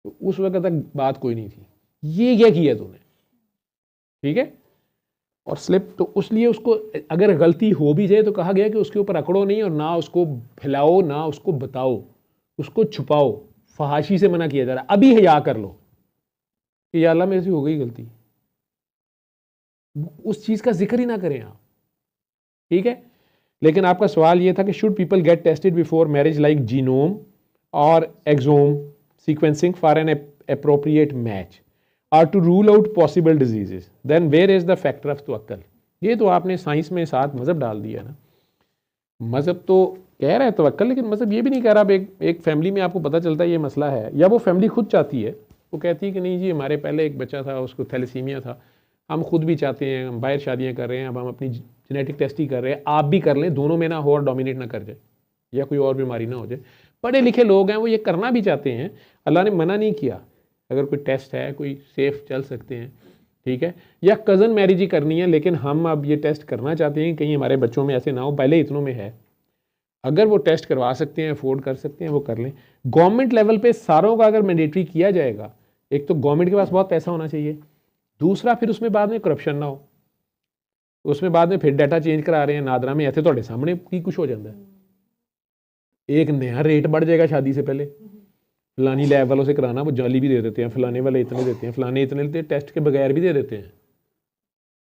तो उस वक्त तक बात कोई नहीं थी, ये क्या किया तूने, ठीक है। और स्लिप तो उसलिए उसको अगर गलती हो भी जाए तो कहा गया कि उसके ऊपर अकड़ो नहीं और ना उसको फैलाओ ना उसको बताओ, उसको छुपाओ, फहाशी से मना किया जा रहा है। अभी हया कर लो कि या अल्लाह मेरे से हो गई गलती, उस चीज़ का जिक्र ही ना करें आप, ठीक है। लेकिन आपका सवाल ये था कि should people get tested before marriage like genome और exome sequencing for an appropriate match और to rule out possible diseases, then where is the factor of तवक्कल। ये तो आपने साइंस में साथ मज़हब डाल दिया ना, मज़हब तो कह रहा है तवक्कल, लेकिन मज़हब ये भी नहीं कह रहा। अब एक फैमिली में आपको पता चलता है ये मसला है, या वो फैमिली खुद चाहती है, वो कहती है कि नहीं जी हमारे पहले एक बच्चा था उसको थैलेसीमिया था, हम खुद भी चाहते हैं, हम बाहर शादियाँ कर रहे हैं, अब हम अपनी जेनेटिक टेस्ट ही कर रहे हैं, आप भी कर लें, दोनों में ना हो और डोमिनेट ना कर जाए या कोई और बीमारी ना हो जाए। पढ़े लिखे लोग हैं, वो ये करना भी चाहते हैं, अल्लाह ने मना नहीं किया, अगर कोई टेस्ट है कोई सेफ चल सकते हैं, ठीक है। या कज़न मैरिज ही करनी है लेकिन हम अब ये टेस्ट करना चाहते हैं कहीं हमारे बच्चों में ऐसे ना हो, पहले इतनों में है, अगर वो टेस्ट करवा सकते हैं, अफोर्ड कर सकते हैं, वो कर लें। गवर्नमेंट लेवल पे सारों का अगर मैंडेटरी किया जाएगा, एक तो गवर्नमेंट के पास बहुत पैसा होना चाहिए, दूसरा फिर उसमें बाद में करप्शन ना हो, उसमें बाद में फिर डाटा चेंज करा रहे हैं नादरा में, ऐसे थोड़े सामने की कुछ हो जाता है, एक नया रेट बढ़ जाएगा शादी से पहले, फलानी लैब वालों से कराना वो जाली भी दे देते हैं, फलाने वाले इतने देते हैं, फलाने इतने देते हैं, टेस्ट के बगैर भी दे देते हैं,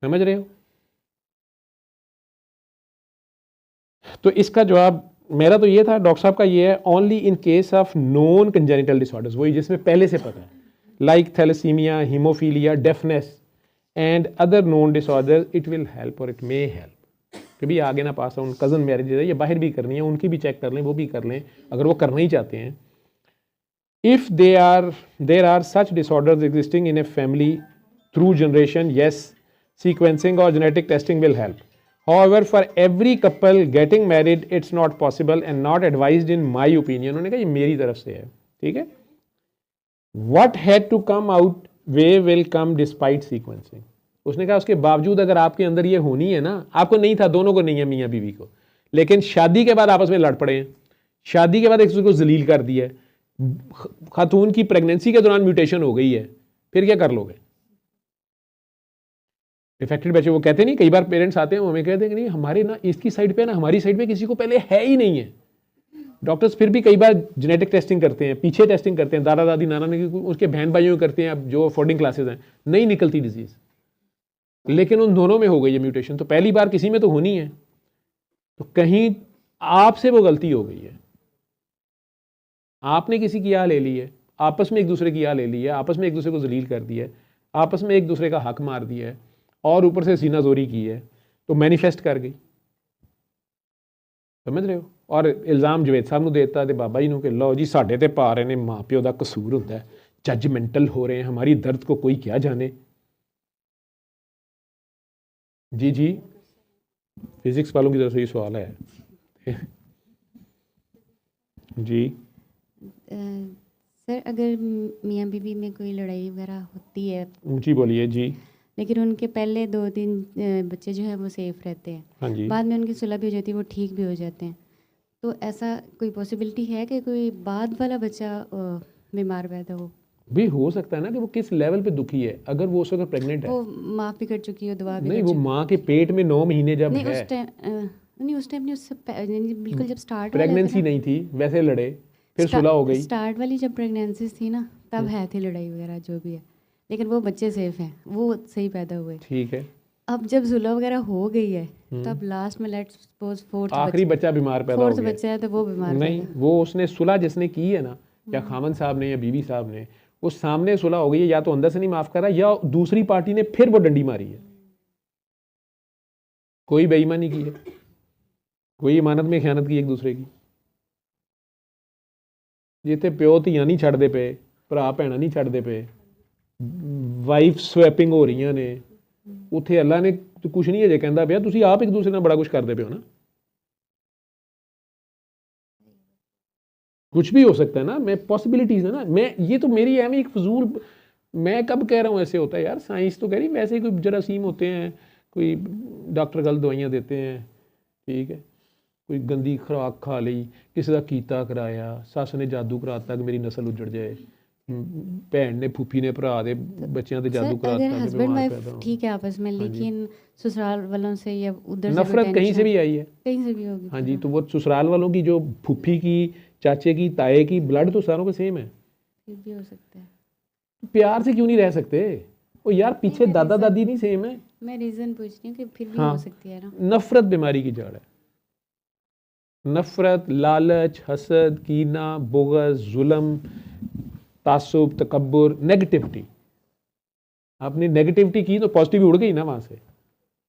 समझ रहे हो। तो इसका जवाब मेरा तो ये था, डॉक्टर साहब का ये है, only in case of non congenital disorders, वही जिसमें पहले से पता है, like thalassaemia, haemophilia, deafness and other non disorders, it will help और इट मे हेल्प। कभी आगे ना पास ऑन कज़न मैरिज है, ये बाहर भी करनी है, उनकी भी चेक कर लें, वो भी कर लें अगर वो करना ही चाहते हैं। If there are such disorders existing in a family through generation, yes, sequencing or genetic testing will help. However, for every couple getting married, it's not possible and not advised in my opinion. उन्होंने कहा ये मेरी तरफ से है, ठीक है। What had to come out way will come despite sequencing. उसने कहा उसके बावजूद अगर आपके अंदर ये होनी है ना, आपको नहीं था, दोनों को नहीं है, मियाँ बीवी को, लेकिन शादी के बाद आपस में लड़ पड़े हैं, शादी के बाद एक दूसरे को जलील कर दिया है, खातून की प्रेगनेंसी के दौरान म्यूटेशन हो गई है, फिर क्या कर लोगे। डिफेक्टेड बच्चे, वो कहते नहीं, कई बार पेरेंट्स आते हैं वो हमें कहते हैं कि नहीं हमारे ना इसकी साइड पे ना हमारी साइड पे किसी को पहले है ही नहीं है। डॉक्टर्स फिर भी कई बार जेनेटिक टेस्टिंग करते हैं, पीछे टेस्टिंग करते हैं, दादा दादी नाना ने उसके बहन भाइयों करते हैं, अब जो अफोर्डिंग क्लासेस हैं, नहीं निकलती डिजीज, लेकिन उन दोनों में हो गई है म्यूटेशन, तो पहली बार किसी में तो होनी है, तो कहीं आपसे वो गलती हो गई है, आपने किसी की आह ले ली है, आपस में एक दूसरे की आह ले ली है, आपस में एक दूसरे को जलील कर दिया है, आपस में एक दूसरे का हक मार दिया है और ऊपर से सीना जोरी की है, तो मैनिफेस्ट कर गई, समझ रहे हो। और इल्ज़ाम जवेद साहब ਨੂੰ देता ਤੇ बाबा जी ਨੂੰ कि लो जी साढ़े ते पा रहे ने, माँ प्यो का कसूर होता है, जजमेंटल हो रहे हैं, हमारी दर्द को कोई क्या जाने। जी जी, फिजिक्स वालों की तरफ से ये सवाल है जी। सर अगर मियाँ बीवी में कोई लड़ाई वगैरह होती है, ऊंची बोलिए जी, लेकिन उनके पहले 2-3 बच्चे जो है वो सेफ रहते हैं, हाँ जी, बाद में उनकी सुलह भी हो जाती है, वो ठीक भी हो जाते हैं, तो ऐसा कोई पॉसिबिलिटी है कि कोई बाद वाला बच्चा बीमार पैदा हो। भी हो सकता है ना कि वो किस लेवल पे दुखी है। अगर वो उस वक्त प्रेग्नेंट है, वो माफ़ भी कर चुकी है, दुआ भी नहीं कर वो चुकी माँ के पेट में 9 महीने जब नहीं है, उस टाइम नहीं उस टाइम नहीं, उससे यानी बिल्कुल जब स्टार्ट प्रेगनेंसी नहीं थी, वैसे लड़े, फिर सुलह हो गई। स्टार्ट वाली जब प्रेगनेंसी थी ना तब है थी लड़ाई वगैरह जो भी है, लेकिन वो बच्चे सेफ हैं, वो सही पैदा हुए। ठीक है, अब जब सुलह वगैरह हो गई है तब लास्ट में लेट्स सपोज फोर्थ आखिरी बच्चा बीमार पैदा हो फोर्थ गया, बच्चा है तो वो बीमार नहीं वो उसने सुलह जिसने की है ना, या खामन साहब ने या बीवी साहब ने, वो सामने सुलह हो गई है, या तो अंदर से नहीं माफ कर रहा या दूसरी पार्टी ने फिर वो डंडी मारी है। कोई बेईमानी की है, कोई इमानत में ख्यानत की एक दूसरे की। जिथे प्यो ਧੀਆਂ नहीं ਛੱਡਦੇ ਪਏ, ਭਰਾ ਭੈਣਾਂ नहीं ਛੱਡਦੇ ਪਏ, ਵਾਈਫ ਸਵੈਪਿੰਗ ਹੋ ਰਹੀਆਂ ਨੇ, ਉੱਥੇ ਅੱਲਾ ਨੇ ਕੁਝ ਨਹੀਂ ਅਜੇ ਕਹਿੰਦਾ ਪਿਆ, ਤੁਸੀਂ ਆਪ ਇੱਕ ਦੂਸਰੇ ਨਾਲ ਬੜਾ ਕੁਝ ਕਰਦੇ ਪਿਓ ਨਾ। कुछ भी हो सकता है ना, मैं पॉसिबिलिटीज है ना, मैं ये तो मेरी है एक फजूल, मैं कब कह रहा हूँ ऐसे होता है यार, साइंस तो कह रही वैसे ही कोई जरासीम होते हैं, कोई डॉक्टर गलत दवाइयाँ देते हैं, ठीक है, कोई गंदी खुराक खा ली, किसी का कीता कराया, सस ने जादू कराता कि मेरी नस्ल उजड़ जाए, भैन ने फूफी ने भरा दे बच्चों से जादू कराता अगर हस्बैंड वाइफ ठीक है आपस में, लेकिन ससुराल वालों से या उधर से नफरत कहीं से भी आई है, कहीं से भी होगी। हाँ जी, तो वो ससुराल वालों की जो फूफी की, चाचे की, ताए की, ब्लड तो सारों के सेम है, फिर भी हो सकता है। प्यार से क्यों नहीं रह सकते? वो यार पीछे दादा दादी नहीं सेम है। मैं रीजन पूछ रही हूँ कि फिर भी हाँ, हो सकती है ना। नफरत बीमारी की जड़ है, नफरत, लालच, हसद, कीना, बोगस, जुल्म, तासुब, तकब्बुर, नेगेटिविटी। आपने नेगेटिविटी की तो पॉजिटिव उड़ गई ना, वहाँ से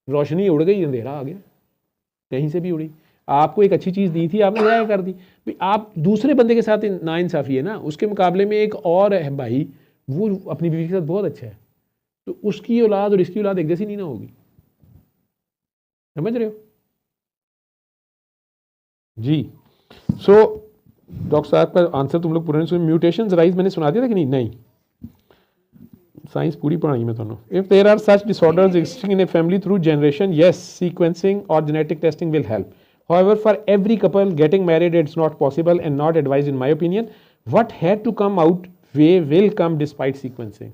रोशनी उड़ गई, अंधेरा आ गया, कहीं से भी उड़ी। आपको एक अच्छी चीज़ दी थी, आपने ज़ाया कर दी। आप दूसरे बंदे के साथ नाइंसाफ़ी है ना, उसके मुकाबले में एक और है भाई, वो अपनी बीवी के साथ बहुत अच्छा है, तो उसकी औलाद और इसकी औलाद एक जैसी नहीं ना होगी, समझ रहे हो जी? सो डॉक्टर साहब का आंसर तुम लोग पूरे सुन। म्यूटेशंस राइज मैंने सुना दिया था कि नहीं? नहीं, साइंस पूरी पढ़ाई में दोनों। If there are such disorders existing in a family through generation, yes, sequencing और genetic testing will help. However, for every couple getting married, it's not possible and not advised in my opinion. What had to come out way will come despite sequencing.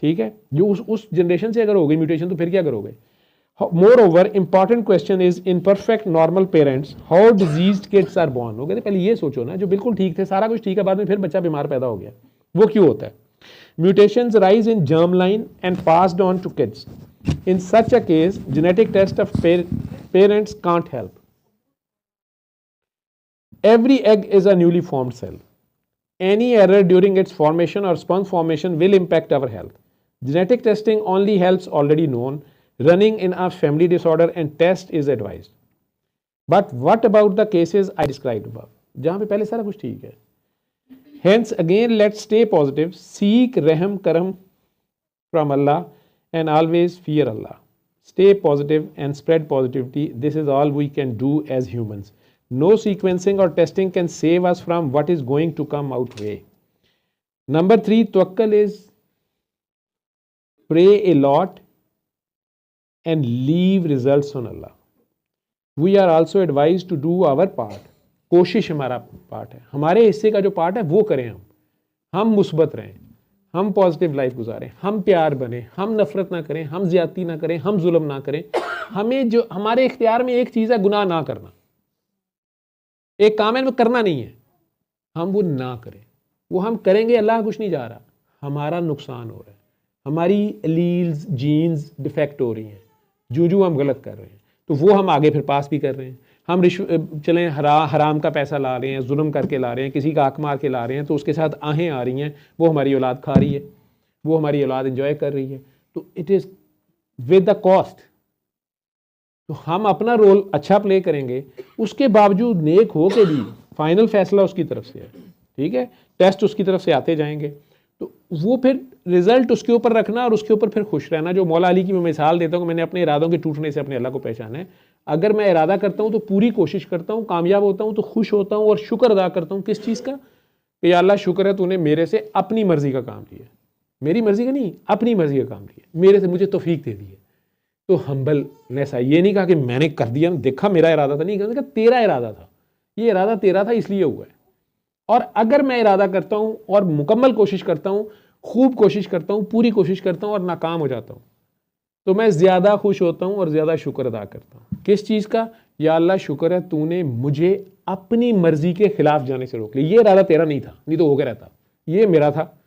ठीक है, जो उस generation से अगर हो गई mutation तो फिर क्या करोगे? Moreover, important question is in perfect normal parents, how diseased kids are born. वो कहते पहले ये सोचो ना, जो बिल्कुल ठीक थे, सारा कुछ ठीक है, बाद में फिर बच्चा बीमार पैदा हो गया, वो क्यों होता है? Mutations rise in germline and passed on to kids. In such a case, genetic test of parents can't help. Every egg is a newly formed cell. Any error during its formation or sperm formation will impact our health. Genetic testing only helps already known. Running in a family disorder and test is advised. But what about the cases I described above? जहाँ पे पहले सारा कुछ ठीक है. Hence again let's stay positive, seek raham karam from Allah and always fear Allah. Stay positive and spread positivity. This is all we can do as humans. No sequencing or testing can save us from what is going to come out way. Number 3, tawakkul is pray a lot and leave results on Allah. We are also advised to do our part. कोशिश हमारा part है, हमारे हिस्से का जो part है वो करें हम मुस्बत रहें, हम पॉजिटिव लाइफ गुजारें, हम प्यार बने, हम नफरत ना करें, हम ज्यादती ना करें, हम जुल्म ना करें। हमें जो हमारे इख्तियार में एक चीज़ है, गुनाह ना करना। एक काम है, करना नहीं है, हम वो ना करें। वो हम करेंगे, अल्लाह कुछ नहीं जा रहा, हमारा नुकसान हो रहा है, हमारी एलील्स जीन्स डिफेक्ट हो रही हैं, जो हम गलत कर रहे हैं, तो वो हम आगे फिर पास भी कर रहे हैं। हम चलें हराम का पैसा ला रहे हैं, जुल्म करके ला रहे हैं, किसी का हक मार के ला रहे हैं, तो उसके साथ आहें आ रही हैं, वो हमारी औलाद खा रही है, वो हमारी औलाद एंजॉय कर रही है, तो it is with the cost. तो हम अपना रोल अच्छा प्ले करेंगे, उसके बावजूद नेक हो के भी फाइनल फैसला उसकी तरफ से है, ठीक है, टेस्ट उसकी तरफ से आते जाएंगे, तो वो फिर रिजल्ट उसके ऊपर रखना और उसके ऊपर फिर खुश रहना। जो मौला अली की मैं मिसाल देता हूँ, मैंने अपने इरादों के टूटने से अपने अल्लाह को पहचाना है। अगर मैं इरादा करता हूँ तो पूरी कोशिश करता हूँ, कामयाब होता हूँ तो खुश होता हूँ और शुक्र अदा करता हूँ। किस चीज़ का? कि अल्लाह शुक्र है तूने मेरे से अपनी मर्जी का काम लिया, मेरी मर्जी का नहीं, अपनी मर्जी का काम लिया, मेरे से मुझे तौफीक दे दी है। तो हम्बलनेस है, ये नहीं कहा कि मैंने कर दिया, देखा मेरा इरादा था, नहीं कहा तेरा इरादा था, ये इरादा तेरा था इसलिए हुआ है। और अगर मैं इरादा करता हूँ और मुकम्मल कोशिश करता हूँ खूब कोशिश करता हूँ, पूरी कोशिश करता हूँ और नाकाम हो जाता हूँ, तो मैं ज़्यादा खुश होता हूँ और ज़्यादा शुक्र अदा करता हूँ। किस चीज़ का? या अल्लाह शुक्र है तूने मुझे अपनी मर्जी के खिलाफ जाने से रोक लिया। ये इरादा तेरा नहीं था, नहीं तो हो गया रहता, ये मेरा था,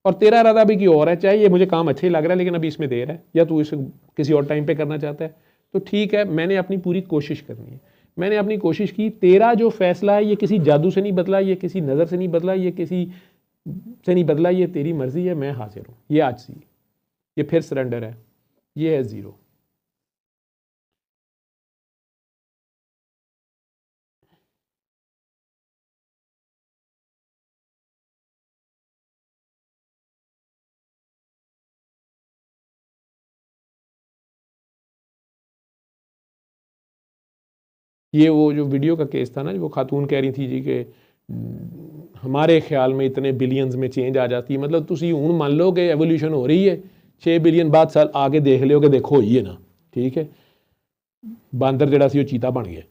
और तेरा इरादा भी की और है। चाहे ये मुझे काम अच्छा ही लग रहा है लेकिन अभी इसमें देर है, या तू इसे किसी और टाइम पे करना चाहता है, तो ठीक है, मैंने अपनी पूरी कोशिश करनी है, मैंने अपनी कोशिश की। तेरा जो फैसला है ये किसी जादू से नहीं बदला, ये किसी नज़र से नहीं बदला, ये किसी से नहीं बदला, ये तेरी मर्जी है, मैं हाजिर हूँ। ये आज सी, ये फिर सरेंडर है, ये है ज़ीरो। ये वो जो वीडियो का केस था ना, वो खातून कह रही थी जी कि हमारे ख्याल में इतने बिलियंस में चेंज आ जाती है, मतलब तुसी हूँ मान लो कि एवोल्यूशन हो रही है, 6 बिलियन बाद साल आगे देख लियो कि देखो ही है ना, ठीक है, बांदर जड़ा सी वो चीता बन गया,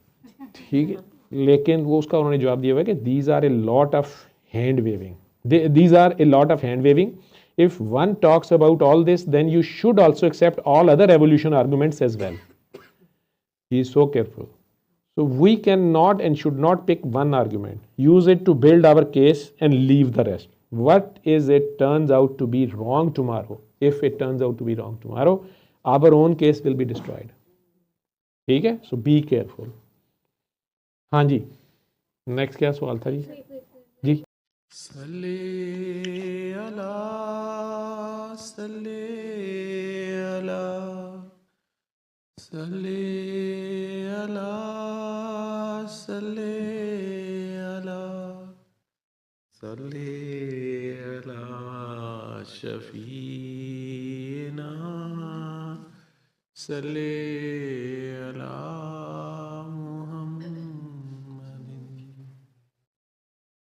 ठीक है। लेकिन वो उसका उन्होंने जवाब दिया हुआ है कि these are a lot of hand waving, these are a lot of hand waving. If one talks about all this, then you should also accept all other evolution arguments as well. He is so careful. So we cannot and should not pick one argument, use it to build our case and leave the rest. What is it turns out to be wrong tomorrow? If it turns out to be wrong tomorrow, our own case will be destroyed. ठीक है? So be careful. हाँ जी, next क्या सवाल था जी? जी सल्ले अला सल्ले अला सल्ले अला सल्ले अला सल्ले अला शफीना सल्ले